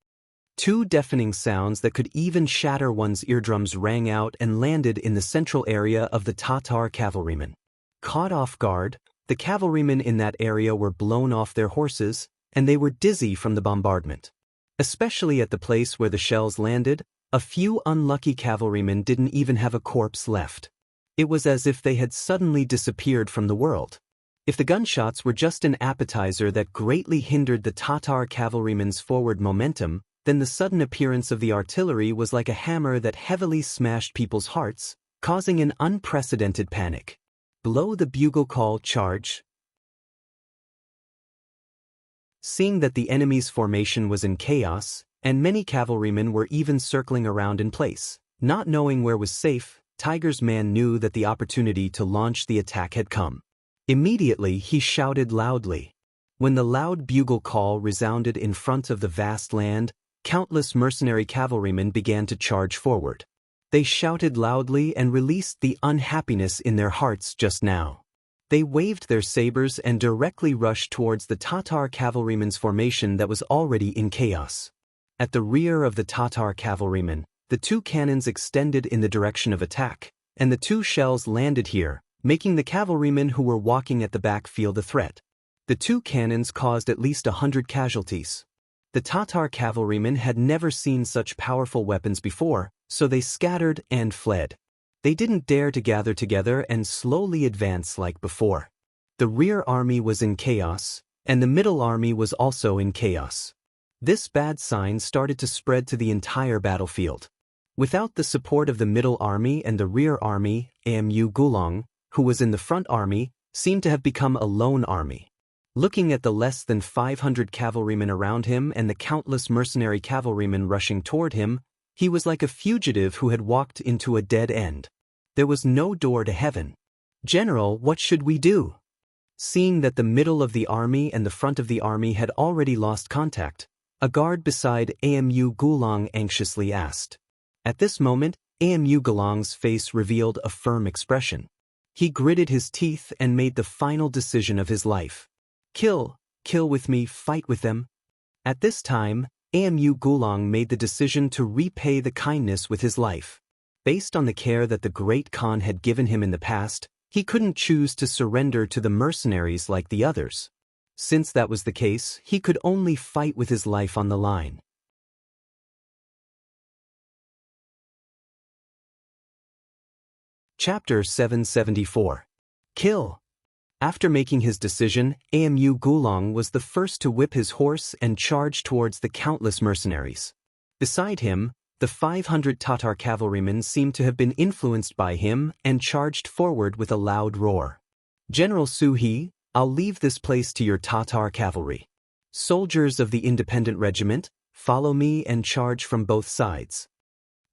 2 deafening sounds that could even shatter one's eardrums rang out and landed in the central area of the Tatar cavalrymen. Caught off guard, the cavalrymen in that area were blown off their horses, and they were dizzy from the bombardment. Especially at the place where the shells landed, a few unlucky cavalrymen didn't even have a corpse left. It was as if they had suddenly disappeared from the world. If the gunshots were just an appetizer that greatly hindered the Tatar cavalrymen's forward momentum, Then the sudden appearance of the artillery was like a hammer that heavily smashed people's hearts, causing an unprecedented panic. Below the bugle call, "Charge!" Seeing that the enemy's formation was in chaos, and many cavalrymen were even circling around in place, not knowing where was safe, Tiger's man knew that the opportunity to launch the attack had come. Immediately he shouted loudly. When the loud bugle call resounded in front of the vast land, countless mercenary cavalrymen began to charge forward. They shouted loudly and released the unhappiness in their hearts just now. They waved their sabers and directly rushed towards the Tatar cavalrymen's formation that was already in chaos. At the rear of the Tatar cavalrymen, the two cannons extended in the direction of attack, and the two shells landed here, making the cavalrymen who were walking at the back feel the threat. The two cannons caused at least 100 casualties. The Tatar cavalrymen had never seen such powerful weapons before, so they scattered and fled. They didn't dare to gather together and slowly advance like before. The rear army was in chaos, and the middle army was also in chaos. This bad sign started to spread to the entire battlefield. Without the support of the middle army and the rear army, Amu Gulong, who was in the front army, seemed to have become a lone army. Looking at the less than 500 cavalrymen around him and the countless mercenary cavalrymen rushing toward him, he was like a fugitive who had walked into a dead end. There was no door to heaven. "General, what should we do?" Seeing that the middle of the army and the front of the army had already lost contact, a guard beside Amu Gulong anxiously asked. At this moment, Amu Gulong's face revealed a firm expression. He gritted his teeth and made the final decision of his life. Kill with me, fight with them. At this time, Amu Gulong made the decision to repay the kindness with his life. Based on the care that the Great Khan had given him in the past, he couldn't choose to surrender to the mercenaries like the others. Since that was the case, he could only fight with his life on the line. Chapter 774. Kill. After making his decision, Amu Gulong was the first to whip his horse and charge towards the countless mercenaries. Beside him, the 500 Tatar cavalrymen seemed to have been influenced by him and charged forward with a loud roar. "General Suhi, I'll leave this place to your Tatar cavalry. Soldiers of the independent regiment, follow me and charge from both sides."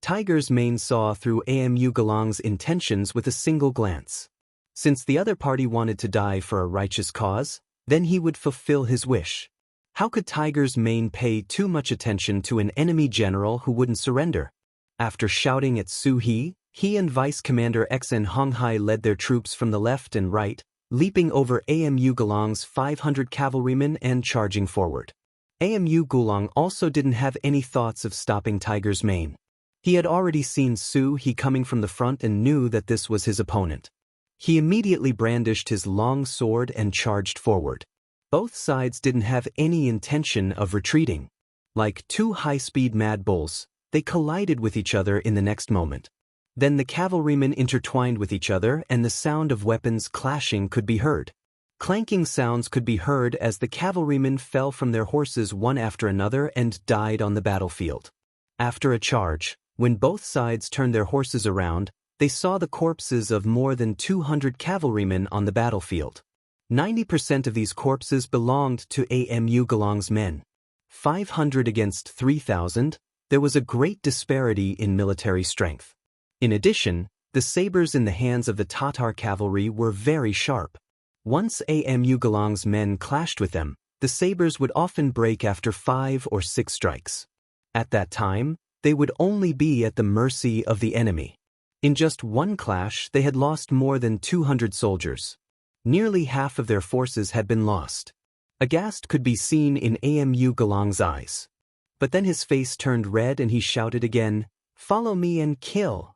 Tiger's mane saw through Amu Gulong's intentions with a single glance. Since the other party wanted to die for a righteous cause, then he would fulfill his wish. How could Tiger's mane pay too much attention to an enemy general who wouldn't surrender? After shouting at Suhi, he and Vice Commander Xen Honghai led their troops from the left and right, leaping over Amu Gulong's 500 cavalrymen and charging forward. Amu Gulong also didn't have any thoughts of stopping Tiger's mane. He had already seen Suhi coming from the front and knew that this was his opponent. He immediately brandished his long sword and charged forward. Both sides didn't have any intention of retreating. Like two high-speed mad bulls, they collided with each other in the next moment. Then the cavalrymen intertwined with each other and the sound of weapons clashing could be heard. Clanking sounds could be heard as the cavalrymen fell from their horses one after another and died on the battlefield. After a charge, when both sides turned their horses around, they saw the corpses of more than 200 cavalrymen on the battlefield. 90% of these corpses belonged to Amu Gulong's men. 500 against 3,000, there was a great disparity in military strength. In addition, the sabers in the hands of the Tatar cavalry were very sharp. Once Amu Gulong's men clashed with them, the sabers would often break after 5 or 6 strikes. At that time, they would only be at the mercy of the enemy. In just one clash, they had lost more than 200 soldiers. Nearly half of their forces had been lost. Aghast could be seen in Amu Gulong's eyes. But then his face turned red and he shouted again, "Follow me and kill."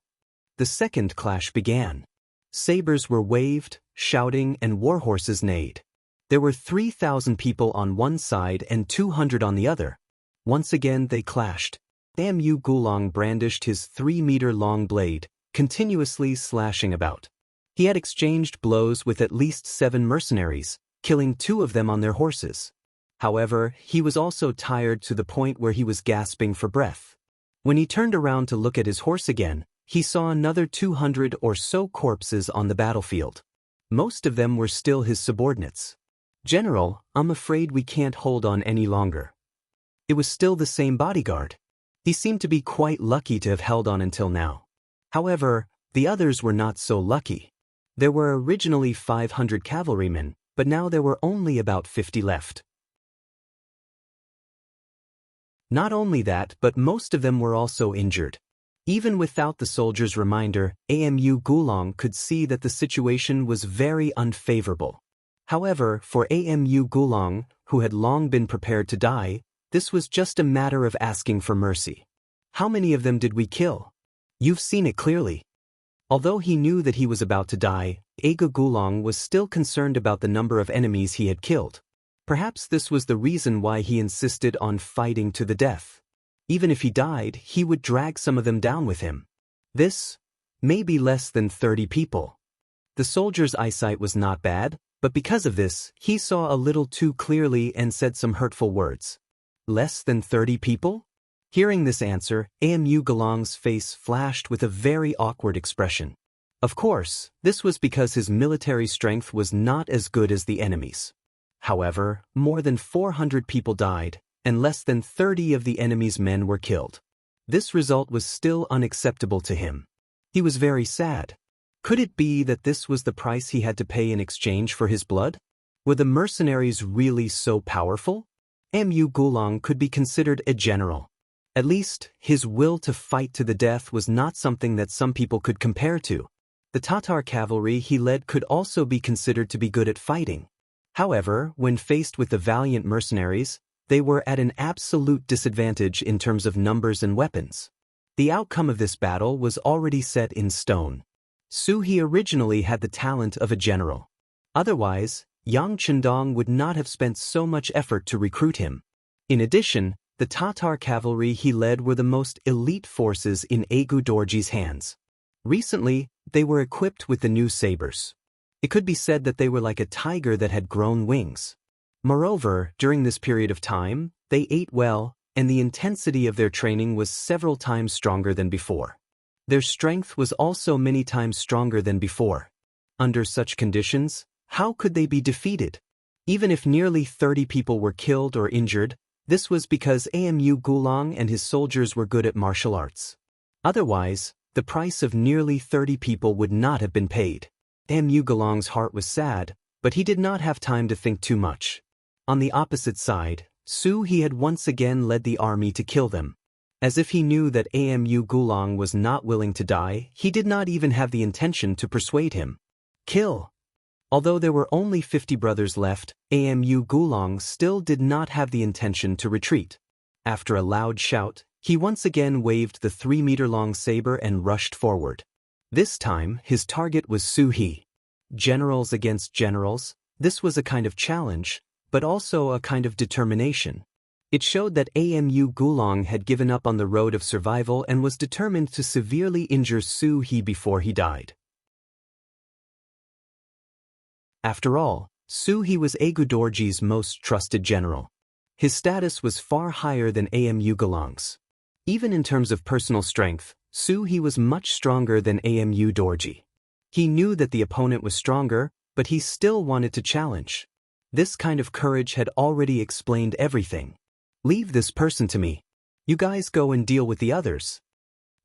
The second clash began. Sabers were waved, shouting, and war horses neighed. There were 3,000 people on one side and 200 on the other. Once again they clashed. Amu Gulong brandished his 3-meter-long blade, continuously slashing about. He had exchanged blows with at least 7 mercenaries, killing 2 of them on their horses. However, he was also tired to the point where he was gasping for breath. When he turned around to look at his horse again, he saw another 200 or so corpses on the battlefield. Most of them were still his subordinates. "General, I'm afraid we can't hold on any longer." It was still the same bodyguard. He seemed to be quite lucky to have held on until now. However, the others were not so lucky. There were originally 500 cavalrymen, but now there were only about 50 left. Not only that, but most of them were also injured. Even without the soldier's reminder, Amu Gulong could see that the situation was very unfavorable. However, for Amu Gulong, who had long been prepared to die, this was just a matter of asking for mercy. "How many of them did we kill?" "You've seen it clearly." Although he knew that he was about to die, Aga Gulong was still concerned about the number of enemies he had killed. Perhaps this was the reason why he insisted on fighting to the death. Even if he died, he would drag some of them down with him. This may be less than 30 people. The soldier's eyesight was not bad, but because of this, he saw a little too clearly and said some hurtful words. "Less than 30 people?" Hearing this answer, Amu Gulong's face flashed with a very awkward expression. Of course, this was because his military strength was not as good as the enemy's. However, more than 400 people died, and less than 30 of the enemy's men were killed. This result was still unacceptable to him. He was very sad. Could it be that this was the price he had to pay in exchange for his blood? Were the mercenaries really so powerful? Amu Gulong could be considered a general. At least, his will to fight to the death was not something that some people could compare to. The Tatar cavalry he led could also be considered to be good at fighting. However, when faced with the valiant mercenaries, they were at an absolute disadvantage in terms of numbers and weapons. The outcome of this battle was already set in stone. Su-he originally had the talent of a general. Otherwise, Yang Chendong would not have spent so much effort to recruit him. In addition, the Tatar cavalry he led were the most elite forces in Agu Dorji's hands. Recently, they were equipped with the new sabers. It could be said that they were like a tiger that had grown wings. Moreover, during this period of time, they ate well, and the intensity of their training was several times stronger than before. Their strength was also many times stronger than before. Under such conditions, how could they be defeated? Even if nearly 30 people were killed or injured, this was because Amu Gulong and his soldiers were good at martial arts. Otherwise, the price of nearly 30 people would not have been paid. Amu Gulong's heart was sad, but he did not have time to think too much. On the opposite side, Su-he had once again led the army to kill them. As if he knew that Amu Gulong was not willing to die, he did not even have the intention to persuade him. Kill! Although there were only 50 brothers left, Amu Gulong still did not have the intention to retreat. After a loud shout, he once again waved the 3-meter-long saber and rushed forward. This time, his target was Su-he. Generals against generals, this was a kind of challenge, but also a kind of determination. It showed that Amu Gulong had given up on the road of survival and was determined to severely injure Su-he before he died. After all, Su-he was Agu Dorji's most trusted general. His status was far higher than Amu Gulong's. Even in terms of personal strength, Su-he was much stronger than Amu Dorji. He knew that the opponent was stronger, but he still wanted to challenge. This kind of courage had already explained everything. "Leave this person to me. You guys go and deal with the others."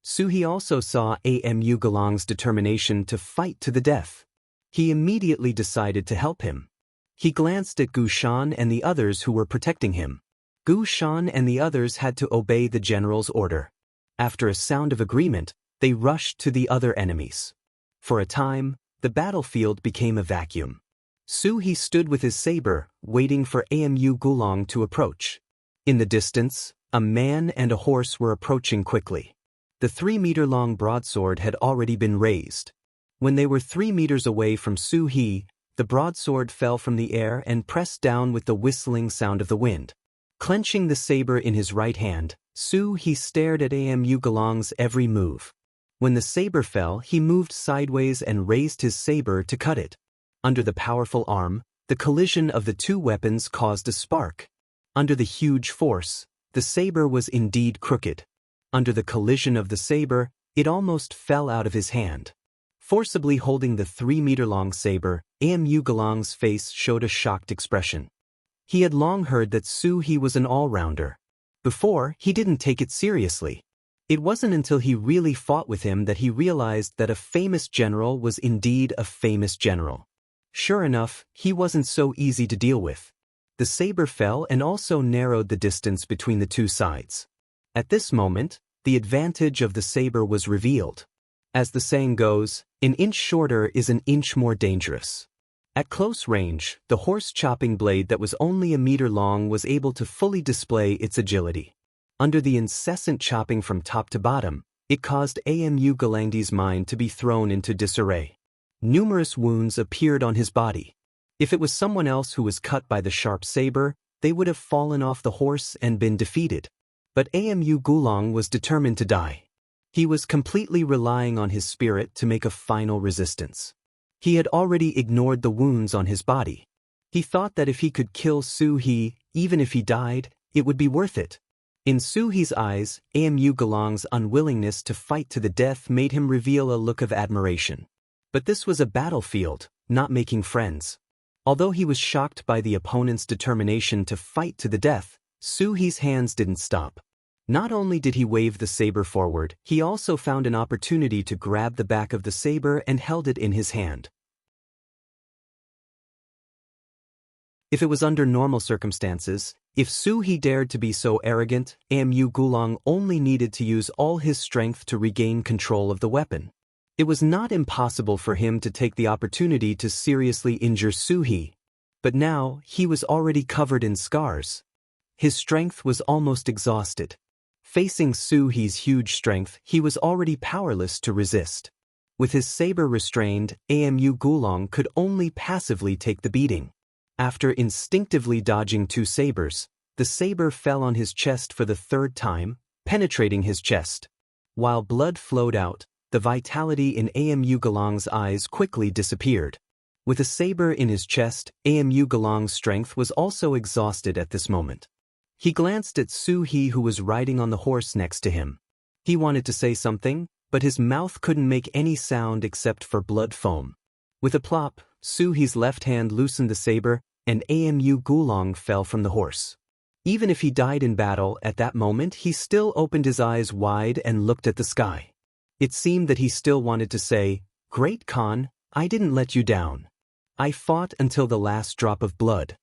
Su-he also saw Amu Gulong's determination to fight to the death. He immediately decided to help him. He glanced at Gu Shan and the others who were protecting him. Gu Shan and the others had to obey the general's order. After a sound of agreement, they rushed to the other enemies. For a time, the battlefield became a vacuum. Su-he stood with his saber, waiting for Amu Gulong to approach. In the distance, a man and a horse were approaching quickly. The 3-meter-long broadsword had already been raised. When they were 3 meters away from Su-he, the broadsword fell from the air and pressed down with the whistling sound of the wind. Clenching the saber in his right hand, Su-he stared at Amu Gulong's every move. When the saber fell, he moved sideways and raised his saber to cut it. Under the powerful arm, the collision of the two weapons caused a spark. Under the huge force, the saber was indeed crooked. Under the collision of the saber, it almost fell out of his hand. Forcibly holding the 3-meter-long saber, Amu Galong's face showed a shocked expression. He had long heard that Su He was an all-rounder. Before, he didn't take it seriously. It wasn't until he really fought with him that he realized that a famous general was indeed a famous general. Sure enough, he wasn't so easy to deal with. The saber fell and also narrowed the distance between the two sides. At this moment, the advantage of the saber was revealed. As the saying goes, an inch shorter is an inch more dangerous. At close range, the horse-chopping blade that was only a meter long was able to fully display its agility. Under the incessant chopping from top to bottom, it caused Amu Galangdi's mind to be thrown into disarray. Numerous wounds appeared on his body. If it was someone else who was cut by the sharp saber, they would have fallen off the horse and been defeated. But Amu Galong was determined to die. He was completely relying on his spirit to make a final resistance. He had already ignored the wounds on his body. He thought that if he could kill Su He, even if he died, it would be worth it. In Su He's eyes, Amu Galong's unwillingness to fight to the death made him reveal a look of admiration. But this was a battlefield, not making friends. Although he was shocked by the opponent's determination to fight to the death, Su He's hands didn't stop. Not only did he wave the saber forward, he also found an opportunity to grab the back of the saber and held it in his hand. If it was under normal circumstances, if Su He dared to be so arrogant, Amu Galong only needed to use all his strength to regain control of the weapon. It was not impossible for him to take the opportunity to seriously injure Su He. But now, he was already covered in scars. His strength was almost exhausted. Facing Su He's huge strength, he was already powerless to resist. With his saber restrained, Amu Galong could only passively take the beating. After instinctively dodging two sabers, the saber fell on his chest for the third time, penetrating his chest. While blood flowed out, the vitality in Amu Galong's eyes quickly disappeared. With a saber in his chest, Amu Galong's strength was also exhausted at this moment. He glanced at Su He, who was riding on the horse next to him. He wanted to say something, but his mouth couldn't make any sound except for blood foam. With a plop, Su He's left hand loosened the saber, and Amu Galong fell from the horse. Even if he died in battle at that moment, he still opened his eyes wide and looked at the sky. It seemed that he still wanted to say, "Great Khan, I didn't let you down. I fought until the last drop of blood."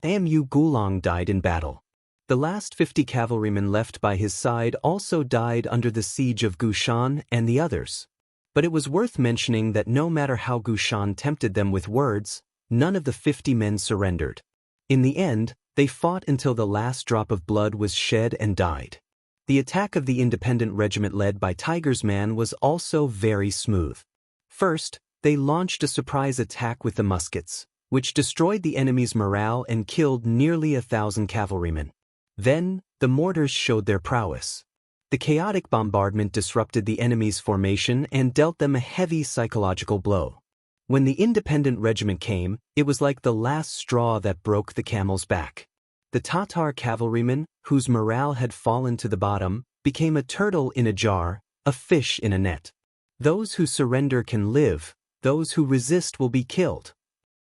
Amu Galong died in battle. The last 50 cavalrymen left by his side also died under the siege of Gushan and the others. But it was worth mentioning that no matter how Gushan tempted them with words, none of the 50 men surrendered. In the end, they fought until the last drop of blood was shed and died. The attack of the independent regiment led by Tiger's Man was also very smooth. First, they launched a surprise attack with the muskets, which destroyed the enemy's morale and killed nearly 1,000 cavalrymen. Then, the mortars showed their prowess. The chaotic bombardment disrupted the enemy's formation and dealt them a heavy psychological blow. When the independent regiment came, it was like the last straw that broke the camel's back. The Tatar cavalrymen, whose morale had fallen to the bottom, became a turtle in a jar, a fish in a net. Those who surrender can live, those who resist will be killed.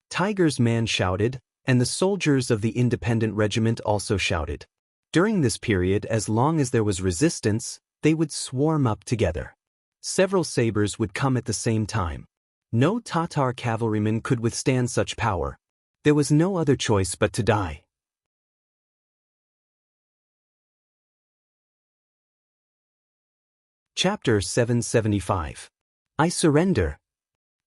Tiger's Man shouted, and the soldiers of the independent regiment also shouted. During this period, as long as there was resistance, they would swarm up together. Several sabers would come at the same time. No Tatar cavalryman could withstand such power. There was no other choice but to die. Chapter 775. I Surrender.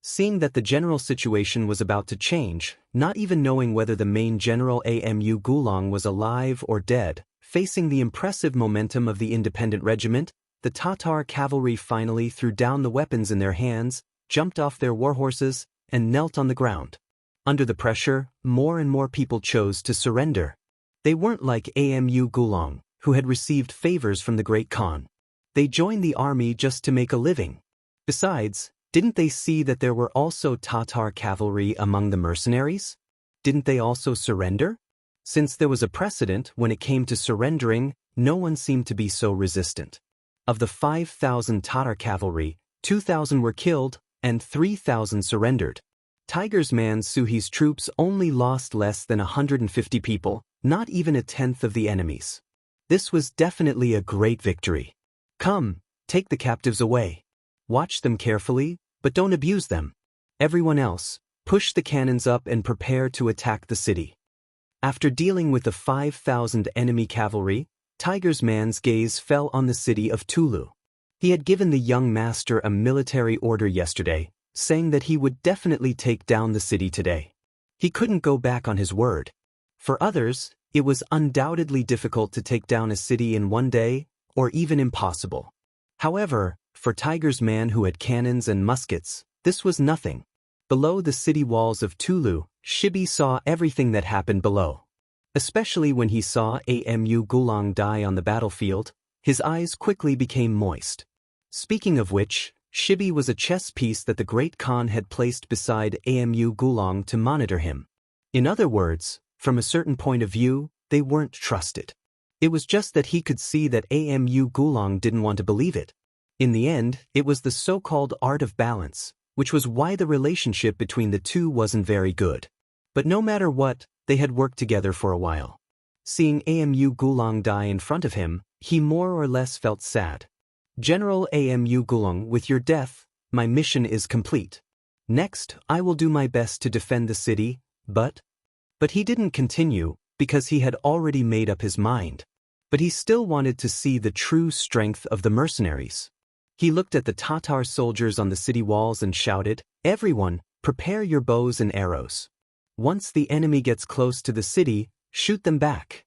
Seeing that the general situation was about to change, not even knowing whether the main general Amu Galong was alive or dead, facing the impressive momentum of the independent regiment, the Tatar cavalry finally threw down the weapons in their hands, jumped off their war horses, and knelt on the ground. Under the pressure, more and more people chose to surrender. They weren't like Amu Galong, who had received favors from the Great Khan. They joined the army just to make a living. Besides, didn't they see that there were also Tatar cavalry among the mercenaries? Didn't they also surrender? Since there was a precedent when it came to surrendering, no one seemed to be so resistant. Of the 5,000 Tatar cavalry, 2,000 were killed and 3,000 surrendered. Tigers Man Suhi's troops only lost less than 150 people, not even a tenth of the enemy's. This was definitely a great victory. Come, take the captives away. Watch them carefully, but don't abuse them. Everyone else, push the cannons up and prepare to attack the city. After dealing with the 5,000 enemy cavalry, Tigers Man's gaze fell on the city of Tulu. He had given the young master a military order yesterday, saying that he would definitely take down the city today. He couldn't go back on his word. For others, it was undoubtedly difficult to take down a city in one day, or even impossible. However, for Tigers Man who had cannons and muskets, this was nothing. Below the city walls of Tulu, Shibi saw everything that happened below. Especially when he saw Amu Gulang die on the battlefield, his eyes quickly became moist. Speaking of which, Shibi was a chess piece that the Great Khan had placed beside Amu Gulang to monitor him. In other words, from a certain point of view, they weren't trusted. It was just that he could see that Amu Gulang didn't want to believe it. In the end, it was the so-called art of balance, which was why the relationship between the two wasn't very good. But no matter what, they had worked together for a while. Seeing Amu Gulang die in front of him, he more or less felt sad. General Amu Gulang, with your death, my mission is complete. Next, I will do my best to defend the city, but he didn't continue, because he had already made up his mind. But he still wanted to see the true strength of the mercenaries. He looked at the Tatar soldiers on the city walls and shouted, "Everyone, prepare your bows and arrows. Once the enemy gets close to the city, shoot them back."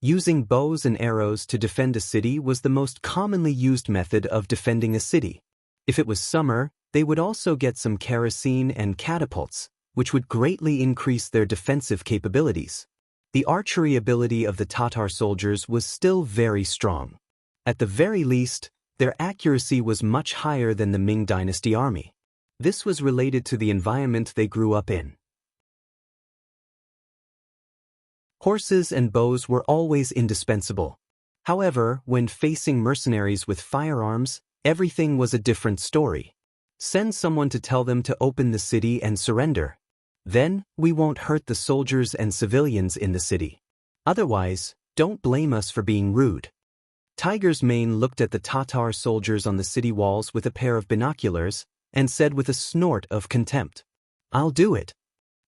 Using bows and arrows to defend a city was the most commonly used method of defending a city. If it was summer, they would also get some kerosene and catapults, which would greatly increase their defensive capabilities. The archery ability of the Tatar soldiers was still very strong. At the very least, their accuracy was much higher than the Ming Dynasty army. This was related to the environment they grew up in. Horses and bows were always indispensable. However, when facing mercenaries with firearms, everything was a different story. Send someone to tell them to open the city and surrender. Then, we won't hurt the soldiers and civilians in the city. Otherwise, don't blame us for being rude. Tiger's Mane looked at the Tatar soldiers on the city walls with a pair of binoculars and said with a snort of contempt, "I'll do it."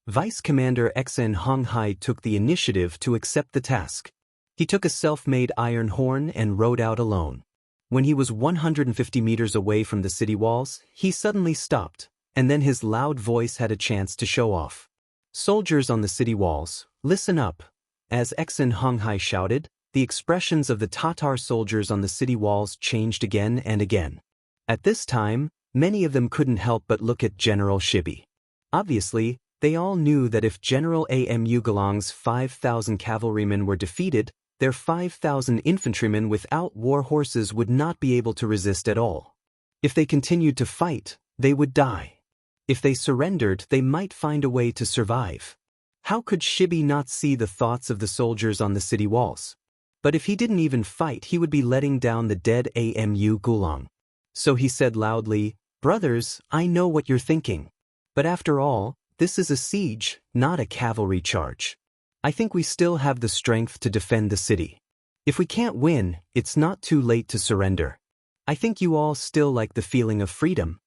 Vice Commander Xen Honghai took the initiative to accept the task. He took a self-made iron horn and rode out alone. When he was 150 meters away from the city walls, he suddenly stopped, and then his loud voice had a chance to show off. "Soldiers on the city walls, listen up." As Xen Honghai shouted, the expressions of the Tatar soldiers on the city walls changed again and again. At this time, many of them couldn't help but look at General Shibi. Obviously, they all knew that if General Amu Gulang's 5,000 cavalrymen were defeated, their 5,000 infantrymen without war horses would not be able to resist at all. If they continued to fight, they would die. If they surrendered, they might find a way to survive. How could Shibi not see the thoughts of the soldiers on the city walls? But if he didn't even fight, he would be letting down the dead Amu Gulang. So he said loudly, "Brothers, I know what you're thinking. But after all, this is a siege, not a cavalry charge. I think we still have the strength to defend the city. If we can't win, it's not too late to surrender. I think you all still like the feeling of freedom."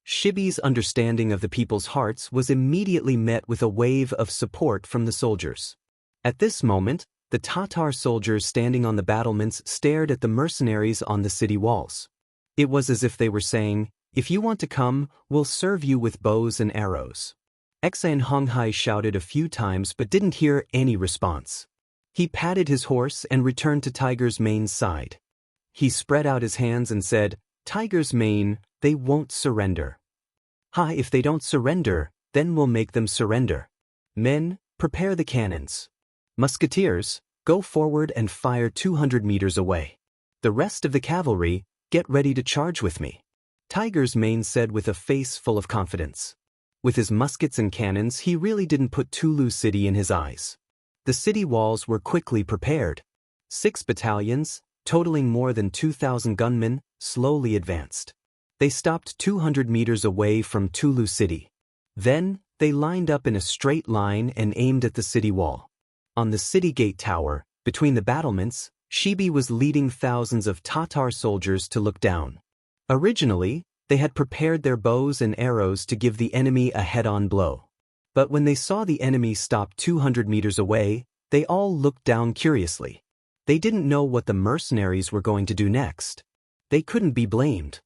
Shibi's understanding of the people's hearts was immediately met with a wave of support from the soldiers. At this moment, the Tatar soldiers standing on the battlements stared at the mercenaries on the city walls. It was as if they were saying, "If you want to come, we'll serve you with bows and arrows." Xan Honghai shouted a few times but didn't hear any response. He patted his horse and returned to Tiger's Mane's side. He spread out his hands and said, "Tiger's Mane, they won't surrender." "Ha, if they don't surrender, then we'll make them surrender. Men, prepare the cannons. Musketeers, go forward and fire 200 meters away. The rest of the cavalry, get ready to charge with me." Tiger's Mane said with a face full of confidence. With his muskets and cannons, he really didn't put Tulu City in his eyes. The city walls were quickly prepared. 6 battalions, totaling more than 2,000 gunmen, slowly advanced. They stopped 200 meters away from Tulu City. Then, they lined up in a straight line and aimed at the city wall. On the city gate tower, between the battlements, Shibi was leading thousands of Tatar soldiers to look down. Originally, they had prepared their bows and arrows to give the enemy a head-on blow. But when they saw the enemy stop 200 meters away, they all looked down curiously. They didn't know what the mercenaries were going to do next. They couldn't be blamed.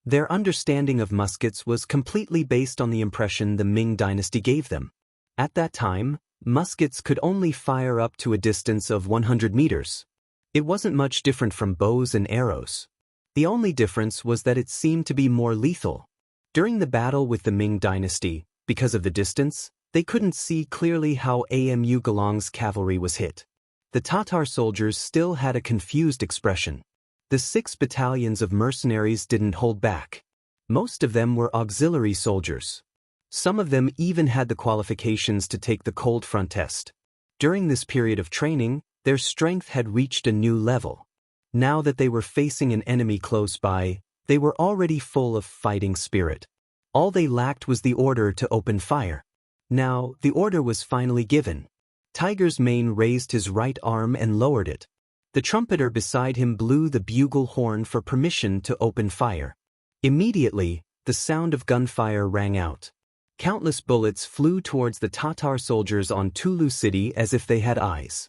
Their understanding of muskets was completely based on the impression the Ming dynasty gave them. At that time, muskets could only fire up to a distance of 100 meters. It wasn't much different from bows and arrows. The only difference was that it seemed to be more lethal. During the battle with the Ming dynasty, because of the distance, they couldn't see clearly how Amu Galong's cavalry was hit. The Tatar soldiers still had a confused expression. The 6 battalions of mercenaries didn't hold back. Most of them were auxiliary soldiers. Some of them even had the qualifications to take the cold front test. During this period of training, their strength had reached a new level. Now that they were facing an enemy close by, they were already full of fighting spirit. All they lacked was the order to open fire. Now, the order was finally given. Tiger's Mane raised his right arm and lowered it. The trumpeter beside him blew the bugle horn for permission to open fire. Immediately, the sound of gunfire rang out. Countless bullets flew towards the Tatar soldiers on Tulu City as if they had eyes.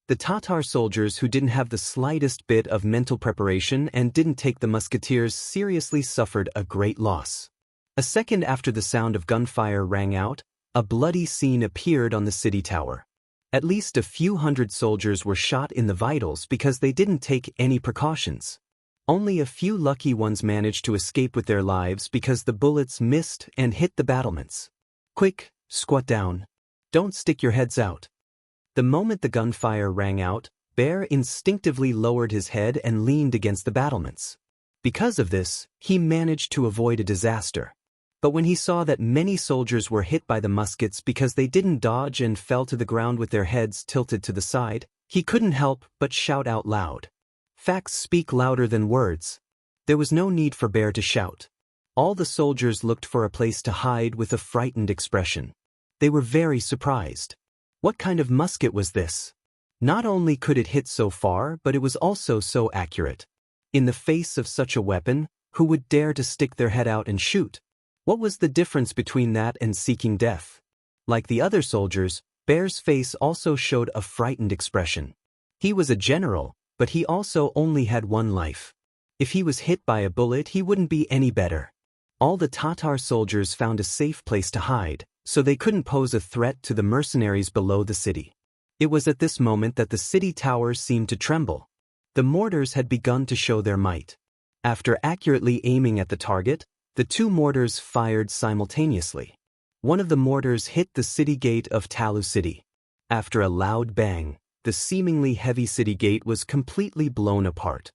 The Tatar soldiers who didn't have the slightest bit of mental preparation and didn't take the musketeers seriously suffered a great loss. A second after the sound of gunfire rang out, a bloody scene appeared on the city tower. At least a few hundred soldiers were shot in the vitals because they didn't take any precautions. Only a few lucky ones managed to escape with their lives because the bullets missed and hit the battlements. Quick, squat down. Don't stick your heads out. The moment the gunfire rang out, Bear instinctively lowered his head and leaned against the battlements. Because of this, he managed to avoid a disaster. But when he saw that many soldiers were hit by the muskets because they didn't dodge and fell to the ground with their heads tilted to the side, he couldn't help but shout out loud. Facts speak louder than words. There was no need for Bear to shout. All the soldiers looked for a place to hide with a frightened expression. They were very surprised. What kind of musket was this? Not only could it hit so far, but it was also so accurate. In the face of such a weapon, who would dare to stick their head out and shoot? What was the difference between that and seeking death? Like the other soldiers, Bear's face also showed a frightened expression. He was a general, but he also only had one life. If he was hit by a bullet, he wouldn't be any better. All the Tatar soldiers found a safe place to hide, so they couldn't pose a threat to the mercenaries below the city. It was at this moment that the city towers seemed to tremble. The mortars had begun to show their might. After accurately aiming at the target, the 2 mortars fired simultaneously. One of the mortars hit the city gate of Talu City. After a loud bang, the seemingly heavy city gate was completely blown apart.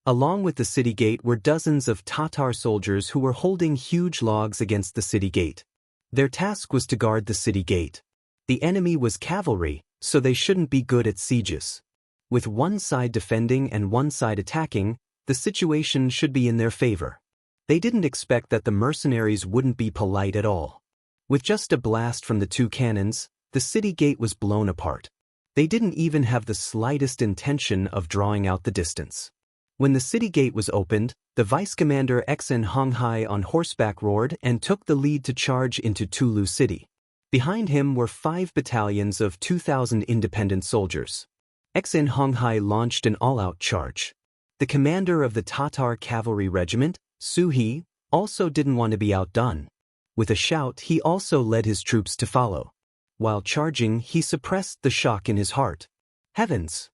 Along with the city gate were dozens of Tatar soldiers who were holding huge logs against the city gate. Their task was to guard the city gate. The enemy was cavalry, so they shouldn't be good at sieges. With one side defending and one side attacking, the situation should be in their favor. They didn't expect that the mercenaries wouldn't be polite at all. With just a blast from the 2 cannons, the city gate was blown apart. They didn't even have the slightest intention of drawing out the distance. When the city gate was opened, the vice commander Xen Honghai on horseback roared and took the lead to charge into Tulu City. Behind him were 5 battalions of 2,000 independent soldiers. Xen Honghai launched an all-out charge. The commander of the Tatar cavalry regiment, Su He, also didn't want to be outdone. With a shout, he also led his troops to follow. While charging, he suppressed the shock in his heart. Heavens!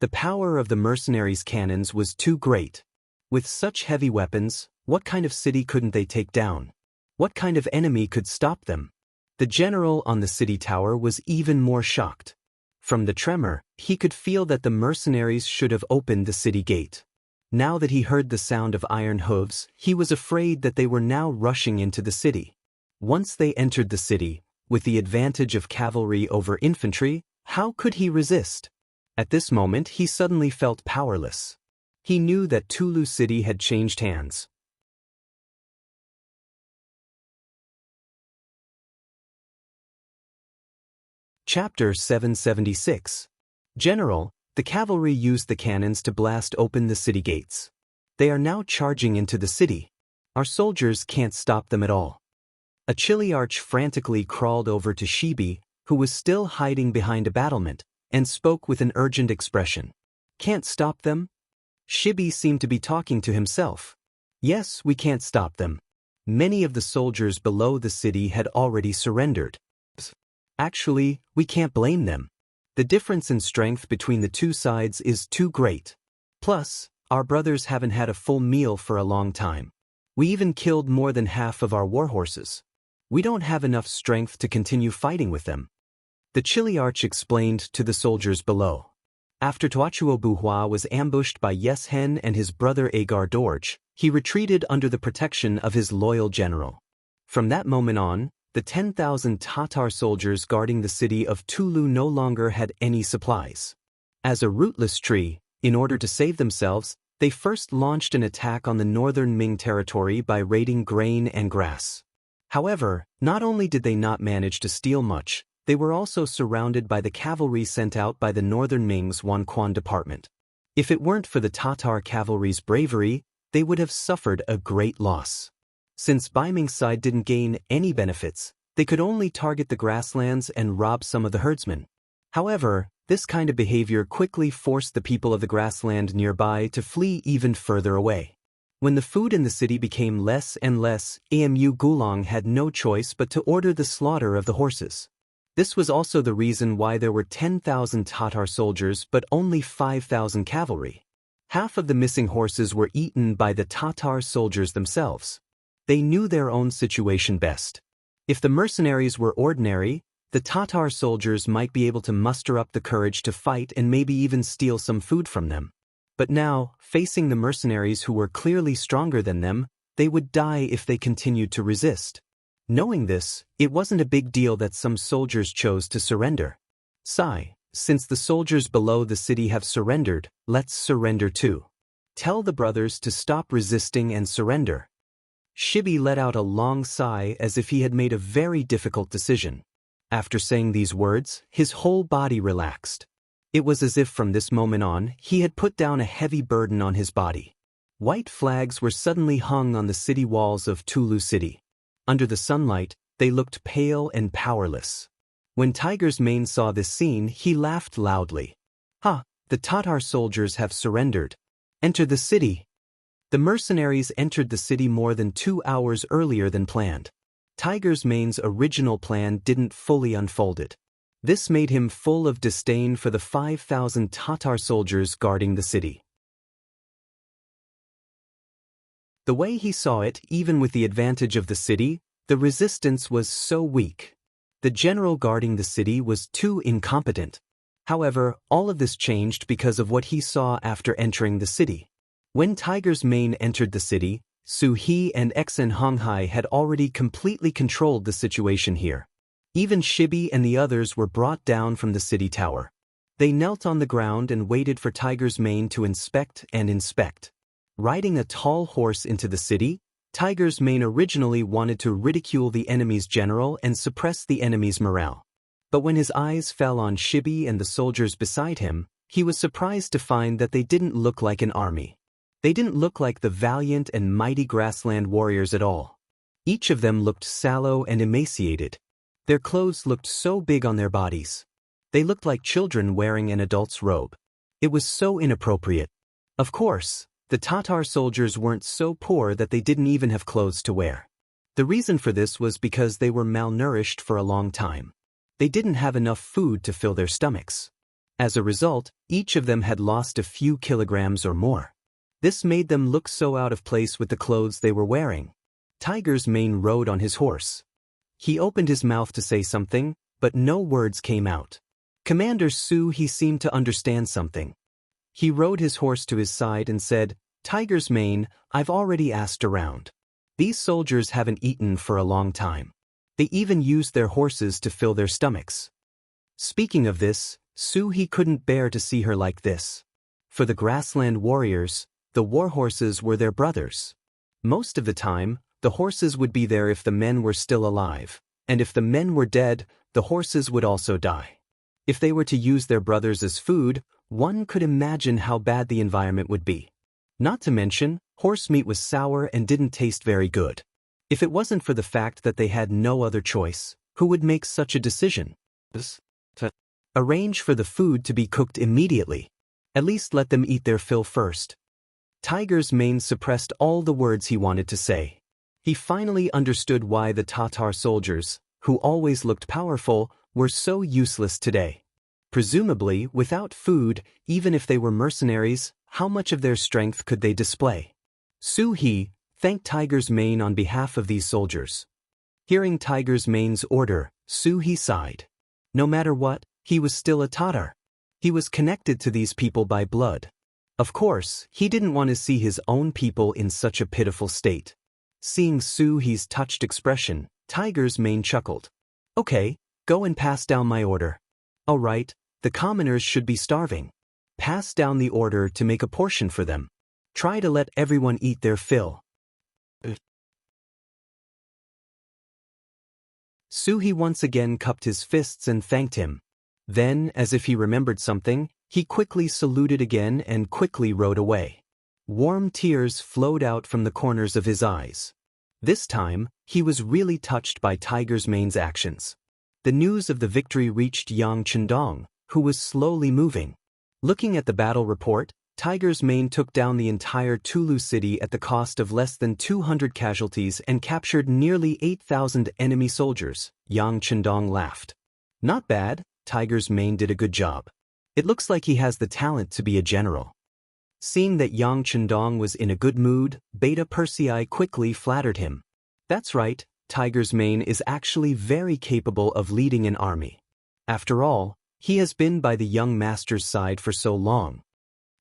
The power of the mercenaries' cannons was too great. With such heavy weapons, what kind of city couldn't they take down? What kind of enemy could stop them? The general on the city tower was even more shocked. From the tremor, he could feel that the mercenaries should have opened the city gate. Now that he heard the sound of iron hooves, he was afraid that they were now rushing into the city. Once they entered the city, with the advantage of cavalry over infantry, how could he resist? At this moment he suddenly felt powerless. He knew that Tulu City had changed hands. Chapter 776. General, the cavalry used the cannons to blast open the city gates. They are now charging into the city. Our soldiers can't stop them at all. A Chiliarch frantically crawled over to Shibi, who was still hiding behind a battlement, and spoke with an urgent expression. Can't stop them? Shibi seemed to be talking to himself. Yes, we can't stop them. Many of the soldiers below the city had already surrendered. Actually, we can't blame them. The difference in strength between the two sides is too great. Plus, our brothers haven't had a full meal for a long time. We even killed more than half of our warhorses. We don't have enough strength to continue fighting with them. The Chiliarch explained to the soldiers below. After Tuachuo Buhua was ambushed by Yeshen and his brother Agar Dorj, he retreated under the protection of his loyal general. From that moment on, the 10,000 Tatar soldiers guarding the city of Tulu no longer had any supplies. As a rootless tree, in order to save themselves, they first launched an attack on the northern Ming territory by raiding grain and grass. However, not only did they not manage to steal much, they were also surrounded by the cavalry sent out by the northern Ming's Wanquan department. If it weren't for the Tatar cavalry's bravery, they would have suffered a great loss. Since Baiming's side didn't gain any benefits, they could only target the grasslands and rob some of the herdsmen. However, this kind of behavior quickly forced the people of the grassland nearby to flee even further away. When the food in the city became less and less, Amu Gulong had no choice but to order the slaughter of the horses. This was also the reason why there were 10,000 Tatar soldiers but only 5,000 cavalry. Half of the missing horses were eaten by the Tatar soldiers themselves. They knew their own situation best. If the mercenaries were ordinary, the Tatar soldiers might be able to muster up the courage to fight and maybe even steal some food from them. But now, facing the mercenaries who were clearly stronger than them, they would die if they continued to resist. Knowing this, it wasn't a big deal that some soldiers chose to surrender. Sigh, since the soldiers below the city have surrendered, let's surrender too. Tell the brothers to stop resisting and surrender. Shibi let out a long sigh as if he had made a very difficult decision. After saying these words, his whole body relaxed. It was as if from this moment on, he had put down a heavy burden on his body. White flags were suddenly hung on the city walls of Tulu City. Under the sunlight, they looked pale and powerless. When Tiger's Mane saw this scene, he laughed loudly. Ha! The Tatar soldiers have surrendered. Enter the city. The mercenaries entered the city more than 2 hours earlier than planned. Tiger's Mane's original plan didn't fully unfold it. This made him full of disdain for the 5,000 Tatar soldiers guarding the city. The way he saw it, even with the advantage of the city, the resistance was so weak. The general guarding the city was too incompetent. However, all of this changed because of what he saw after entering the city. When Tiger's Mane entered the city, Su He and Exen Honghai had already completely controlled the situation here. Even Shibi and the others were brought down from the city tower. They knelt on the ground and waited for Tiger's Mane to inspect and inspect. Riding a tall horse into the city, Tiger's Mane originally wanted to ridicule the enemy's general and suppress the enemy's morale. But when his eyes fell on Shibi and the soldiers beside him, he was surprised to find that they didn't look like an army. They didn't look like the valiant and mighty grassland warriors at all. Each of them looked sallow and emaciated. Their clothes looked so big on their bodies. They looked like children wearing an adult's robe. It was so inappropriate. Of course, the Tatar soldiers weren't so poor that they didn't even have clothes to wear. The reason for this was because they were malnourished for a long time. They didn't have enough food to fill their stomachs. As a result, each of them had lost a few kilograms or more. This made them look so out of place with the clothes they were wearing. Tiger's Mane rode on his horse. He opened his mouth to say something, but no words came out. Commander Su He seemed to understand something. He rode his horse to his side and said, Tiger's mane, I've already asked around. These soldiers haven't eaten for a long time. They even used their horses to fill their stomachs. Speaking of this, He couldn't bear to see her like this. For the grassland warriors, the war horses were their brothers. Most of the time, the horses would be there if the men were still alive, and if the men were dead, the horses would also die. If they were to use their brothers as food, one could imagine how bad the environment would be. Not to mention, horse meat was sour and didn't taste very good. If it wasn't for the fact that they had no other choice, who would make such a decision? To arrange for the food to be cooked immediately. At least let them eat their fill first. Tiger's mane suppressed all the words he wanted to say. He finally understood why the Tatar soldiers, who always looked powerful, were so useless today. Presumably, without food, even if they were mercenaries, how much of their strength could they display? He thanked Tiger's mane on behalf of these soldiers. Hearing Tiger's mane's order, he sighed. No matter what, he was still a Tatar. He was connected to these people by blood. Of course, he didn't want to see his own people in such a pitiful state. Seeing He's touched expression, Tiger's mane chuckled. Okay, go and pass down my order. All right, the commoners should be starving. Pass down the order to make a portion for them. Try to let everyone eat their fill. He once again cupped his fists and thanked him. Then, as if he remembered something, he quickly saluted again and quickly rode away. Warm tears flowed out from the corners of his eyes. This time, he was really touched by Tiger's mane's actions. The news of the victory reached Yang Chendong, who was slowly moving. Looking at the battle report, Tiger's mane took down the entire Tulu city at the cost of less than 200 casualties and captured nearly 8,000 enemy soldiers. Yang Chendong laughed. Not bad, Tiger's mane did a good job. It looks like he has the talent to be a general. Seeing that Yang Chendong was in a good mood, Beta Persei quickly flattered him. That's right, Tiger's mane is actually very capable of leading an army. After all, he has been by the young master's side for so long.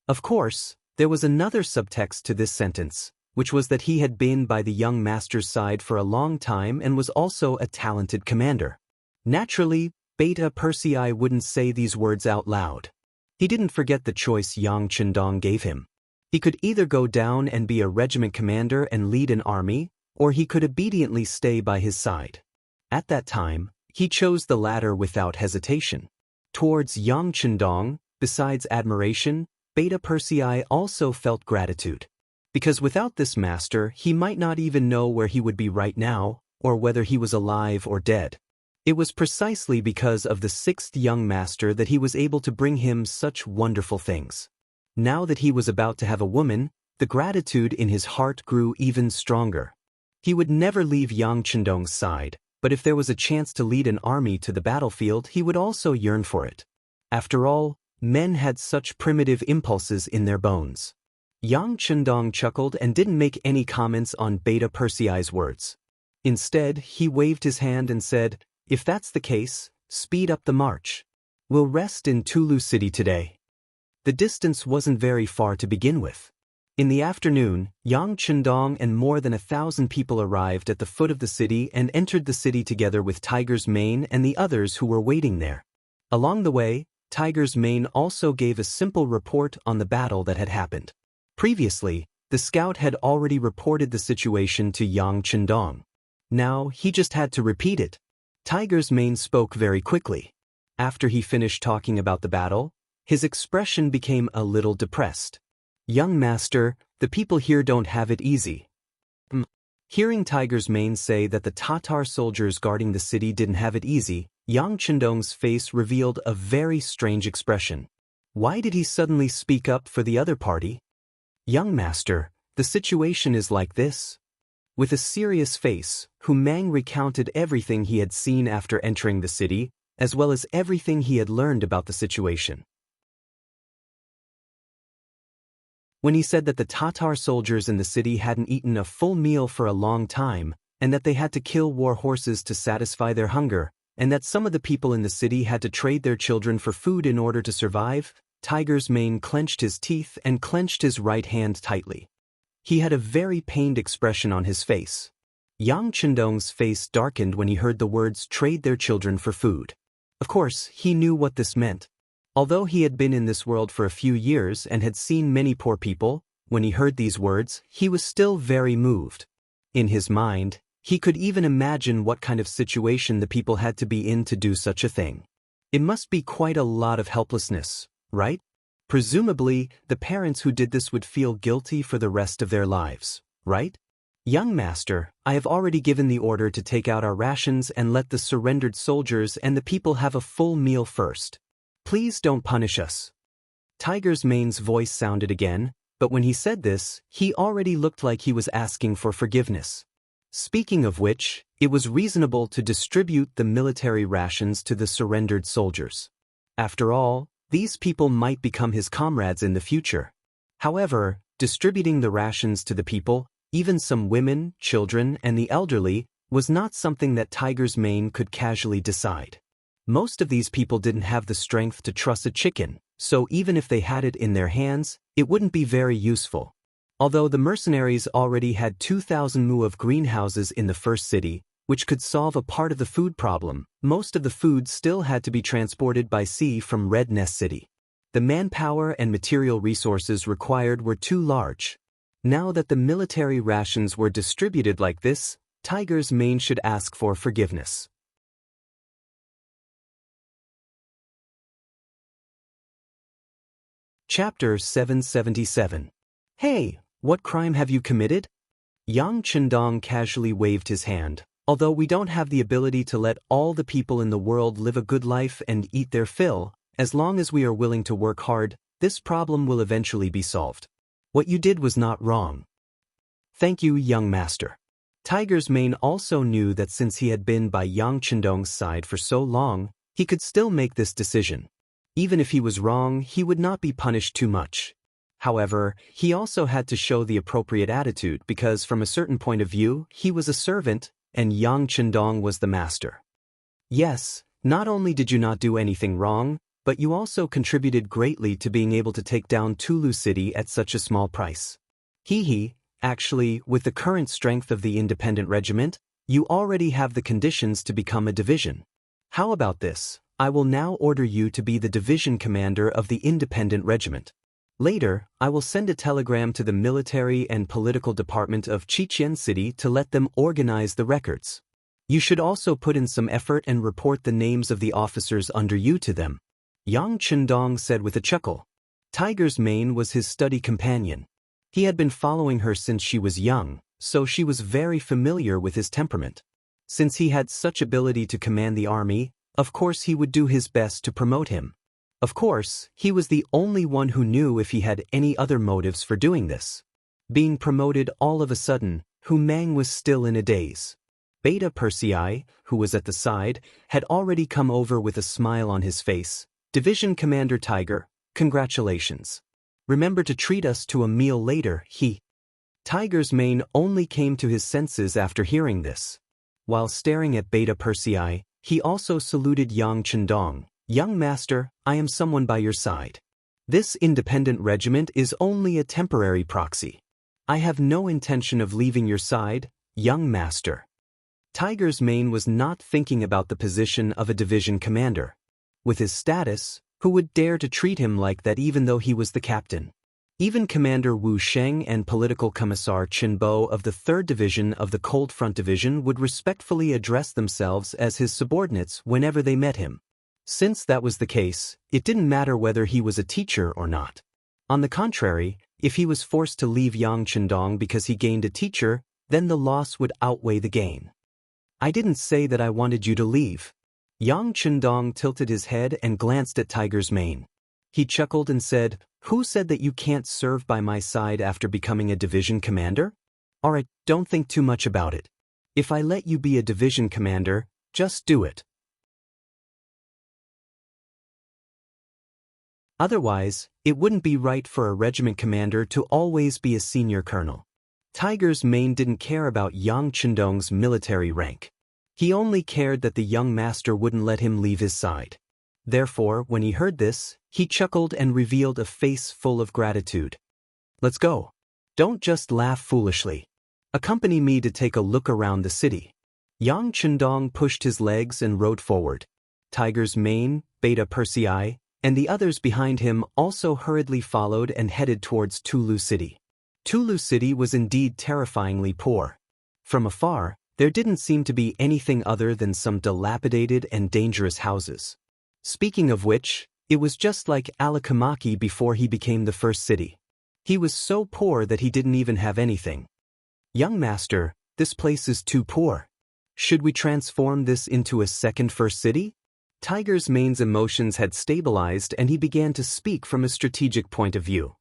Of course, there was another subtext to this sentence, which was that he had been by the young master's side for a long time and was also a talented commander. Naturally, Beta Persei wouldn't say these words out loud. He didn't forget the choice Yang Chendong gave him. He could either go down and be a regiment commander and lead an army, or he could obediently stay by his side. At that time, he chose the latter without hesitation. Towards Yang Chendong, besides admiration, Beta Persei also felt gratitude. Because without this master, he might not even know where he would be right now, or whether he was alive or dead. It was precisely because of the sixth young master that he was able to bring him such wonderful things. Now that he was about to have a woman, the gratitude in his heart grew even stronger. He would never leave Yang Chendong's side, but if there was a chance to lead an army to the battlefield, he would also yearn for it. After all, men had such primitive impulses in their bones. Yang Chendong chuckled and didn't make any comments on Beta Persei's words. Instead, he waved his hand and said, "If that's the case, speed up the march. We'll rest in Tulu City today." The distance wasn't very far to begin with. In the afternoon, Yang Chendong and more than 1,000 people arrived at the foot of the city and entered the city together with Tiger's mane and the others who were waiting there. Along the way, Tiger's mane also gave a simple report on the battle that had happened. Previously, the scout had already reported the situation to Yang Chendong. Now, he just had to repeat it. Tiger's mane spoke very quickly. After he finished talking about the battle, his expression became a little depressed. "Young master, the people here don't have it easy." Hearing Tiger's mane say that the Tatar soldiers guarding the city didn't have it easy, Yang Chendong's face revealed a very strange expression. Why did he suddenly speak up for the other party? "Young master, the situation is like this." With a serious face, Hu Mang recounted everything he had seen after entering the city, as well as everything he had learned about the situation. When he said that the Tatar soldiers in the city hadn't eaten a full meal for a long time, and that they had to kill war horses to satisfy their hunger, and that some of the people in the city had to trade their children for food in order to survive, Tiger's Mane clenched his teeth and clenched his right hand tightly. He had a very pained expression on his face. Yang Chendong's face darkened when he heard the words "trade their children for food." Of course, he knew what this meant. Although he had been in this world for a few years and had seen many poor people, when he heard these words, he was still very moved. In his mind, he could even imagine what kind of situation the people had to be in to do such a thing. It must be quite a lot of helplessness, right? Presumably, the parents who did this would feel guilty for the rest of their lives, right? Young master, I have already given the order to take out our rations and let the surrendered soldiers and the people have a full meal first. Please don't punish us. Tiger's Mane's voice sounded again, but when he said this, he already looked like he was asking for forgiveness. Speaking of which, it was reasonable to distribute the military rations to the surrendered soldiers. After all, these people might become his comrades in the future. However, distributing the rations to the people, even some women, children, and the elderly, was not something that Tiger's Mane could casually decide. Most of these people didn't have the strength to truss a chicken, so even if they had it in their hands, it wouldn't be very useful. Although the mercenaries already had 2,000 mu of greenhouses in the first city, which could solve a part of the food problem, most of the food still had to be transported by sea from Red Nest City. The manpower and material resources required were too large. Now that the military rations were distributed like this, Tiger's Mane should ask for forgiveness. Chapter 777. Hey, what crime have you committed? Yang Chendong casually waved his hand. Although we don't have the ability to let all the people in the world live a good life and eat their fill, as long as we are willing to work hard, this problem will eventually be solved. What you did was not wrong. Thank you, young master. Tiger's Mane also knew that since he had been by Yang Chendong's side for so long, he could still make this decision. Even if he was wrong, he would not be punished too much. However, he also had to show the appropriate attitude because from a certain point of view, he was a servant, and Yang Chendong was the master. Yes, not only did you not do anything wrong, but you also contributed greatly to being able to take down Tulu City at such a small price. Actually, with the current strength of the independent regiment, you already have the conditions to become a division. How about this? I will now order you to be the division commander of the independent regiment. Later, I will send a telegram to the military and political department of Chichen City to let them organize the records. You should also put in some effort and report the names of the officers under you to them. Yang Chendong said with a chuckle. Tiger's Mane was his study companion. He had been following her since she was young, so she was very familiar with his temperament. Since he had such ability to command the army, of course he would do his best to promote him. Of course, he was the only one who knew if he had any other motives for doing this. Being promoted all of a sudden, Hu Mang was still in a daze. Beta Persei, who was at the side, had already come over with a smile on his face. Division Commander Tiger, congratulations. Remember to treat us to a meal later, Tiger's Mane only came to his senses after hearing this. While staring at Beta Persei, he also saluted Yang Chendong. Young master, I am someone by your side. This independent regiment is only a temporary proxy. I have no intention of leaving your side, young master. Tiger's Mane was not thinking about the position of a division commander. With his status, who would dare to treat him like that even though he was the captain? Even Commander Wu Sheng and Political Commissar Qin Bo of the 3rd Division of the Cold Front Division would respectfully address themselves as his subordinates whenever they met him. Since that was the case, it didn't matter whether he was a teacher or not. On the contrary, if he was forced to leave Yang Chendong because he gained a teacher, then the loss would outweigh the gain. I didn't say that I wanted you to leave. Yang Chendong tilted his head and glanced at Tiger's Mane. He chuckled and said, Who said that you can't serve by my side after becoming a division commander? Alright, don't think too much about it. If I let you be a division commander, just do it. Otherwise, it wouldn't be right for a regiment commander to always be a senior colonel. Tiger's Mane didn't care about Yang Chendong's military rank. He only cared that the young master wouldn't let him leave his side. Therefore, when he heard this, he chuckled and revealed a face full of gratitude. Let's go. Don't just laugh foolishly. Accompany me to take a look around the city. Yang Chendong pushed his legs and rode forward. Tiger's mane, Beta Persei, and the others behind him also hurriedly followed and headed towards Tulu City. Tulu City was indeed terrifyingly poor. From afar, there didn't seem to be anything other than some dilapidated and dangerous houses. Speaking of which, it was just like Alikamaki before he became the first city. He was so poor that he didn't even have anything. Young master, this place is too poor. Should we transform this into a second first city? Tiger's mane's emotions had stabilized and he began to speak from a strategic point of view.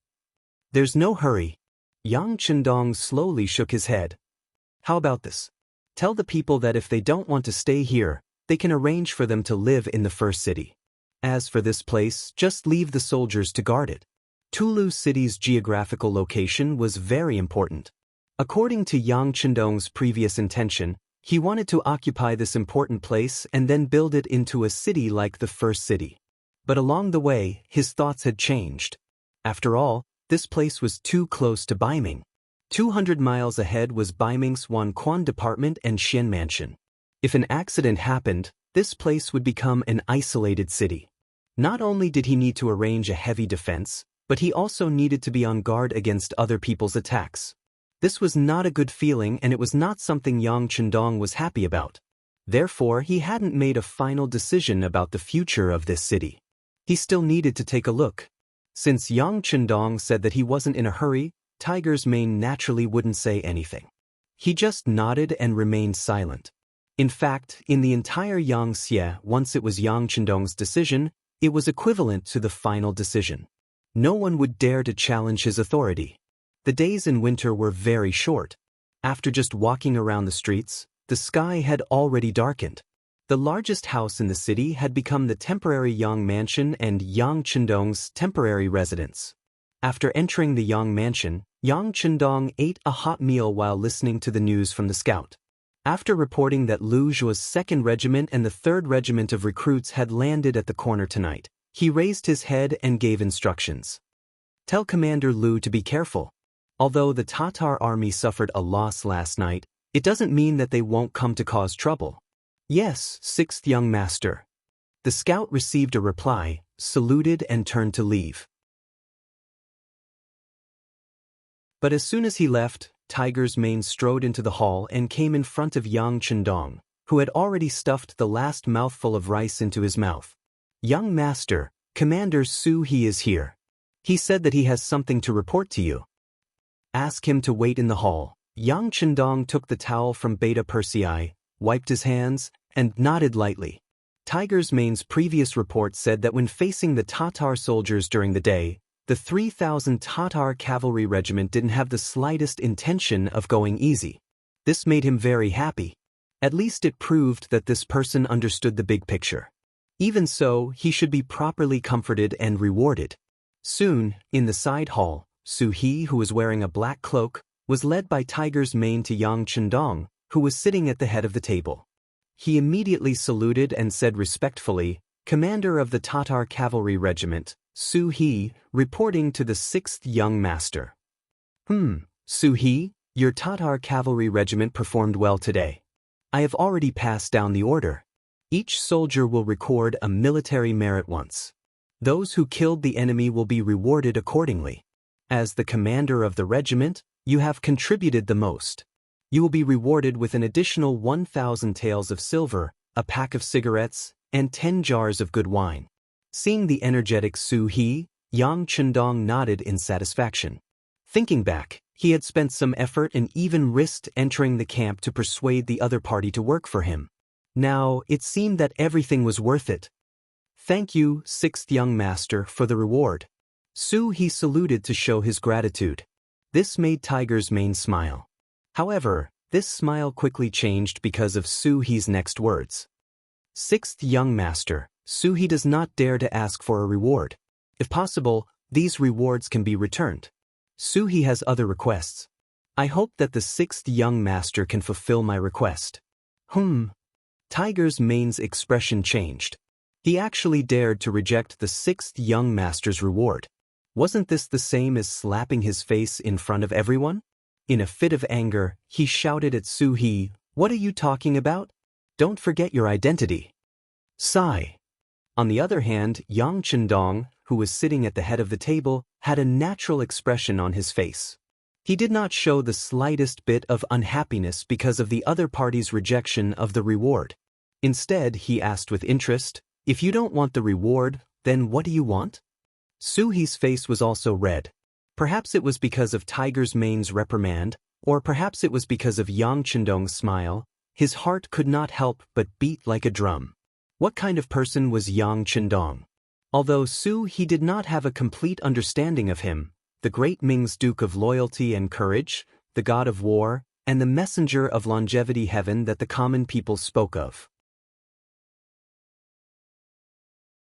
There's no hurry. Yang Chendong slowly shook his head. How about this? Tell the people that if they don't want to stay here, they can arrange for them to live in the first city. As for this place, just leave the soldiers to guard it. Tulu City's geographical location was very important. According to Yang Chendong's previous intention, he wanted to occupy this important place and then build it into a city like the first city. But along the way, his thoughts had changed. After all, this place was too close to Baiming. 200 miles ahead was Baiming's Wanquan Department and Xian Mansion. If an accident happened, this place would become an isolated city. Not only did he need to arrange a heavy defense, but he also needed to be on guard against other people's attacks. This was not a good feeling and it was not something Yang Chendong was happy about. Therefore, he hadn't made a final decision about the future of this city. He still needed to take a look. Since Yang Chendong said that he wasn't in a hurry, Tiger's mane naturally wouldn't say anything. He just nodded and remained silent. In fact, in the entire Yangtze, once it was Yang Chendong's decision, it was equivalent to the final decision. No one would dare to challenge his authority. The days in winter were very short. After just walking around the streets, the sky had already darkened. The largest house in the city had become the temporary Yang Mansion and Yang Chendong's temporary residence. After entering the Yang Mansion, Yang Chendong ate a hot meal while listening to the news from the scout. After reporting that Lu Zhuo's 2nd Regiment and the 3rd Regiment of recruits had landed at the corner tonight, he raised his head and gave instructions. Tell Commander Lu to be careful. Although the Tatar army suffered a loss last night, it doesn't mean that they won't come to cause trouble. Yes, 6th young master. The scout received a reply, saluted and turned to leave. But as soon as he left, Tiger's mane strode into the hall and came in front of Yang Chendong, who had already stuffed the last mouthful of rice into his mouth. Young master, Commander Su He is here. He said that he has something to report to you. Ask him to wait in the hall. Yang Chendong took the towel from Beta Persei, wiped his hands, and nodded lightly. Tiger's mane's previous report said that when facing the Tatar soldiers during the day, the 3,000 Tatar cavalry regiment didn't have the slightest intention of going easy. This made him very happy. At least it proved that this person understood the big picture. Even so, he should be properly comforted and rewarded. Soon, in the side hall, Su He, who was wearing a black cloak, was led by Tiger's mane to Yang Chendong, who was sitting at the head of the table. He immediately saluted and said respectfully, Commander of the Tatar Cavalry Regiment, Su He, reporting to the 6th young master. Su He, your Tatar Cavalry Regiment performed well today. I have already passed down the order. Each soldier will record a military merit once. Those who killed the enemy will be rewarded accordingly. As the commander of the regiment, you have contributed the most. You will be rewarded with an additional 1,000 taels of silver, a pack of cigarettes, and 10 jars of good wine. Seeing the energetic Su He, Yang Chendong nodded in satisfaction. Thinking back, he had spent some effort and even risked entering the camp to persuade the other party to work for him. Now, it seemed that everything was worth it. Thank you, 6th young master, for the reward. Su He saluted to show his gratitude. This made Tiger's mane smile. However, this smile quickly changed because of Su He's next words. 6th young master, Su He does not dare to ask for a reward. If possible, these rewards can be returned. Su He has other requests. I hope that the 6th young master can fulfill my request. Tiger's mane's expression changed. He actually dared to reject the sixth young master's reward. Wasn't this the same as slapping his face in front of everyone? In a fit of anger, he shouted at Su He, "What are you talking about? Don't forget your identity." Sigh. On the other hand, Yang Chendong, who was sitting at the head of the table, had a natural expression on his face. He did not show the slightest bit of unhappiness because of the other party's rejection of the reward. Instead, he asked with interest, "If you don't want the reward, then what do you want?" Su He's face was also red. Perhaps it was because of Tiger's Mane's reprimand, or perhaps it was because of Yang Chendong's smile. His heart could not help but beat like a drum. What kind of person was Yang Chendong? Although Su He did not have a complete understanding of him, the great Ming's Duke of Loyalty and Courage, the God of War, and the Messenger of Longevity Heaven that the common people spoke of.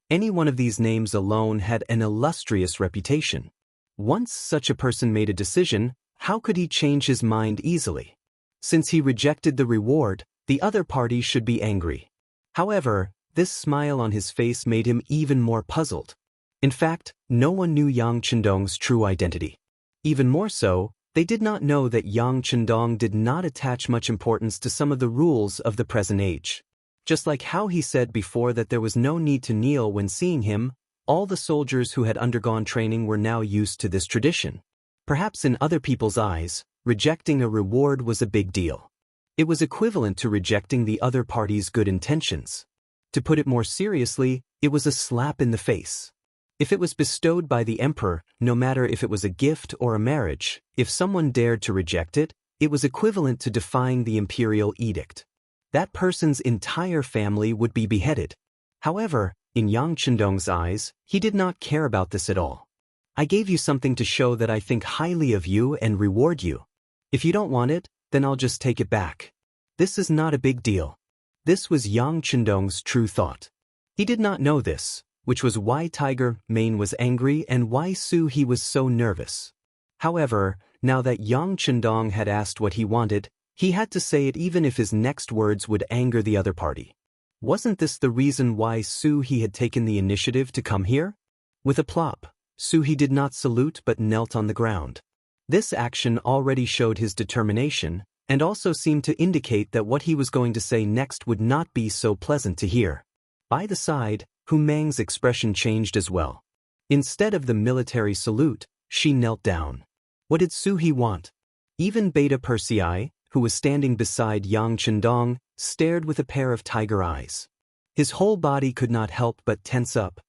Any one of these names alone had an illustrious reputation. Once such a person made a decision, how could he change his mind easily? Since he rejected the reward, the other party should be angry. However, this smile on his face made him even more puzzled. In fact, no one knew Yang Chendong's true identity. Even more so, they did not know that Yang Chendong did not attach much importance to some of the rules of the present age. Just like how he said before that there was no need to kneel when seeing him, all the soldiers who had undergone training were now used to this tradition. Perhaps in other people's eyes, rejecting a reward was a big deal. It was equivalent to rejecting the other party's good intentions. To put it more seriously, it was a slap in the face. If it was bestowed by the emperor, no matter if it was a gift or a marriage, if someone dared to reject it, it was equivalent to defying the imperial edict. That person's entire family would be beheaded. However, in Yang Chendong's eyes, he did not care about this at all. "I gave you something to show that I think highly of you and reward you. If you don't want it, then I'll just take it back. This is not a big deal." This was Yang Chendong's true thought. He did not know this, which was why Tiger Mane was angry and why Su He was so nervous. However, now that Yang Chendong had asked what he wanted, he had to say it even if his next words would anger the other party. Wasn't this the reason why Su He had taken the initiative to come here? With a plop, Su He did not salute but knelt on the ground. This action already showed his determination, and also seemed to indicate that what he was going to say next would not be so pleasant to hear. By the side, Hu Mang's expression changed as well. Instead of the military salute, she knelt down. What did Su He want? Even Beta Persei, who was standing beside Yang Chendong, stared with a pair of tiger eyes. His whole body could not help but tense up.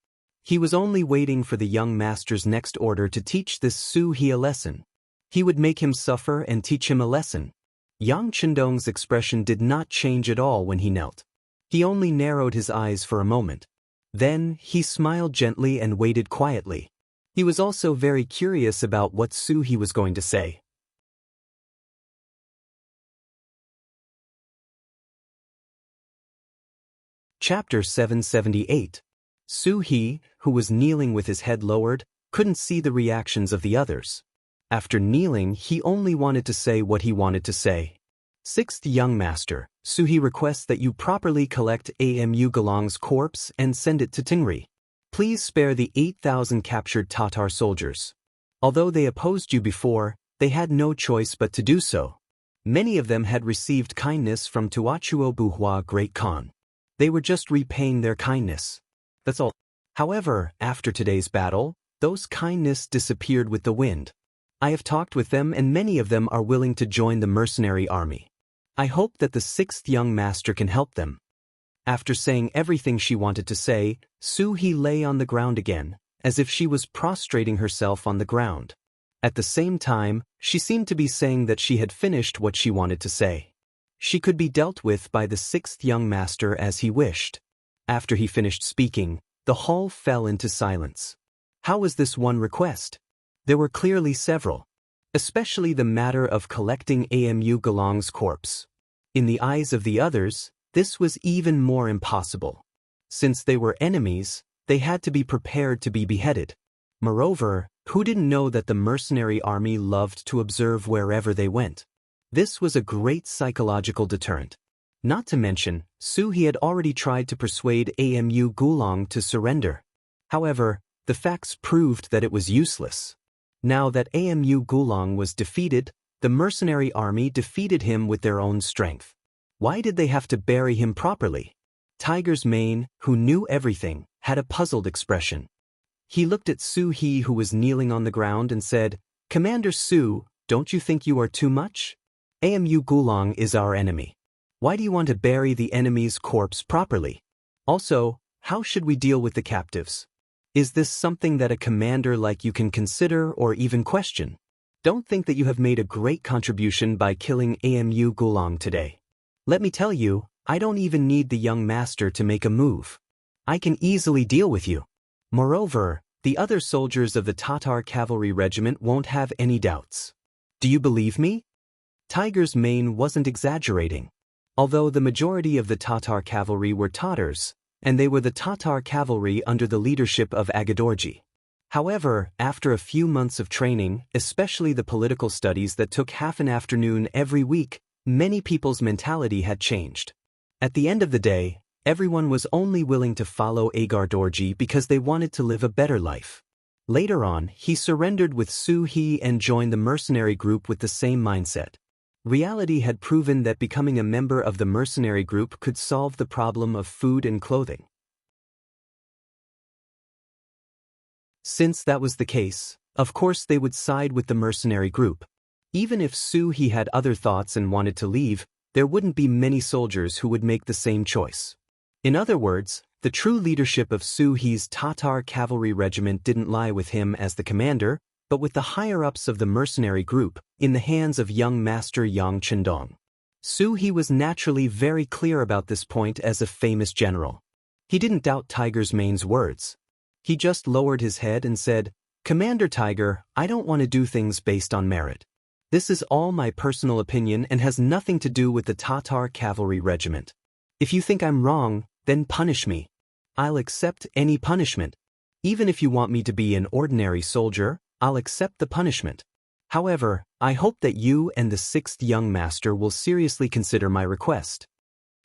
He was only waiting for the young master's next order to teach this Su He a lesson. He would make him suffer and teach him a lesson. Yang Chendong's expression did not change at all when he knelt. He only narrowed his eyes for a moment. Then, he smiled gently and waited quietly. He was also very curious about what Su He was going to say. Chapter 778. Su He, who was kneeling with his head lowered, couldn't see the reactions of the others. After kneeling, he only wanted to say what he wanted to say. "Sixth young master, Su He requests that you properly collect Amu Galong's corpse and send it to Tingri. Please spare the 8,000 captured Tatar soldiers. Although they opposed you before, they had no choice but to do so. Many of them had received kindness from Tuachuo Buhua Great Khan. They were just repaying their kindness. That's all. However, after today's battle, those kindness disappeared with the wind. I have talked with them and many of them are willing to join the mercenary army. I hope that the sixth young master can help them." After saying everything she wanted to say, Su He lay on the ground again, as if she was prostrating herself on the ground. At the same time, she seemed to be saying that she had finished what she wanted to say. She could be dealt with by the sixth young master as he wished. After he finished speaking, the hall fell into silence. How was this one request? There were clearly several, especially the matter of collecting Amu Galong's corpse. In the eyes of the others, this was even more impossible. Since they were enemies, they had to be prepared to be beheaded. Moreover, who didn't know that the mercenary army loved to observe wherever they went? This was a great psychological deterrent. Not to mention, He had already tried to persuade Amu Gulong to surrender. However, the facts proved that it was useless. Now that Amu Gulong was defeated, the mercenary army defeated him with their own strength. Why did they have to bury him properly? Tiger's Mane, who knew everything, had a puzzled expression. He looked at Su He, who was kneeling on the ground, and said, "Commander Su, don't you think you are too much? Amu Gulong is our enemy. Why do you want to bury the enemy's corpse properly? Also, how should we deal with the captives? Is this something that a commander like you can consider or even question? Don't think that you have made a great contribution by killing Amu Gulong today. Let me tell you, I don't even need the young master to make a move. I can easily deal with you. Moreover, the other soldiers of the Tatar cavalry regiment won't have any doubts. Do you believe me?" Tiger's Mane wasn't exaggerating. Although the majority of the Tatar cavalry were Tatars, and they were the Tatar cavalry under the leadership of Agadorji. However, after a few months of training, especially the political studies that took half an afternoon every week, many people's mentality had changed. At the end of the day, everyone was only willing to follow Agadorji because they wanted to live a better life. Later on, he surrendered with Su He and joined the mercenary group with the same mindset. Reality had proven that becoming a member of the mercenary group could solve the problem of food and clothing. Since that was the case, of course they would side with the mercenary group. Even if Su He had other thoughts and wanted to leave, there wouldn't be many soldiers who would make the same choice. In other words, the true leadership of Su He's Tatar cavalry regiment didn't lie with him as the commander, but with the higher-ups of the mercenary group, in the hands of young master Yang Chendong. Su He was naturally very clear about this point as a famous general. He didn't doubt Tiger's Mane's words. He just lowered his head and said, "Commander Tiger, I don't want to do things based on merit. This is all my personal opinion and has nothing to do with the Tatar cavalry regiment. If you think I'm wrong, then punish me. I'll accept any punishment. Even if you want me to be an ordinary soldier, I'll accept the punishment. However, I hope that you and the 6th young master will seriously consider my request."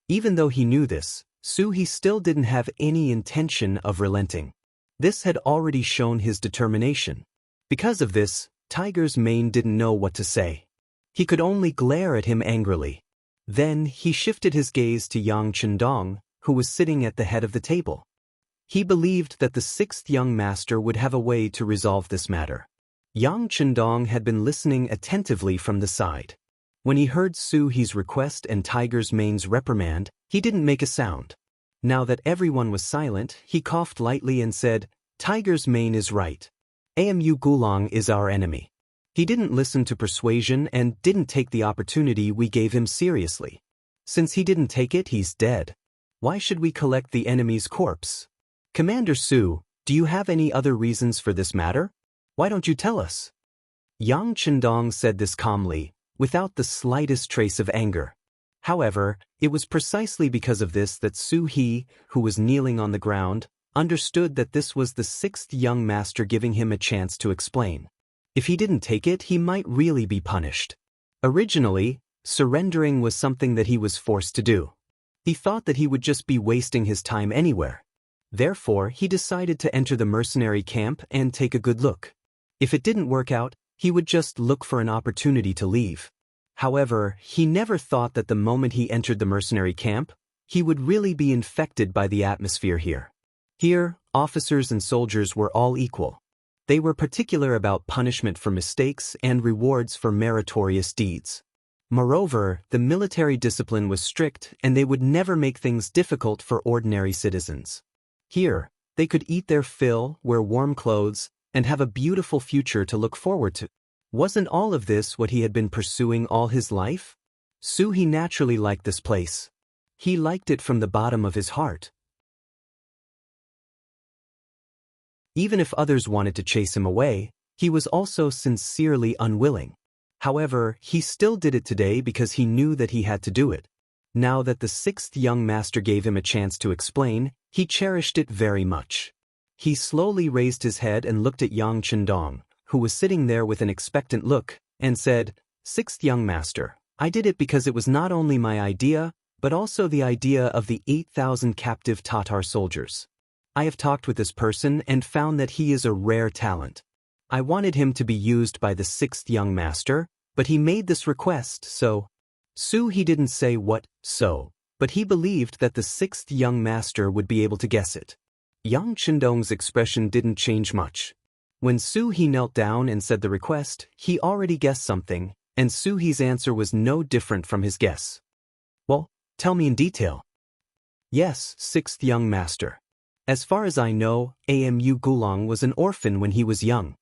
Even though he knew this, Su He still didn't have any intention of relenting. This had already shown his determination. Because of this, Tiger's Mane didn't know what to say. He could only glare at him angrily. Then he shifted his gaze to Yang Chendong, who was sitting at the head of the table. He believed that the 6th young master would have a way to resolve this matter. Yang Chendong had been listening attentively from the side. When he heard Su He's request and Tiger's Mane's reprimand, he didn't make a sound. Now that everyone was silent, he coughed lightly and said, "Tiger's Mane is right. Amu Gulong is our enemy. He didn't listen to persuasion and didn't take the opportunity we gave him seriously. Since he didn't take it, he's dead. Why should we collect the enemy's corpse? Commander Su, do you have any other reasons for this matter? Why don't you tell us?" Yang Chendong said this calmly, without the slightest trace of anger. However, it was precisely because of this that Su He, who was kneeling on the ground, understood that this was the 6th young master giving him a chance to explain. If he didn't take it, he might really be punished. Originally, surrendering was something that he was forced to do. He thought that he would just be wasting his time anywhere. Therefore, he decided to enter the mercenary camp and take a good look. If it didn't work out, he would just look for an opportunity to leave. However, he never thought that the moment he entered the mercenary camp, he would really be infected by the atmosphere here. Here, officers and soldiers were all equal. They were particular about punishment for mistakes and rewards for meritorious deeds. Moreover, the military discipline was strict and they would never make things difficult for ordinary citizens. Here, they could eat their fill, wear warm clothes, and have a beautiful future to look forward to. Wasn't all of this what he had been pursuing all his life? Su He naturally liked this place. He liked it from the bottom of his heart. Even if others wanted to chase him away, he was also sincerely unwilling. However, he still did it today because he knew that he had to do it. Now that the 6th young master gave him a chance to explain, he cherished it very much. He slowly raised his head and looked at Yang Chendong, who was sitting there with an expectant look, and said, "6th young master, I did it because it was not only my idea, but also the idea of the 8,000 captive Tatar soldiers. I have talked with this person and found that he is a rare talent. I wanted him to be used by the 6th young master, but he made this request, so he didn't say what, but he believed that the 6th young master would be able to guess it. Yang Chendong's expression didn't change much. When he knelt down and said the request, he already guessed something, and He's answer was no different from his guess. Well, tell me in detail. Yes, 6th young master. As far as I know, Amu Gulang was an orphan when he was young.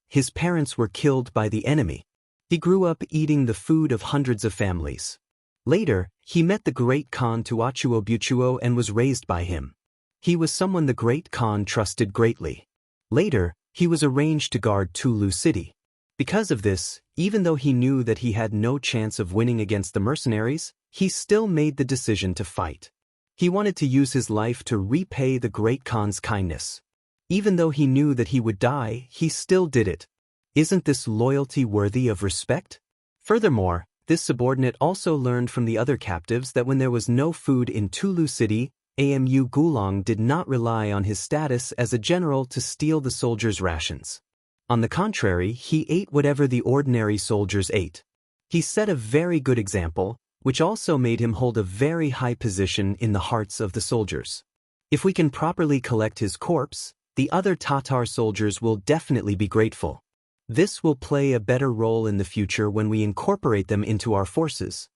His parents were killed by the enemy. He grew up eating the food of hundreds of families. Later, he met the great Khan Tuachuo Buchuo and was raised by him. He was someone the great Khan trusted greatly. Later, he was arranged to guard Tulu city. Because of this, even though he knew that he had no chance of winning against the mercenaries, he still made the decision to fight. He wanted to use his life to repay the great Khan's kindness. Even though he knew that he would die, he still did it. Isn't this loyalty worthy of respect? Furthermore, this subordinate also learned from the other captives that when there was no food in Tulu city, Amu Gulang did not rely on his status as a general to steal the soldiers' rations. On the contrary, he ate whatever the ordinary soldiers ate. He set a very good example, which also made him hold a very high position in the hearts of the soldiers. If we can properly collect his corpse, the other Tatar soldiers will definitely be grateful. This will play a better role in the future when we incorporate them into our forces.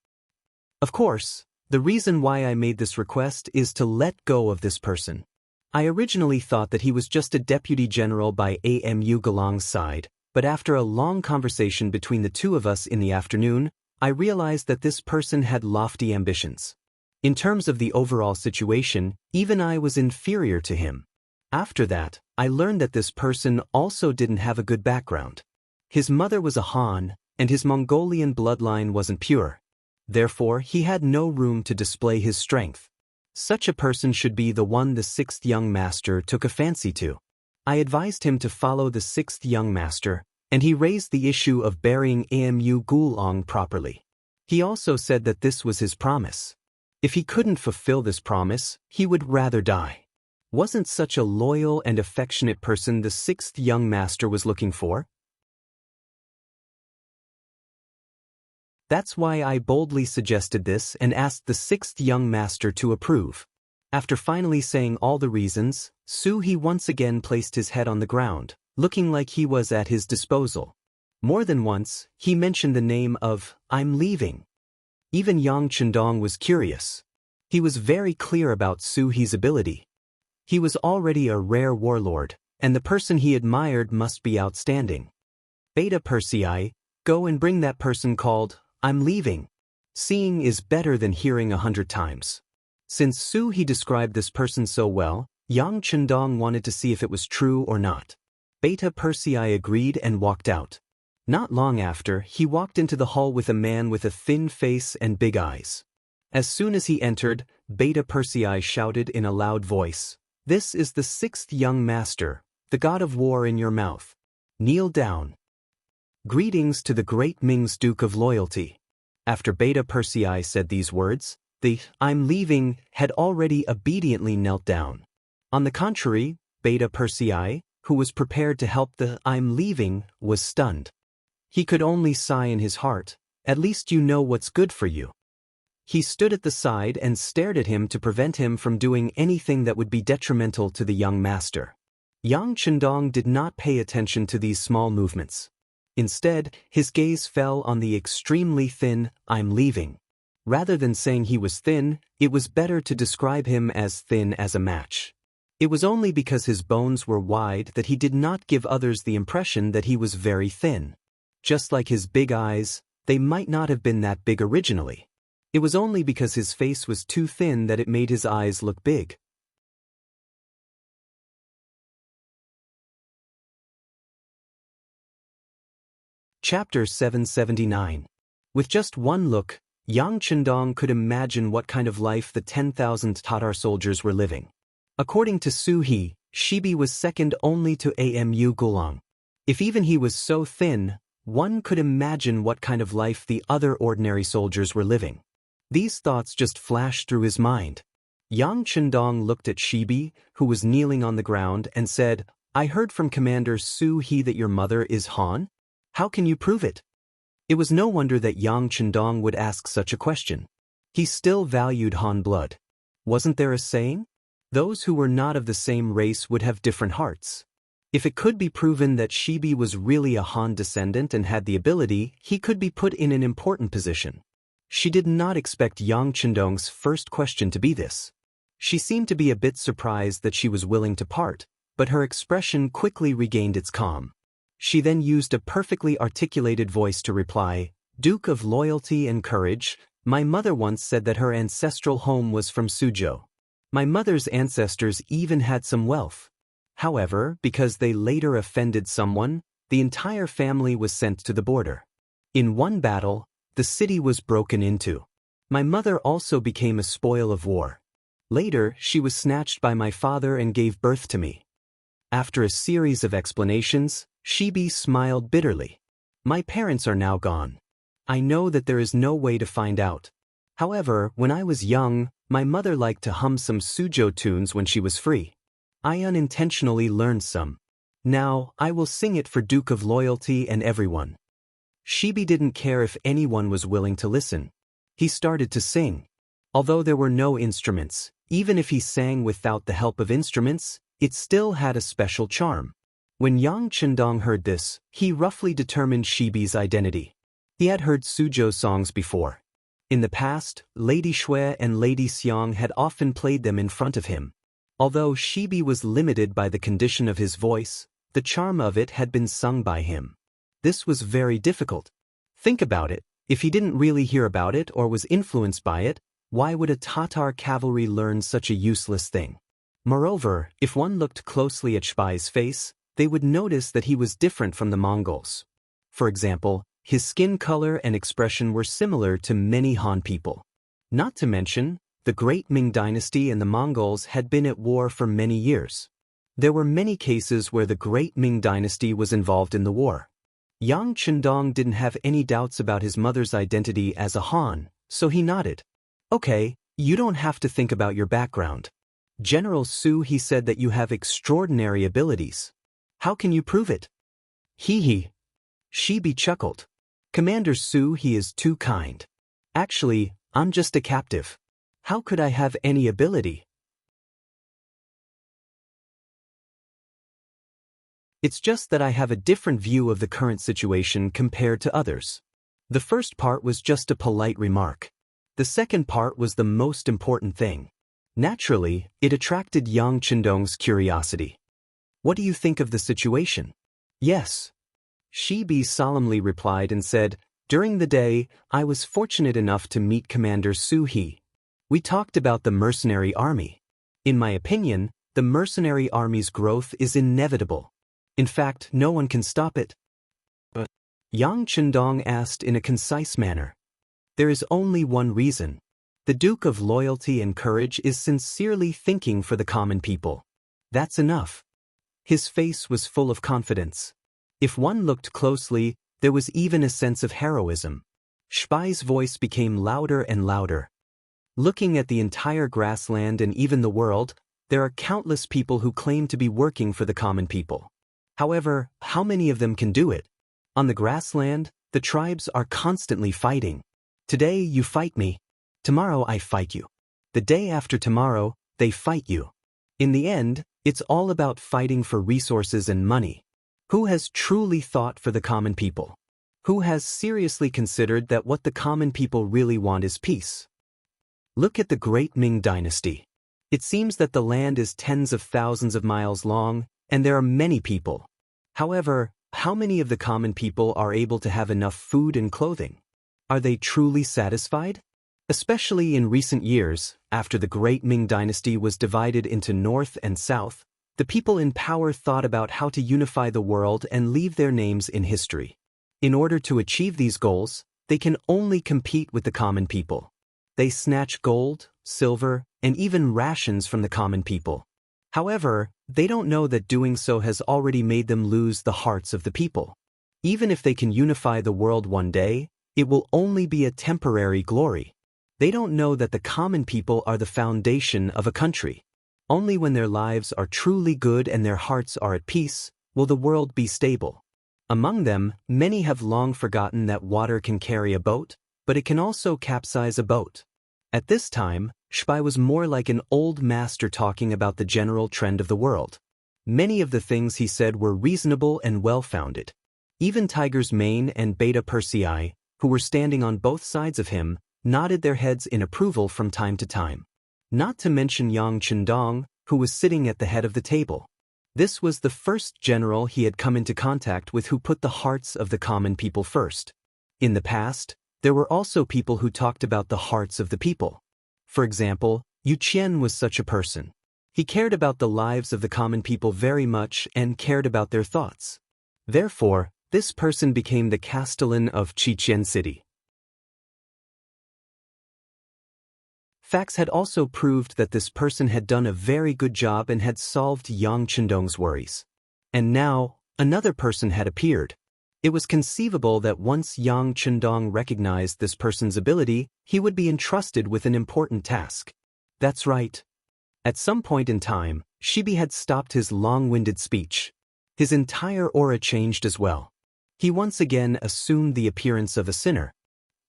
Of course, the reason why I made this request is to let go of this person. I originally thought that he was just a deputy general by Amu Gulang's side, but after a long conversation between the two of us in the afternoon, I realized that this person had lofty ambitions. In terms of the overall situation, even I was inferior to him. After that, I learned that this person also didn't have a good background. His mother was a Han, and his Mongolian bloodline wasn't pure. Therefore, he had no room to display his strength. Such a person should be the one the 6th young master took a fancy to. I advised him to follow the 6th young master, and he raised the issue of burying Amu Gulang properly. He also said that this was his promise. If he couldn't fulfill this promise, he would rather die. Wasn't such a loyal and affectionate person the 6th young master was looking for? That's why I boldly suggested this and asked the 6th young master to approve. After finally saying all the reasons, he once again placed his head on the ground, looking like he was at his disposal. More than once, he mentioned the name of, "I'm leaving." Even Yang Chendong was curious. He was very clear about He's ability. He was already a rare warlord, and the person he admired must be outstanding. Beta Persei, go and bring that person called, "I'm leaving." Seeing is better than hearing 100 times. Since he described this person so well, Yang Chendong wanted to see if it was true or not. Beta Persei agreed and walked out. Not long after, he walked into the hall with a man with a thin face and big eyes. As soon as he entered, Beta Persei shouted in a loud voice, "This is the 6th young master, the god of war in your mouth. Kneel down." Greetings to the great Ming's Duke of Loyalty. After Beta Persei said these words, the "I'm leaving" had already obediently knelt down. On the contrary, Beta Persei, who was prepared to help the "I'm leaving," was stunned. He could only sigh in his heart, "At least you know what's good for you." He stood at the side and stared at him to prevent him from doing anything that would be detrimental to the young master. Yang Chendong did not pay attention to these small movements. Instead, his gaze fell on the extremely thin "I'm leaving." Rather than saying he was thin, it was better to describe him as thin as a match. It was only because his bones were wide that he did not give others the impression that he was very thin. Just like his big eyes, they might not have been that big originally. It was only because his face was too thin that it made his eyes look big. Chapter 779. With just one look, Yang Chendong could imagine what kind of life the 10,000 Tatar soldiers were living. According to Suhi, Shibi was second only to Amu Gulang. If even he was so thin, one could imagine what kind of life the other ordinary soldiers were living. These thoughts just flashed through his mind. Yang Chendong looked at Shibi, who was kneeling on the ground, and said, "I heard from Commander Su He that your mother is Han? How can you prove it?" It was no wonder that Yang Chendong would ask such a question. He still valued Han blood. Wasn't there a saying? Those who were not of the same race would have different hearts. If it could be proven that Shibi was really a Han descendant and had the ability, he could be put in an important position. She did not expect Yang Chendong's first question to be this. She seemed to be a bit surprised that she was willing to part, but her expression quickly regained its calm. She then used a perfectly articulated voice to reply, "Duke of Loyalty and Courage, my mother once said that her ancestral home was from Suzhou. My mother's ancestors even had some wealth. However, because they later offended someone, the entire family was sent to the border. In one battle, the city was broken into. My mother also became a spoil of war. Later, she was snatched by my father and gave birth to me." After a series of explanations, Shibi smiled bitterly. "My parents are now gone. I know that there is no way to find out. However, when I was young, my mother liked to hum some Suzhou tunes when she was free. I unintentionally learned some. Now, I will sing it for Duke of Loyalty and everyone." Shibi didn't care if anyone was willing to listen. He started to sing. Although there were no instruments, even if he sang without the help of instruments, it still had a special charm. When Yang Chendong heard this, he roughly determined Shibi's identity. He had heard Suzhou songs before. In the past, Lady Shui and Lady Xiang had often played them in front of him. Although Shibi was limited by the condition of his voice, the charm of it had been sung by him. This was very difficult. Think about it, if he didn't really hear about it or was influenced by it, why would a Tatar cavalry learn such a useless thing? Moreover, if one looked closely at Shbai's face, they would notice that he was different from the Mongols. For example, his skin color and expression were similar to many Han people. Not to mention, the Great Ming Dynasty and the Mongols had been at war for many years. There were many cases where the Great Ming Dynasty was involved in the war. Yang Chendong didn't have any doubts about his mother's identity as a Han, so he nodded. "Okay, you don't have to think about your background. General Su He said that you have extraordinary abilities. How can you prove it?" "Hee hee." Shibi chuckled. "Commander Su He is too kind. Actually, I'm just a captive. How could I have any ability? It's just that I have a different view of the current situation compared to others." The first part was just a polite remark. The second part was the most important thing. Naturally, it attracted Yang Chendong's curiosity. "What do you think of the situation?" "Yes." Shibi solemnly replied and said, "During the day, I was fortunate enough to meet Commander Su He. We talked about the mercenary army. In my opinion, the mercenary army's growth is inevitable. In fact, no one can stop it." "But?" Yang Chendong asked in a concise manner. "There is only one reason. The Duke of Loyalty and Courage is sincerely thinking for the common people. That's enough." His face was full of confidence. If one looked closely, there was even a sense of heroism. Shbai's voice became louder and louder. "Looking at the entire grassland and even the world, there are countless people who claim to be working for the common people. However, how many of them can do it? On the grassland, the tribes are constantly fighting. Today you fight me. Tomorrow I fight you. The day after tomorrow, they fight you. In the end, it's all about fighting for resources and money. Who has truly thought for the common people? Who has seriously considered that what the common people really want is peace? Look at the Great Ming Dynasty. It seems that the land is tens of thousands of miles long, and there are many people. However, how many of the common people are able to have enough food and clothing? Are they truly satisfied? Especially in recent years, after the Great Ming Dynasty was divided into North and South, the people in power thought about how to unify the world and leave their names in history. In order to achieve these goals, they can only compete with the common people. They snatch gold, silver, and even rations from the common people. However, they don't know that doing so has already made them lose the hearts of the people. Even if they can unify the world one day, it will only be a temporary glory. They don't know that the common people are the foundation of a country. Only when their lives are truly good and their hearts are at peace will the world be stable. Among them, many have long forgotten that water can carry a boat, but it can also capsize a boat. At this time, Shpai was more like an old master talking about the general trend of the world. Many of the things he said were reasonable and well-founded. Even Tiger's Mane and Beta Persei, who were standing on both sides of him, nodded their heads in approval from time to time. Not to mention Yang Chendong, who was sitting at the head of the table. This was the first general he had come into contact with who put the hearts of the common people first. In the past, there were also people who talked about the hearts of the people. For example, Yu Qian was such a person. He cared about the lives of the common people very much and cared about their thoughts. Therefore, this person became the castellan of Chichen City. Facts had also proved that this person had done a very good job and had solved Yang Chendong's worries. And now, another person had appeared. It was conceivable that once Yang Chendong recognized this person's ability, he would be entrusted with an important task. That's right. At some point in time, Shibi had stopped his long-winded speech. His entire aura changed as well. He once again assumed the appearance of a sinner.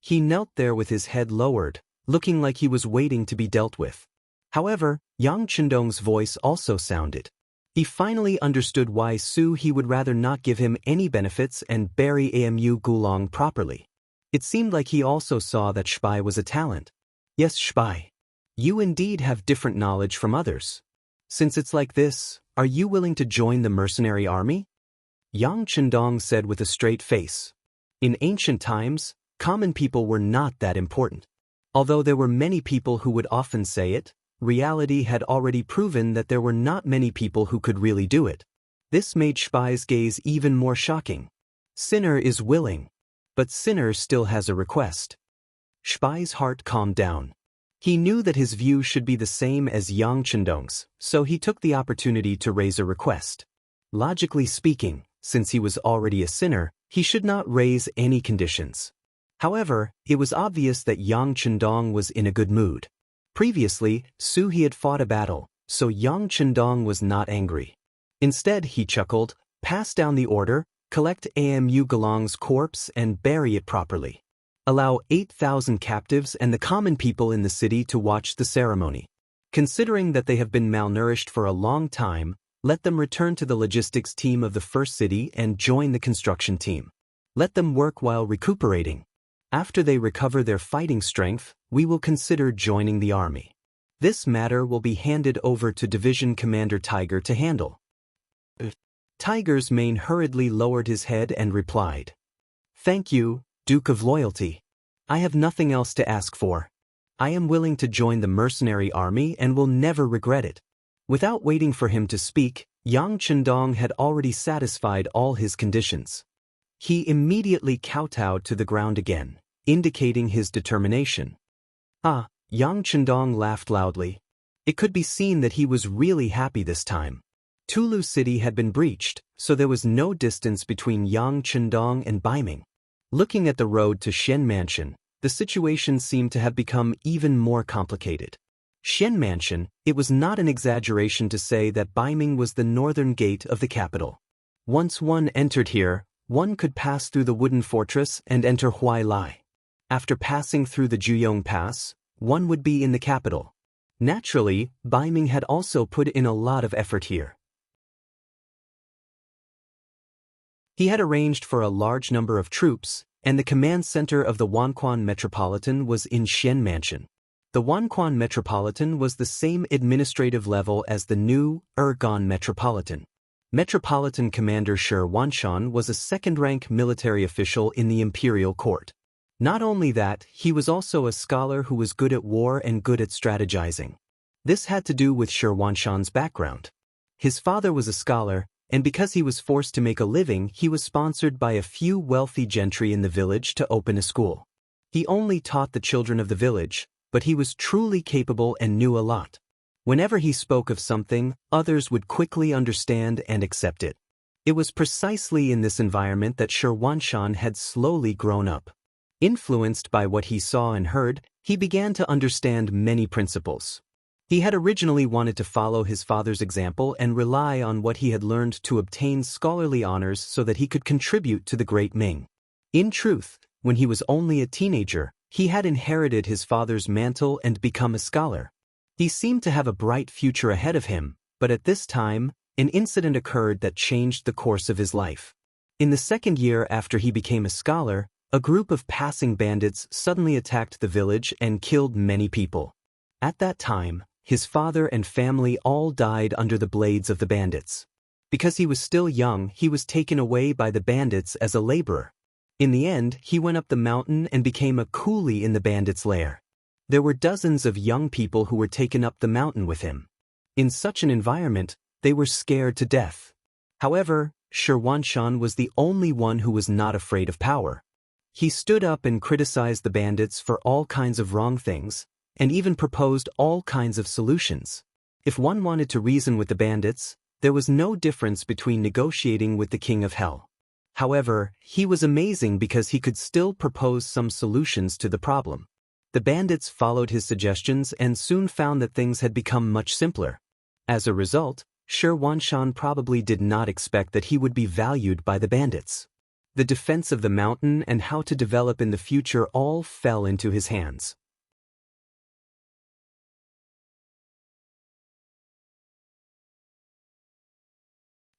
He knelt there with his head lowered, looking like he was waiting to be dealt with. However, Yang Chendong's voice also sounded. He finally understood why he would rather not give him any benefits and bury Amu Gulong properly. It seemed like he also saw that Shpai was a talent. Yes, Shpai. You indeed have different knowledge from others. Since it's like this, are you willing to join the mercenary army? Yang Chendong said with a straight face. In ancient times, common people were not that important. Although there were many people who would often say it, reality had already proven that there were not many people who could really do it. This made Shpai's gaze even more shocking. Sinner is willing. But Sinner still has a request. Shpai's heart calmed down. He knew that his view should be the same as Yang Chendong's, so he took the opportunity to raise a request. Logically speaking, since he was already a sinner, he should not raise any conditions. However, it was obvious that Yang Chendong was in a good mood. Previously, he had fought a battle, so Yang Chendong was not angry. Instead, he chuckled, pass down the order, collect Amu Gulong's corpse and bury it properly. Allow 8,000 captives and the common people in the city to watch the ceremony. Considering that they have been malnourished for a long time, let them return to the logistics team of the first city and join the construction team. Let them work while recuperating. After they recover their fighting strength, we will consider joining the army. This matter will be handed over to Division Commander Tiger to handle. Tiger's Mane hurriedly lowered his head and replied. Thank you, Duke of Loyalty. I have nothing else to ask for. I am willing to join the mercenary army and will never regret it. Without waiting for him to speak, Yang Chendong had already satisfied all his conditions. He immediately kowtowed to the ground again, indicating his determination. Yang Chendong laughed loudly. It could be seen that he was really happy this time. Tulu City had been breached, so there was no distance between Yang Chendong and Baiming. Looking at the road to Shen Mansion, the situation seemed to have become even more complicated. Shen Mansion, it was not an exaggeration to say that Baiming was the northern gate of the capital. Once one entered here, one could pass through the wooden fortress and enter Huai Lai. After passing through the Juyong Pass, one would be in the capital. Naturally, Baiming had also put in a lot of effort here. He had arranged for a large number of troops, and the command center of the Wanquan Metropolitan was in Shen Mansion. The Wanquan Metropolitan was the same administrative level as the new Ergon Metropolitan. Metropolitan Commander Shi Wanshan was a second-rank military official in the imperial court. Not only that, he was also a scholar who was good at war and good at strategizing. This had to do with Shi Wanshan's background. His father was a scholar, and because he was forced to make a living, he was sponsored by a few wealthy gentry in the village to open a school. He only taught the children of the village, but he was truly capable and knew a lot. Whenever he spoke of something, others would quickly understand and accept it. It was precisely in this environment that Shi Wanshan had slowly grown up. Influenced by what he saw and heard, he began to understand many principles. He had originally wanted to follow his father's example and rely on what he had learned to obtain scholarly honors so that he could contribute to the great Ming. In truth, when he was only a teenager, he had inherited his father's mantle and become a scholar. He seemed to have a bright future ahead of him, but at this time, an incident occurred that changed the course of his life. In the second year after he became a scholar, a group of passing bandits suddenly attacked the village and killed many people. At that time, his father and family all died under the blades of the bandits. Because he was still young, he was taken away by the bandits as a laborer. In the end, he went up the mountain and became a coolie in the bandits' lair. There were dozens of young people who were taken up the mountain with him. In such an environment, they were scared to death. However, Shirwanshan was the only one who was not afraid of power. He stood up and criticized the bandits for all kinds of wrong things, and even proposed all kinds of solutions. If one wanted to reason with the bandits, there was no difference between negotiating with the King of Hell. However, he was amazing because he could still propose some solutions to the problem. The bandits followed his suggestions and soon found that things had become much simpler. As a result, Shirwanshan probably did not expect that he would be valued by the bandits. The defense of the mountain and how to develop in the future all fell into his hands.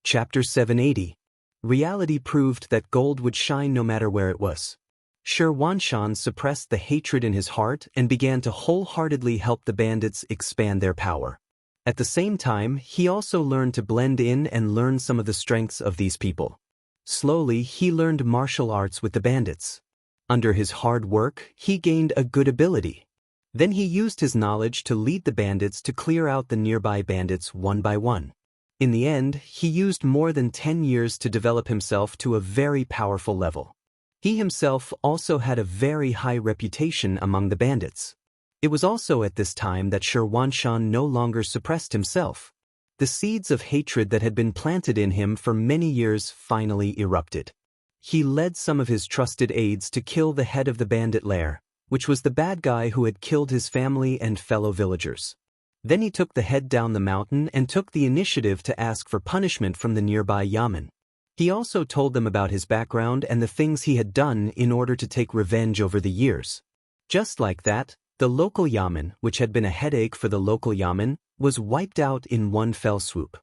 Chapter 780. Reality proved that gold would shine no matter where it was. Shirwanshan suppressed the hatred in his heart and began to wholeheartedly help the bandits expand their power. At the same time, he also learned to blend in and learn some of the strengths of these people. Slowly, he learned martial arts with the bandits. Under his hard work, he gained a good ability. Then he used his knowledge to lead the bandits to clear out the nearby bandits one by one. In the end, he used more than 10 years to develop himself to a very powerful level. He himself also had a very high reputation among the bandits. It was also at this time that Shirwanshan no longer suppressed himself. The seeds of hatred that had been planted in him for many years finally erupted. He led some of his trusted aides to kill the head of the bandit lair, which was the bad guy who had killed his family and fellow villagers. Then he took the head down the mountain and took the initiative to ask for punishment from the nearby yamen. He also told them about his background and the things he had done in order to take revenge over the years. Just like that, the local yamen, which had been a headache for the local yamen, was wiped out in one fell swoop.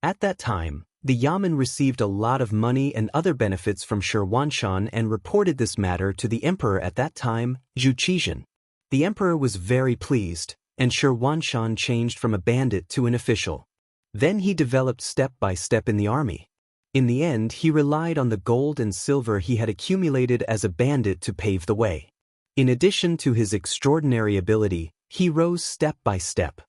At that time, the yamen received a lot of money and other benefits from Shirwanshan and reported this matter to the emperor at that time, Zhu Qizhan. The emperor was very pleased, and Shirwanshan changed from a bandit to an official. Then he developed step by step in the army. In the end, he relied on the gold and silver he had accumulated as a bandit to pave the way. In addition to his extraordinary ability, he rose step by step.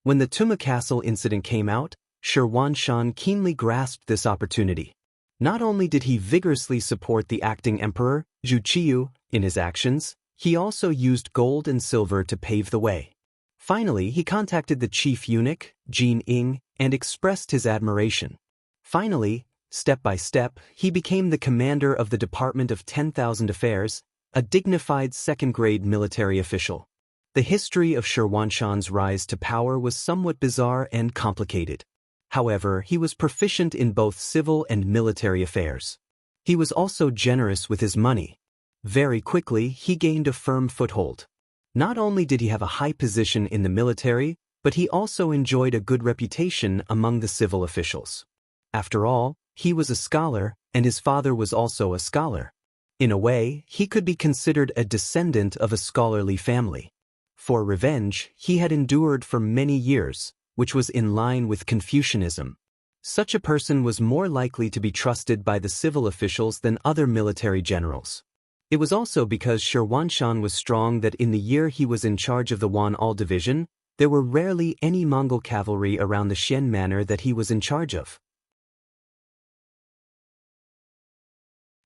When the Tuma Castle incident came out, Shirwanshan keenly grasped this opportunity. Not only did he vigorously support the acting emperor, Zhu Qiyu, in his actions, he also used gold and silver to pave the way. Finally, he contacted the chief eunuch, Jin Ing, and expressed his admiration. Finally, step by step, he became the commander of the Department of 10,000 Affairs, a dignified second-grade military official. The history of Shirwanshan's rise to power was somewhat bizarre and complicated. However, he was proficient in both civil and military affairs. He was also generous with his money. Very quickly, he gained a firm foothold. Not only did he have a high position in the military, but he also enjoyed a good reputation among the civil officials. After all, he was a scholar, and his father was also a scholar. In a way, he could be considered a descendant of a scholarly family. For revenge, he had endured for many years, which was in line with Confucianism. Such a person was more likely to be trusted by the civil officials than other military generals. It was also because Shirwanshan was strong that in the year he was in charge of the Wan-Al division, there were rarely any Mongol cavalry around the Xian manor that he was in charge of.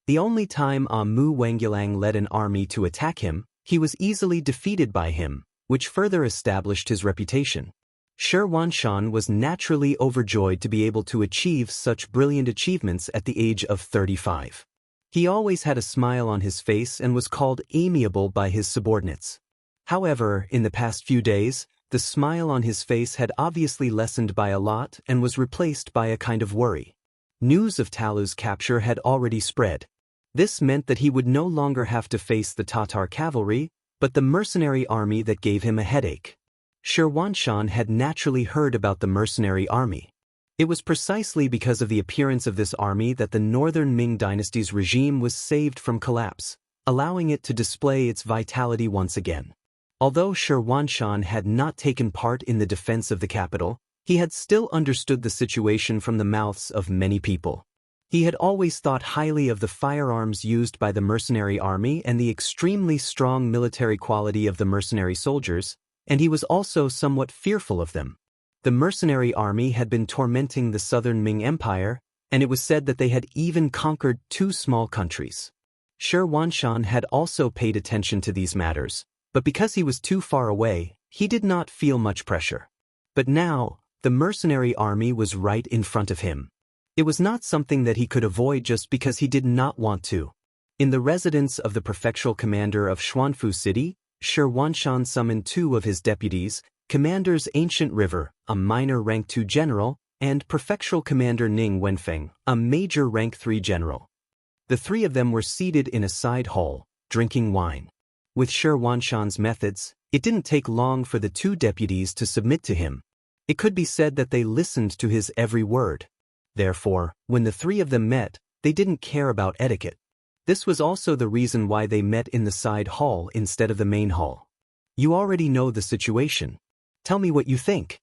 The only time Mu Wangyilang led an army to attack him, he was easily defeated by him, which further established his reputation. Shirwanshan was naturally overjoyed to be able to achieve such brilliant achievements at the age of 35. He always had a smile on his face and was called amiable by his subordinates. However, in the past few days, the smile on his face had obviously lessened by a lot and was replaced by a kind of worry. News of Talu's capture had already spread. This meant that he would no longer have to face the Tatar cavalry, but the mercenary army that gave him a headache. Shirwanshan had naturally heard about the mercenary army. It was precisely because of the appearance of this army that the northern Ming dynasty's regime was saved from collapse, allowing it to display its vitality once again. Although Shirwanshan had not taken part in the defense of the capital, he had still understood the situation from the mouths of many people. He had always thought highly of the firearms used by the mercenary army and the extremely strong military quality of the mercenary soldiers, and he was also somewhat fearful of them. The mercenary army had been tormenting the southern Ming Empire, and it was said that they had even conquered 2 small countries. Shirwanshan had also paid attention to these matters, but because he was too far away, he did not feel much pressure. But now, the mercenary army was right in front of him. It was not something that he could avoid just because he did not want to. In the residence of the prefectural commander of Xuanfu City, Shirwanshan summoned 2 of his deputies, Commanders Ancient River, a minor rank 2 general, and Prefectural Commander Ning Wenfeng, a major rank 3 general. The 3 of them were seated in a side hall, drinking wine. With Shirwanshan's methods, it didn't take long for the 2 deputies to submit to him. It could be said that they listened to his every word. Therefore, when the 3 of them met, they didn't care about etiquette. This was also the reason why they met in the side hall instead of the main hall. You already know the situation. Tell me what you think.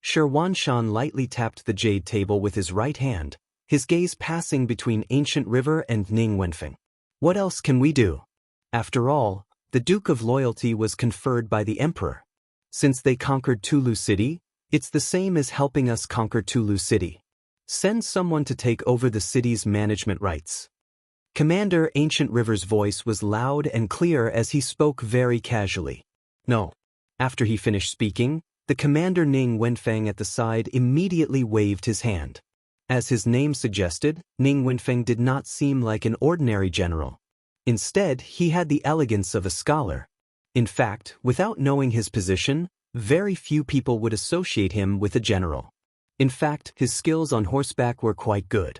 Shirwanshan lightly tapped the jade table with his right hand, his gaze passing between Ancient River and Ning Wenfeng. What else can we do? After all, the Duke of Loyalty was conferred by the Emperor. Since they conquered Tulu City, it's the same as helping us conquer Tulu City. Send someone to take over the city's management rights. Commander Ancient River's voice was loud and clear as he spoke very casually. No. After he finished speaking, the commander Ning Wenfeng at the side immediately waved his hand. As his name suggested, Ning Wenfeng did not seem like an ordinary general. Instead, he had the elegance of a scholar. In fact, without knowing his position, very few people would associate him with a general. In fact, his skills on horseback were quite good.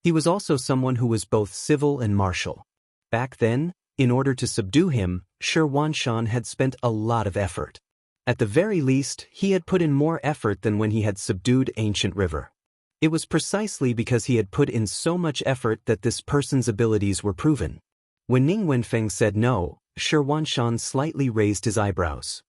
He was also someone who was both civil and martial. Back then, in order to subdue him, Shirwanshan had spent a lot of effort. At the very least, he had put in more effort than when he had subdued Ancient River. It was precisely because he had put in so much effort that this person's abilities were proven. When Ning Wenfeng said no, Shirwanshan slightly raised his eyebrows.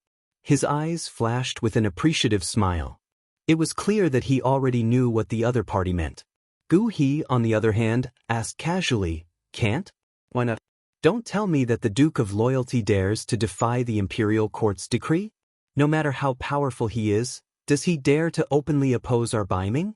His eyes flashed with an appreciative smile. It was clear that he already knew what the other party meant. Gu He, on the other hand, asked casually, "Can't? Why not? Don't tell me that the Duke of Loyalty dares to defy the imperial court's decree? No matter how powerful he is, does he dare to openly oppose our Baiming?"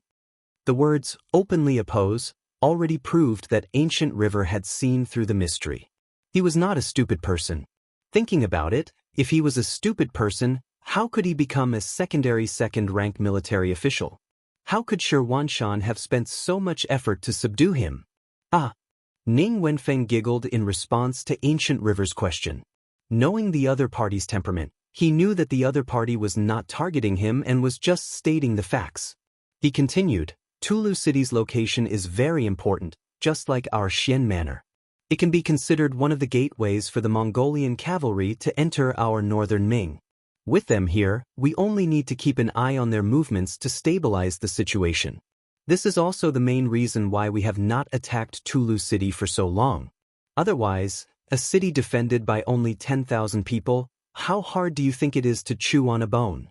The words, "openly oppose," already proved that Ancient River had seen through the mystery. He was not a stupid person. Thinking about it, if he was a stupid person, how could he become a secondary second-rank military official? How could Shirwanshan have spent so much effort to subdue him? Ah! Ning Wenfeng giggled in response to Ancient River's question. Knowing the other party's temperament, he knew that the other party was not targeting him and was just stating the facts. He continued, "Tulu City's location is very important, just like our Xian Manor. It can be considered one of the gateways for the Mongolian cavalry to enter our northern Ming. With them here, we only need to keep an eye on their movements to stabilize the situation. This is also the main reason why we have not attacked Tulu City for so long. Otherwise, a city defended by only 10,000 people, how hard do you think it is to chew on a bone?"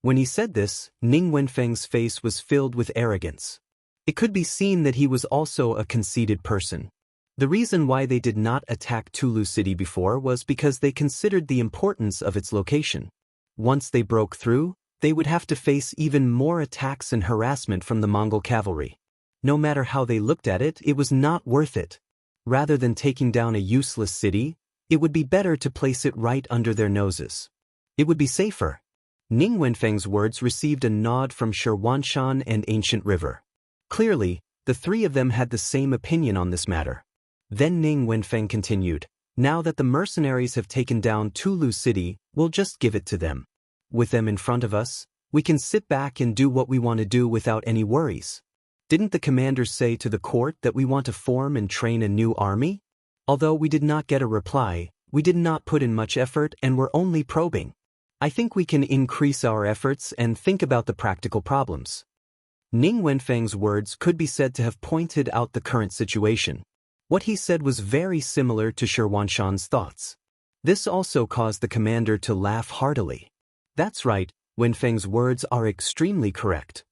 When he said this, Ning Wenfeng's face was filled with arrogance. It could be seen that he was also a conceited person. The reason why they did not attack Tulu City before was because they considered the importance of its location. Once they broke through, they would have to face even more attacks and harassment from the Mongol cavalry. No matter how they looked at it, it was not worth it. Rather than taking down a useless city, it would be better to place it right under their noses. It would be safer. Ning Wenfeng's words received a nod from Shirwanshan and Ancient River. Clearly, the three of them had the same opinion on this matter. Then Ning Wenfeng continued, "Now that the mercenaries have taken down Tulu City, we'll just give it to them. With them in front of us, we can sit back and do what we want to do without any worries. Didn't the commanders say to the court that we want to form and train a new army?" Although we did not get a reply, we did not put in much effort and were only probing. I think we can increase our efforts and think about the practical problems. Ning Wenfeng's words could be said to have pointed out the current situation. What he said was very similar to Shi Wanshan's thoughts. This also caused the commander to laugh heartily. That's right, Wenfeng's words are extremely correct.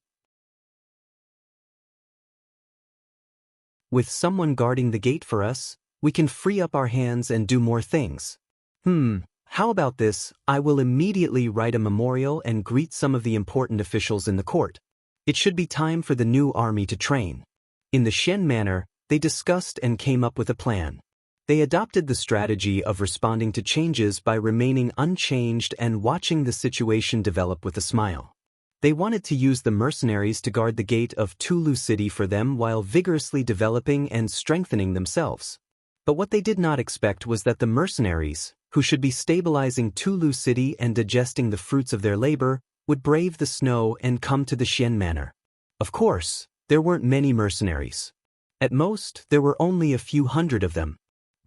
With someone guarding the gate for us, we can free up our hands and do more things. How about this? I will immediately write a memorial and greet some of the important officials in the court. It should be time for the new army to train. In the Shen manner, they discussed and came up with a plan. They adopted the strategy of responding to changes by remaining unchanged and watching the situation develop with a smile. They wanted to use the mercenaries to guard the gate of Tulu City for them while vigorously developing and strengthening themselves. But what they did not expect was that the mercenaries, who should be stabilizing Tulu City and digesting the fruits of their labor, would brave the snow and come to the Shen manor. Of course, there weren't many mercenaries. At most, there were only a few hundred of them.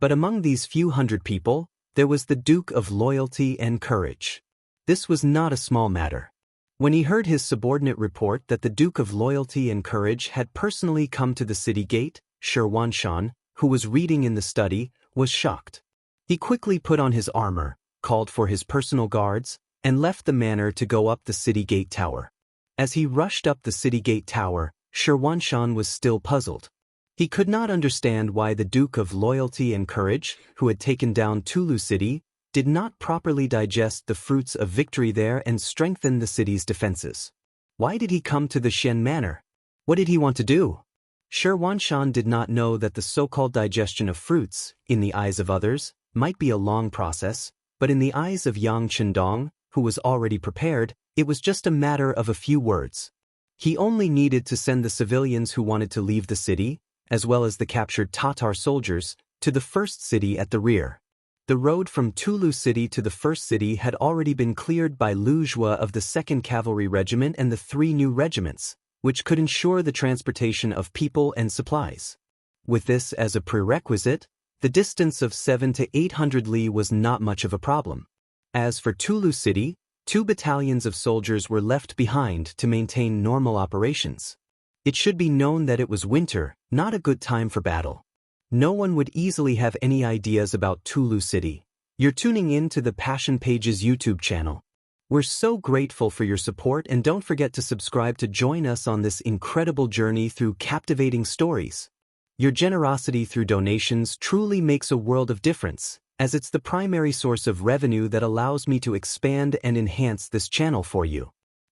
But among these few hundred people, there was the Duke of Loyalty and Courage. This was not a small matter. When he heard his subordinate report that the Duke of Loyalty and Courage had personally come to the city gate, Shi Wanshan, who was reading in the study, was shocked. He quickly put on his armor, called for his personal guards, and left the manor to go up the city gate tower. As he rushed up the city gate tower, Shi Wanshan was still puzzled. He could not understand why the Duke of Loyalty and Courage, who had taken down Tulu City, did not properly digest the fruits of victory there and strengthen the city's defenses. Why did he come to the Shen manor? What did he want to do? Shi Wanshan did not know that the so-called digestion of fruits, in the eyes of others, might be a long process, but in the eyes of Yang Chendong, who was already prepared, it was just a matter of a few words. He only needed to send the civilians who wanted to leave the city, as well as the captured Tatar soldiers, to the first city at the rear. The road from Tulu City to the first city had already been cleared by Lu Zhua of the 2nd Cavalry Regiment and the 3 new regiments, which could ensure the transportation of people and supplies. With this as a prerequisite, the distance of 700 to 800 li was not much of a problem. As for Tulu City, 2 battalions of soldiers were left behind to maintain normal operations. It should be known that it was winter, not a good time for battle. No one would easily have any ideas about Tulu City. You're tuning in to the Passion Pages YouTube channel. We're so grateful for your support, and don't forget to subscribe to join us on this incredible journey through captivating stories. Your generosity through donations truly makes a world of difference, as it's the primary source of revenue that allows me to expand and enhance this channel for you.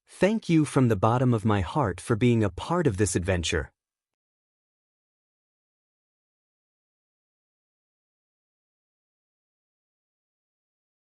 Thank you from the bottom of my heart for being a part of this adventure.